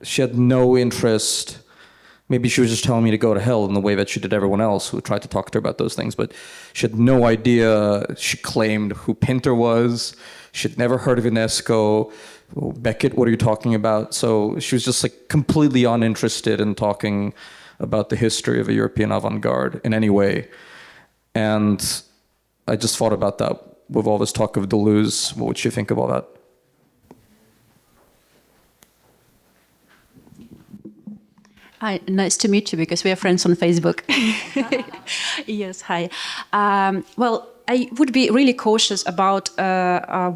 She had no interest. Maybe she was just telling me to go to hell in the way that she did everyone else who tried to talk to her about those things, but she had no idea. She claimed who Pinter was. She'd never heard of UNESCO. Beckett, what are you talking about? So she was just like completely uninterested in talking about the history of a European avant-garde in any way. And I just thought about that with all this talk of Deleuze. What would she think of all that? Hi, nice to meet you because we are friends on Facebook. Yes, hi. Well, I would be really cautious about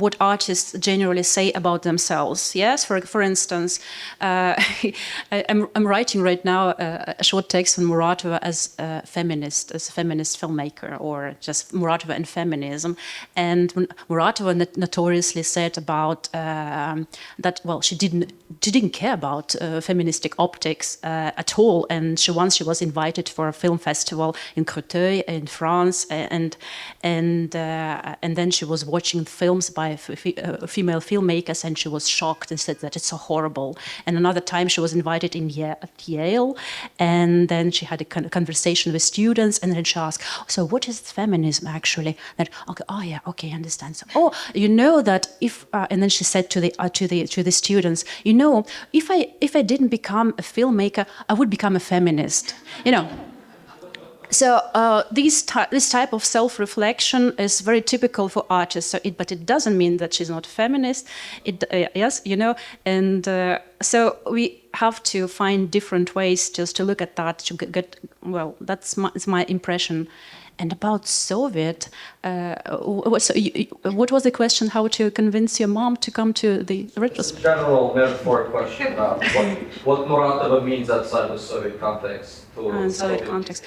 what artists generally say about themselves. Yes, for instance, I'm writing right now a short text on Muratova as a feminist filmmaker, or just Muratova and feminism. And Muratova notoriously said about that. Well, she didn't care about feministic optics at all. And once she was invited for a film festival in Curator in France, and then she was watching films by female filmmakers, and she was shocked and said that it's so horrible. And another time she was invited at Yale, and then she had a conversation with students, and then she asked, so what is feminism actually? That, okay, oh yeah, okay, I understand. So, oh, you know that if, and then she said to the students, you know, if I didn't become a filmmaker, I would become a feminist, you know. So this type of self-reflection is very typical for artists. But it doesn't mean that she's not feminist. Yes, you know, and so we have to find different ways just to look at that to get. Well, that's my impression. And about Soviet, what was the question? How to convince your mom to come to the retrospective? General metaphoric question about what Muratova means outside the Soviet context. Soviet context.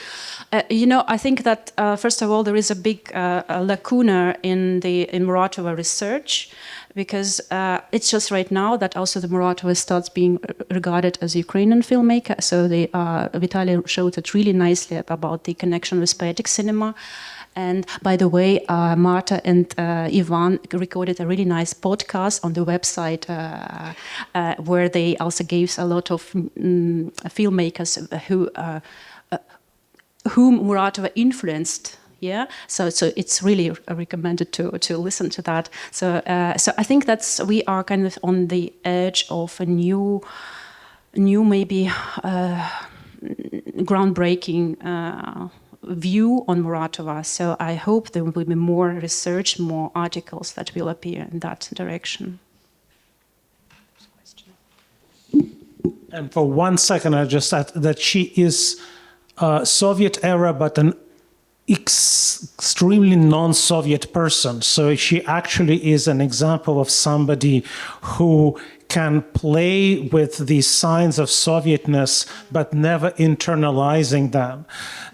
You know, I think that first of all there is a big lacuna in Muratova research, because it's just right now that also the Muratova starts being regarded as a Ukrainian filmmaker. So Vitaly showed it really nicely about the connection with poetic cinema. And by the way, Marta and Ivan recorded a really nice podcast on the website where they also gave a lot of filmmakers whom Muratova influenced. Yeah, so it's really recommended to listen to that. So I think we are kind of on the edge of a new maybe groundbreaking view on Muratova. So I hope there will be more research, more articles that will appear in that direction. And for 1 second, I just add that she is Soviet era, but an extremely non-Soviet person. So she actually is an example of somebody who can play with the signs of Sovietness, but never internalizing them.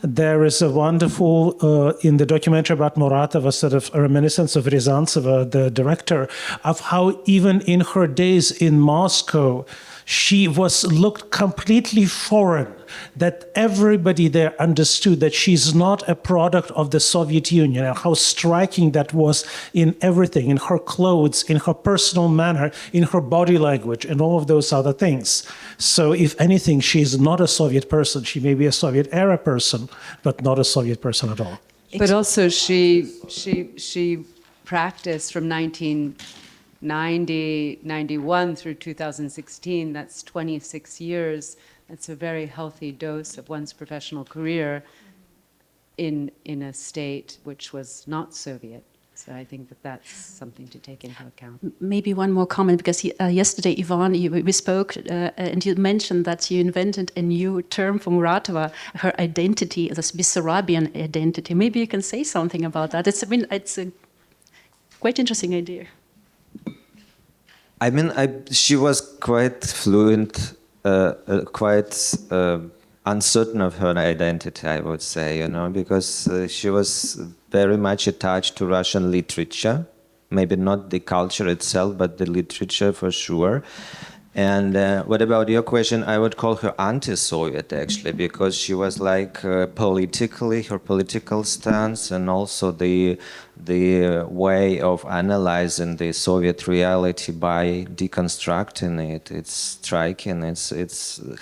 There is a wonderful, in the documentary about Muratova, sort of a reminiscence of Ryazantseva, the director, of how even in her days in Moscow, she looked completely foreign, that everybody there understood that she's not a product of the Soviet Union, and how striking that was in everything, in her clothes, in her personal manner, in her body language, and all of those other things. So if anything, she's not a Soviet person. She may be a Soviet era person, but not a Soviet person at all. But also she practiced from 91 through 2016, that's 26 years. That's a very healthy dose of one's professional career in a state which was not Soviet. So I think that's something to take into account. Maybe one more comment, because yesterday, Ivan, we spoke, and you mentioned that you invented a new term for Muratova, her identity, this Bessarabian identity. Maybe you can say something about that. It's a quite interesting idea. I mean, she was quite fluent, quite uncertain of her identity, I would say, you know, because she was very much attached to Russian literature, maybe not the culture itself, but the literature for sure. And what about your question? I would call her anti-Soviet, actually, because she was like politically, her political stance, and also the way of analyzing the Soviet reality by deconstructing it. It's striking. It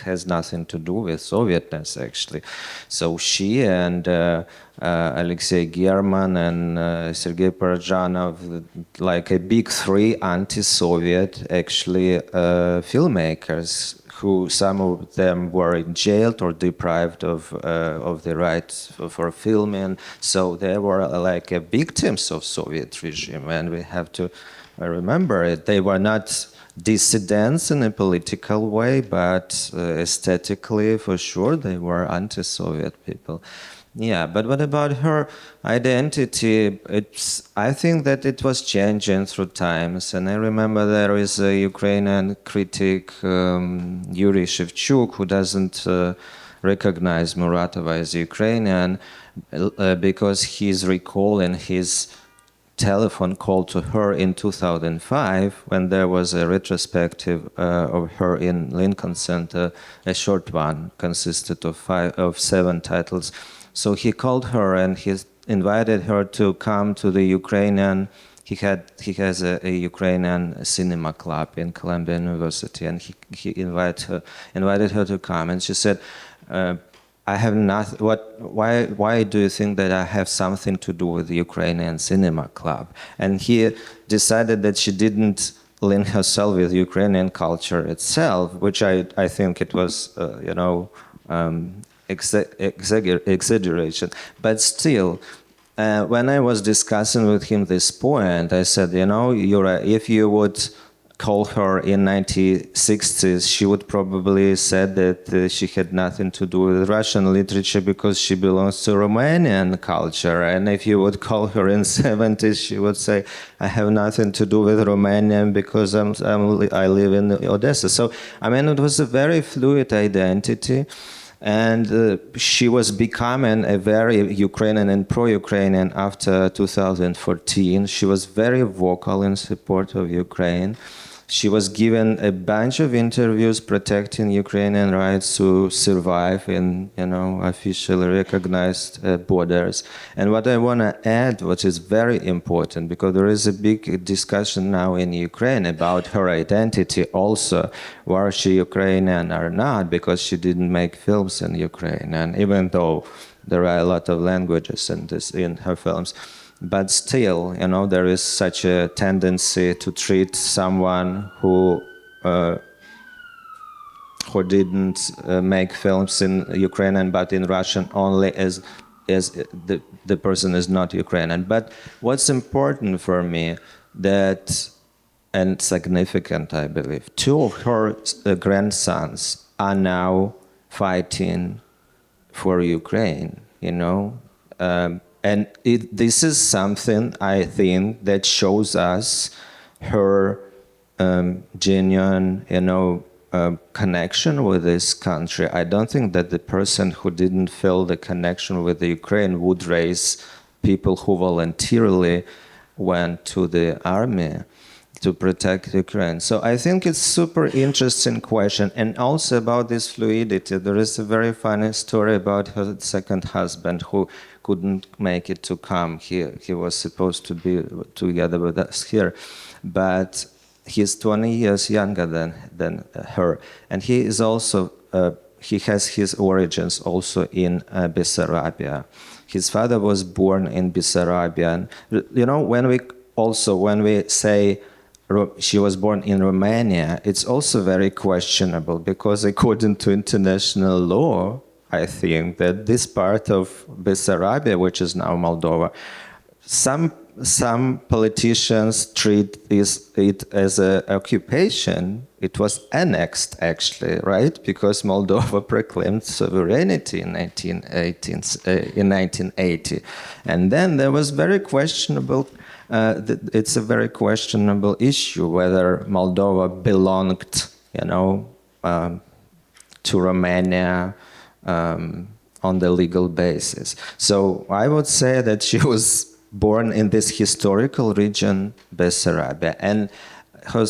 has nothing to do with Sovietness, actually. So she and Alexei German and Sergei Parajanov, like a big three anti-Soviet, actually, filmmakers, who some of them were jailed or deprived of the rights for filming. So they were like victims of Soviet regime, and we have to remember it. They were not dissidents in a political way, but aesthetically, for sure, they were anti-Soviet people. Yeah, but what about her identity? I think that it was changing through times. And I remember there is a Ukrainian critic, Yuri Shevchuk, who doesn't recognize Muratova as Ukrainian because he's recalling his telephone call to her in 2005 when there was a retrospective of her in Lincoln Center, a short one, consisted of 7 titles. So he called her and he invited her to come to the Ukrainian. He has a Ukrainian cinema club in Columbia University, and he invited her to come. And she said, "I have nothing. Why do you think that I have something to do with the Ukrainian cinema club?" And he decided that she didn't link herself with Ukrainian culture itself, which I think it was exaggeration. But still, when I was discussing with him this point, I said, you know, if you would call her in 1960s, she would probably said that she had nothing to do with Russian literature because she belongs to Romanian culture. And if you would call her in 70s, she would say, I have nothing to do with Romanian because I live in Odessa. So, I mean, it was a very fluid identity. And she was becoming a very Ukrainian and pro-Ukrainian after 2014. She was very vocal in support of Ukraine. She was given a bunch of interviews protecting Ukrainian rights to survive in, you know, officially recognized borders. And what I want to add, which is very important, because there is a big discussion now in Ukraine about her identity also, was she Ukrainian or not, because she didn't make films in Ukraine, and even though there are a lot of languages in her films. But still, you know, there is such a tendency to treat someone who didn't make films in Ukrainian but in Russian only as the person is not Ukrainian. But what's important for me that, and significant, I believe, two of her grandsons are now fighting for Ukraine, you know. And this is something, I think, that shows us her genuine, you know, connection with this country. I don't think that the person who didn't feel the connection with the Ukraine would raise people who voluntarily went to the army to protect Ukraine. So I think it's super interesting question. And also about this fluidity, there is a very funny story about her second husband who couldn't make it to come here. He was supposed to be together with us here, but he's 20 years younger than her. And he is also, he has his origins also in Bessarabia. His father was born in Bessarabia. And, you know, when we say she was born in Romania, it's also very questionable because according to international law, I think that this part of Bessarabia, which is now Moldova, some politicians treat it as an occupation. It was annexed, actually, right? Because Moldova proclaimed sovereignty in 1980. And then there was very questionable, it's a very questionable issue whether Moldova belonged, you know, to Romania, on the legal basis. So I would say that she was born in this historical region, Bessarabia, and her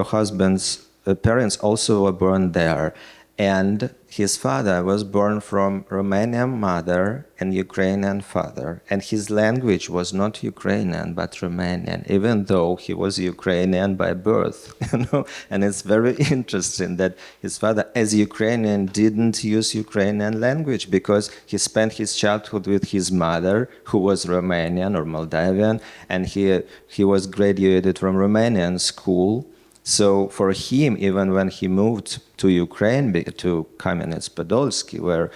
husband's parents also were born there. And his father was born from Romanian mother and Ukrainian father. And his language was not Ukrainian, but Romanian, even though he was Ukrainian by birth, you know. And it's very interesting that his father, as Ukrainian, didn't use Ukrainian language because he spent his childhood with his mother, who was Romanian or Moldavian, and he was graduated from Romanian school. So for him, even when he moved to Ukraine, to Kamenets-Podolsky, where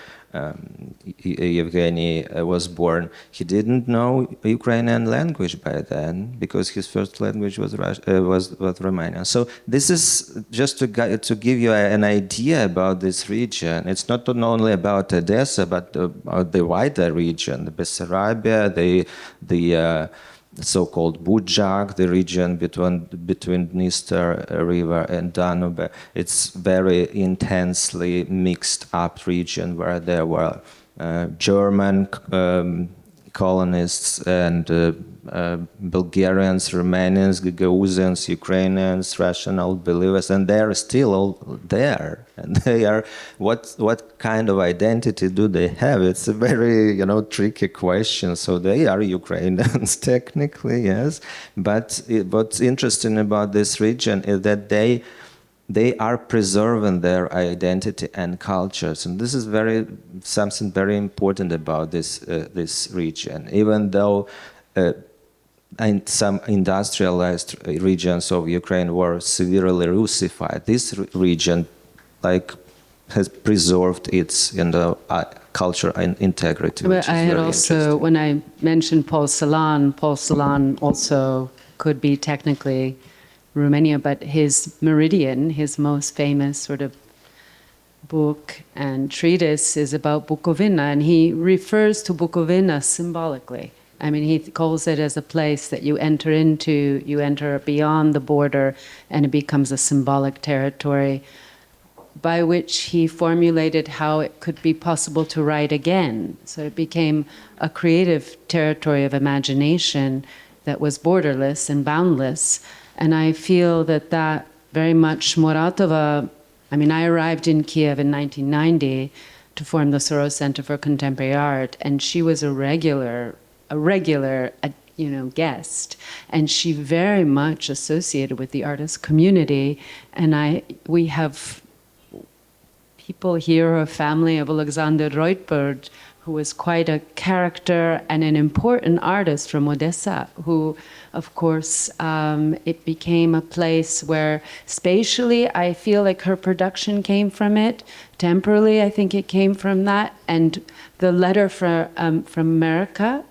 Yevgeny was born, he didn't know Ukrainian language by then because his first language was Romanian. So this is just to give you an idea about this region. It's not only about Odessa, but the wider region, the Bessarabia, the so-called Budjak, the region between Dniester River and Danube. It's very intensely mixed up region where there were German colonists and Bulgarians, Romanians, Gagauzans, Ukrainians, rational believers, and they are still all there. And they are, what kind of identity do they have? It's a very, you know, tricky question. So they are Ukrainians technically, yes. But what's interesting about this region is that they are preserving their identity and cultures, and this is something very important about this region. Even though in some industrialized regions of Ukraine were severely Russified, this region, like has preserved its culture and integrity. But I had also, when I mentioned Paul Celan also could be technically Romania, but his Meridian, his most famous sort of book and treatise, is about Bukovina, and he refers to Bukovina symbolically. I mean, he calls it as a place that you enter into, you enter beyond the border, and it becomes a symbolic territory by which he formulated how it could be possible to write again. So it became a creative territory of imagination that was borderless and boundless. And I feel that that very much Muratova, I mean, I arrived in Kyiv in 1990 to form the Soros Center for Contemporary Art, and she was a regular guest, and she very much associated with the artist community. And we have people here, a family of Alexander Reutberg, who was quite a character and an important artist from Odessa, who, of course, it became a place where spatially I feel like her production came from it. Temporally, I think it came from that. And the letter from America,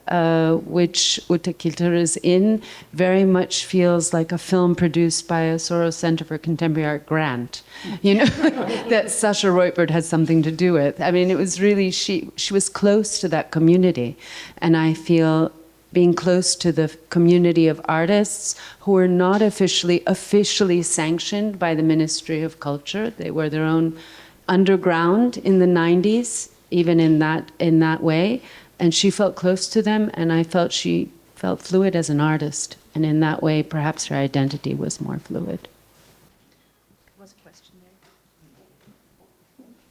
which Uta Kilter is in, very much feels like a film produced by a Soros Center for Contemporary Art grant, that Sasha Reutberg had something to do with. I mean, it was really, she was close to that community. And I feel being close to the community of artists who were not officially sanctioned by the Ministry of Culture. They were their own underground in the 90s, even in that way. And she felt close to them, and I felt she felt fluid as an artist. And in that way, perhaps her identity was more fluid. There was a question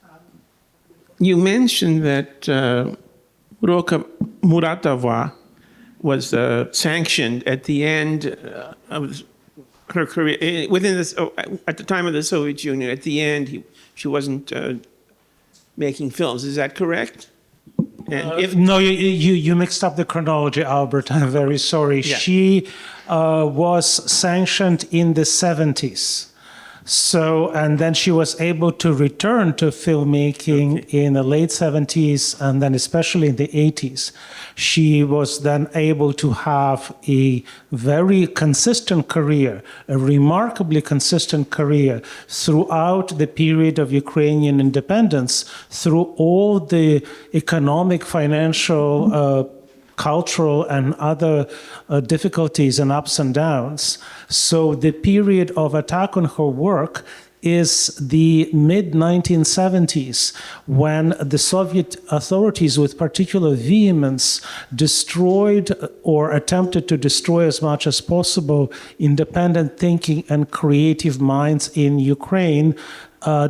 there. You mentioned that Muratova was sanctioned at the end of her career, at the time of the Soviet Union. At the end, she wasn't making films. Is that correct? No, you mixed up the chronology, Albert. I'm very sorry. Yeah. She was sanctioned in the 70s. So, and then she was able to return to filmmaking in the late 70s, and then especially in the 80s. She was then able to have a very consistent career, a remarkably consistent career throughout the period of Ukrainian independence, through all the economic, financial, cultural and other difficulties and ups and downs. So the period of attack on her work is the mid-1970s, when the Soviet authorities, with particular vehemence, destroyed or attempted to destroy as much as possible independent thinking and creative minds in Ukraine,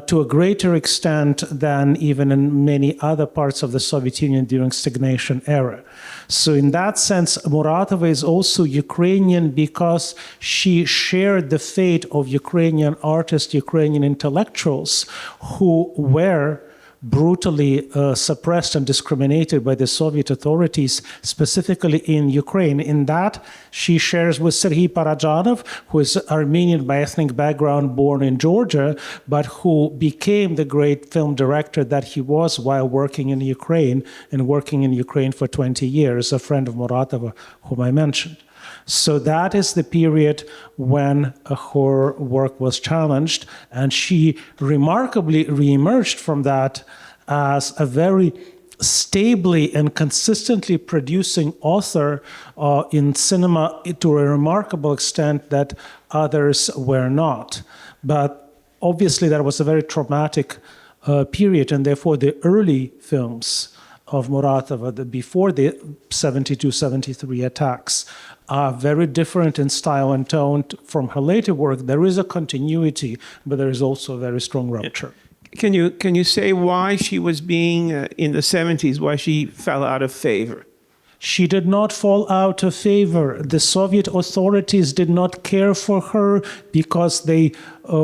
to a greater extent than even in many other parts of the Soviet Union during stagnation era. So in that sense, Muratova is also Ukrainian because she shared the fate of Ukrainian artists, Ukrainian intellectuals who were brutally suppressed and discriminated by the Soviet authorities, specifically in Ukraine. In that, she shares with Sergei Parajanov, who is Armenian by ethnic background, born in Georgia, but who became the great film director that he was while working in Ukraine, and working in Ukraine for 20 years, a friend of Muratova, whom I mentioned. So that is the period when her work was challenged, and she remarkably reemerged from that as a very stably and consistently producing author in cinema to a remarkable extent that others were not. But obviously that was a very traumatic period, and therefore the early films of Muratova, before the 72-73 attacks, are very different in style and tone from her later work. There is a continuity, but there is also a very strong rupture. Can you say why she was being, in the 70s, why she fell out of favor? She did not fall out of favor. The Soviet authorities did not care for her because they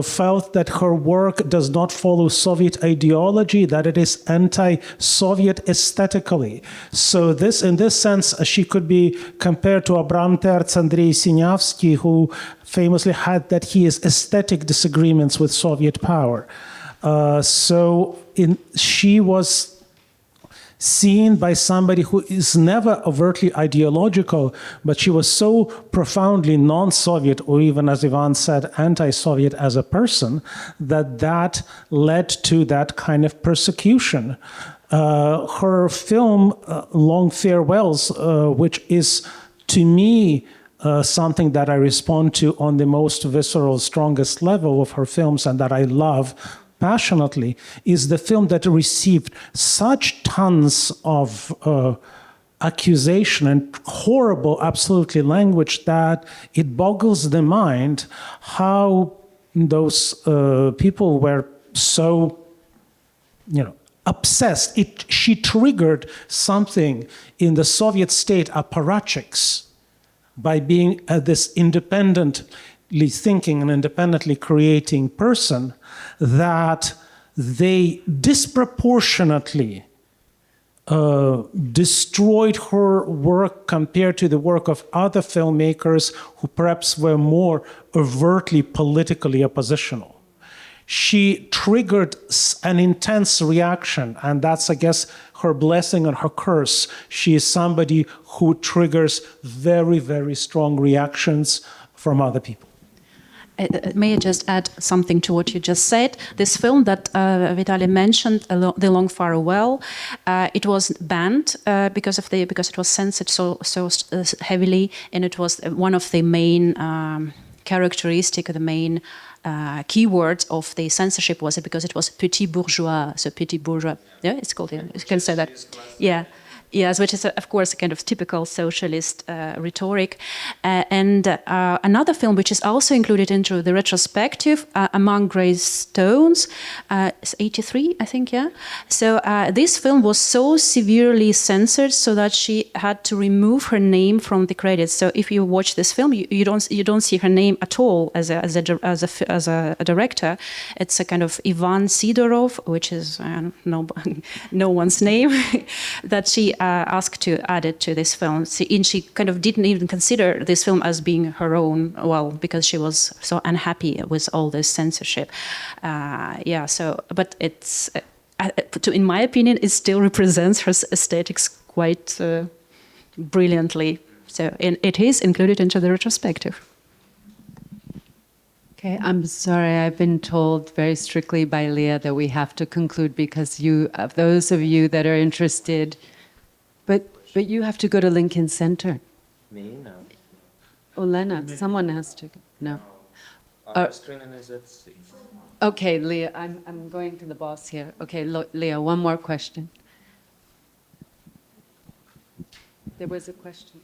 felt that her work does not follow Soviet ideology, that it is anti-Soviet aesthetically. So in this sense, she could be compared to Abram Terz, Andrei Sinyavsky, who famously had that he has aesthetic disagreements with Soviet power. She was seen by somebody who is never overtly ideological, but she was so profoundly non-Soviet, or even, as Ivan said, anti-Soviet as a person, that led to that kind of persecution. Her film, Long Farewells, which is, to me, something that I respond to on the most visceral, strongest level of her films, and that I love passionately, is the film that received such tons of accusation and horrible, absolutely, language that it boggles the mind how those people were so, obsessed. She triggered something in the Soviet state apparatchiks by being this independently thinking and independently creating person, that they disproportionately destroyed her work compared to the work of other filmmakers who perhaps were more overtly politically oppositional. She triggered an intense reaction, and that's, I guess, her blessing and her curse. She is somebody who triggers very, very strong reactions from other people. May I just add something to what you just said? This film that Vitaly mentioned, The Long Farewell, it was banned because it was censored so heavily, and it was one of the main characteristic, the main keywords of the censorship was because it was petit bourgeois. So petit bourgeois, yeah, it's called. You can say that, yeah. Yes, which is, of course, a kind of typical socialist rhetoric. And another film which is also included into the retrospective, Among Grey Stones, it's 83, I think, yeah? So this film was so severely censored so that she had to remove her name from the credits. So if you watch this film, you don't see her name at all as a director. It's a kind of Ivan Sidorov, which is no one's name, that she asked to add it to this film. And she kind of didn't even consider this film as being her own, because she was so unhappy with all this censorship. But it's, in my opinion, it still represents her aesthetics quite brilliantly. So it is included into the retrospective. Okay, I'm sorry, I've been told very strictly by Leah that we have to conclude because those of you that are interested, but you have to go to Lincoln Center. Me? No. Olena, someone has to. No. Screening is at 6. Okay, Leah, I'm going to the boss here. Okay, Leah, one more question. There was a question.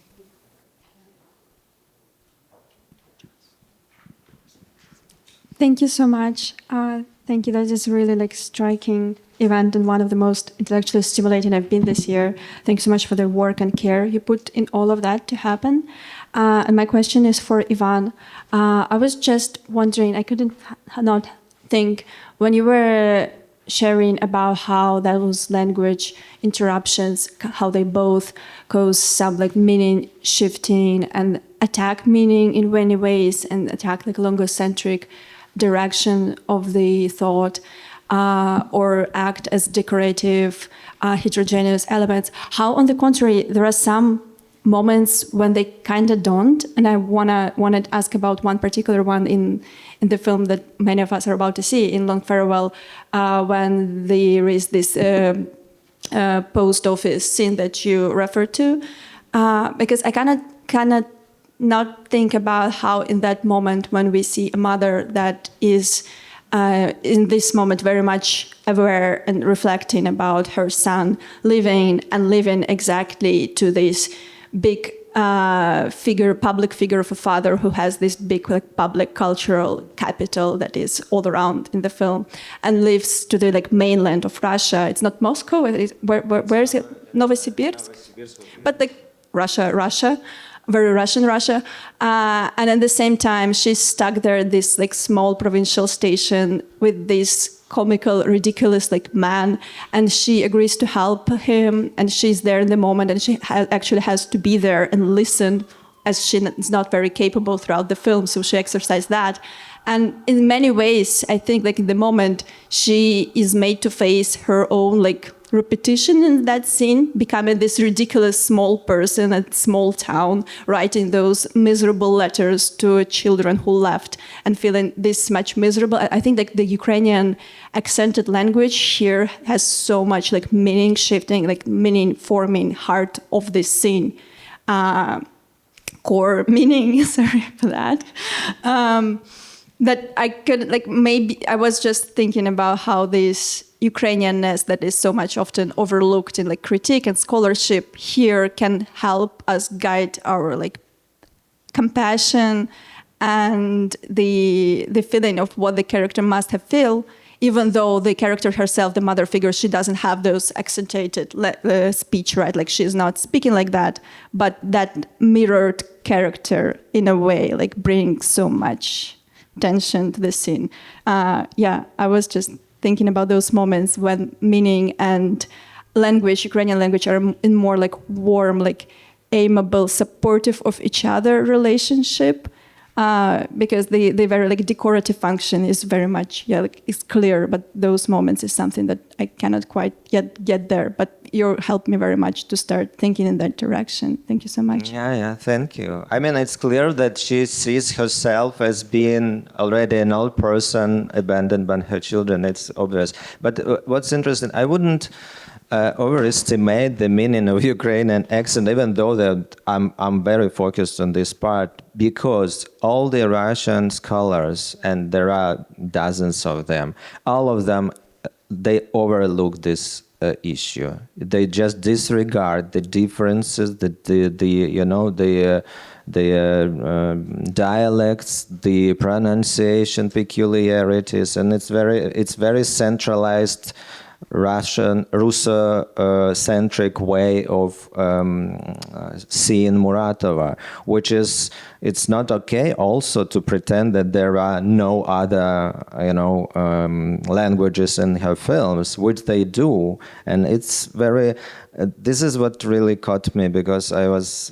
Thank you so much. Thank you. That is really striking event and one of the most intellectually stimulating I've been this year. Thanks so much for the work and care you put in all of that to happen. And my question is for Ivan. I was just wondering, I couldn't not think, when you were sharing about how those language interruptions, how they both cause some meaning shifting and attack meaning in many ways and attack logocentric direction of the thought, or act as decorative, heterogeneous elements. How, on the contrary, there are some moments when they kind of don't, and I wanna ask about one particular one in the film that many of us are about to see, in Long Farewell, when there is this post office scene that you referred to, because I cannot not think about how in that moment when we see a mother that is in this moment very much aware and reflecting about her son living exactly to this big public figure of a father who has this big public cultural capital that is all around in the film, and lives to the mainland of Russia. It's not Moscow. Where is it? Novosibirsk? But Russia. Very Russian Russia, and at the same time she's stuck there at this small provincial station with this comical, ridiculous man, and she agrees to help him, and she's there in the moment, and she actually has to be there and listen, as she is not very capable throughout the film, so she exercised that, And in many ways, I think like in the moment, she is made to face her own like repetition in that scene, becoming this ridiculous small person at small town, writing those miserable letters to children who left and feeling this much miserable. I think like the Ukrainian accented language here has so much like meaning shifting, like meaning forming heart of this scene. Core meaning, sorry for that. That I could, like, maybe I was just thinking about how this Ukrainianness that is so much often overlooked in like critique and scholarship here can help us guide our like compassion and the feeling of what the character must have felt, even though the character herself, the mother figure, she doesn't have those accentuated speech, right? Like she's not speaking like that, but that mirrored character in a way like brings so much tension to the scene. Yeah, I was just thinking about those moments when meaning and language, Ukrainian language, are in more like warm, like amiable, supportive of each other relationship. Because the very like decorative function is very much, yeah, like, it's clear, but those moments is something that I cannot quite yet get there. But you helped me very much to start thinking in that direction. Thank you so much. Yeah, thank you. I mean, it's clear that she sees herself as being already an old person abandoned by her children. It's obvious. But what's interesting, I wouldn't overestimate the meaning of Ukrainian accent, even though that I'm very focused on this part, because all the Russian scholars, and there are dozens of them, all of them, they overlook this issue. They just disregard the differences, the dialects, the pronunciation peculiarities, and it's very centralized Russo-centric way of seeing Muratova, which is, it's not okay also to pretend that there are no other, languages in her films, which they do, and it's very. This is what really caught me, because I was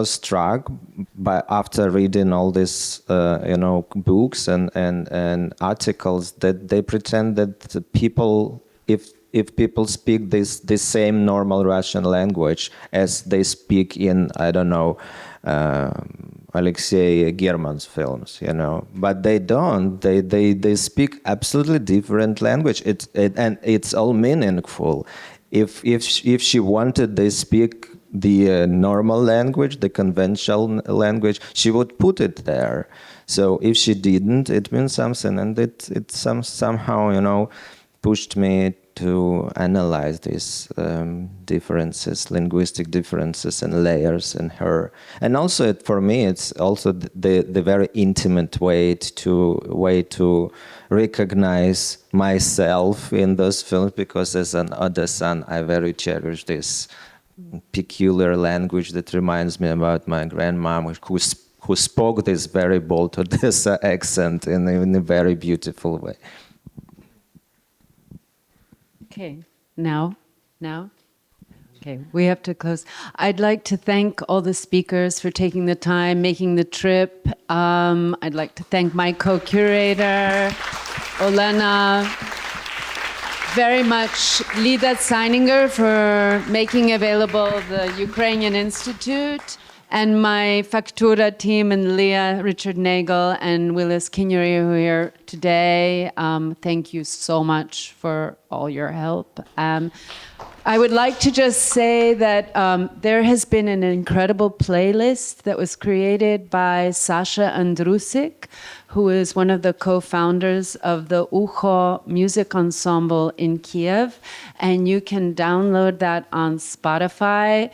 struck by, after reading all these books and articles, that they pretend that the people, if people speak this same normal Russian language as they speak in, I don't know, Alexei German's films, but they don't. They speak absolutely different language. And it's all meaningful. If she wanted, they speak the normal language, the conventional language, she would put it there. So if she didn't, it means something, and it somehow pushed me to analyze these differences, linguistic differences and layers in her. And also, for me, it's also the very intimate way to recognize myself in those films, because as an other son, I very cherish this peculiar language that reminds me about my grandmom, who spoke this very bold Odessa accent in a very beautiful way. Okay, now? Okay, we have to close. I'd like to thank all the speakers for taking the time, making the trip. I'd like to thank my co-curator, Olena, very much Lida Seininger for making available the Ukrainian Institute, and my Faktura team and Leah, Richard Nagel, and Willis Kinnery, who are here today. Thank you so much for all your help. I would like to just say that there has been an incredible playlist that was created by Sasha Andrusik, who is one of the co-founders of the Ucho Music Ensemble in Kyiv. And you can download that on Spotify.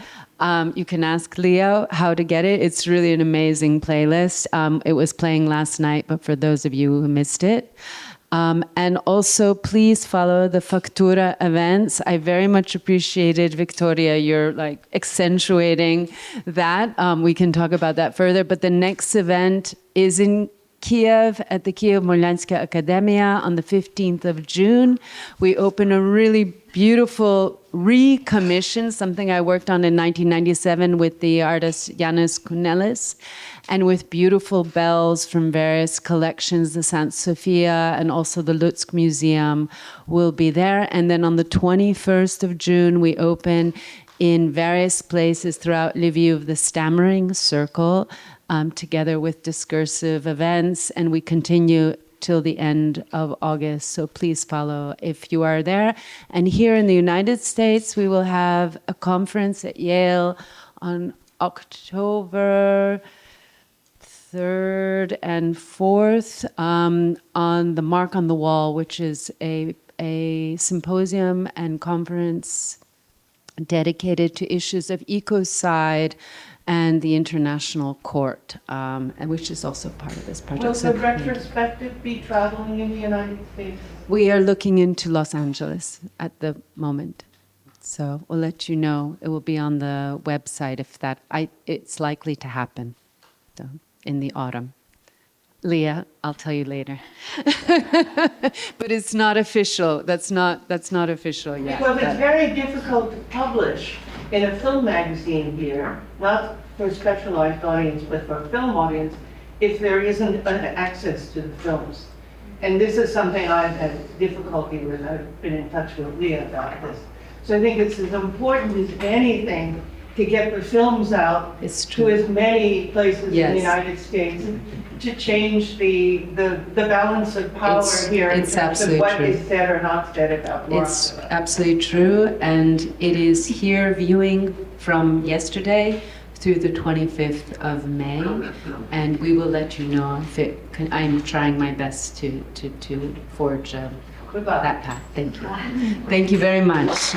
You can ask Leo how to get it. It's really an amazing playlist. It was playing last night, but for those of you who missed it. And also, please follow the Faktura events. I very much appreciated, Victoria, you're like accentuating that. We can talk about that further. But the next event is in Kyiv at the Kyiv-Molenska Academia on the 15th of June. We open a really beautiful recommission, something I worked on in 1997 with the artist Yanis Kounelis, and with beautiful bells from various collections. The St. Sophia and also the Lutsk Museum will be there. And then on the 21st of June, we open in various places throughout Lviv the Stammering Circle, together with discursive events, and we continue till the end of August. So please follow if you are there. And here in the United States, we will have a conference at Yale on October 3rd and 4th on the Mark on the Wall, which is a symposium and conference dedicated to issues of ecocide and the international court, and which is also part of this project. Will So the retrospective be traveling in the United States? we are looking into Los Angeles at the moment. So we'll let you know. It will be on the website if it's likely to happen in the autumn. Leah, I'll tell you later. But it's not official. That's not official yet. Because it's very difficult to publish in a film magazine here, not for a specialized audience, but for a film audience, if there isn't an access to the films. And this is something I've had difficulty with. I've been in touch with Leah about this. So I think it's as important as anything to get the films out to as many places in the United States to change the balance of power here in terms of what is said or not said about Muratova. It's absolutely true, and it is here viewing from yesterday through the 25th of May, and we will let you know if it can. I'm trying my best to forge that path. Thank you. Thank you very much.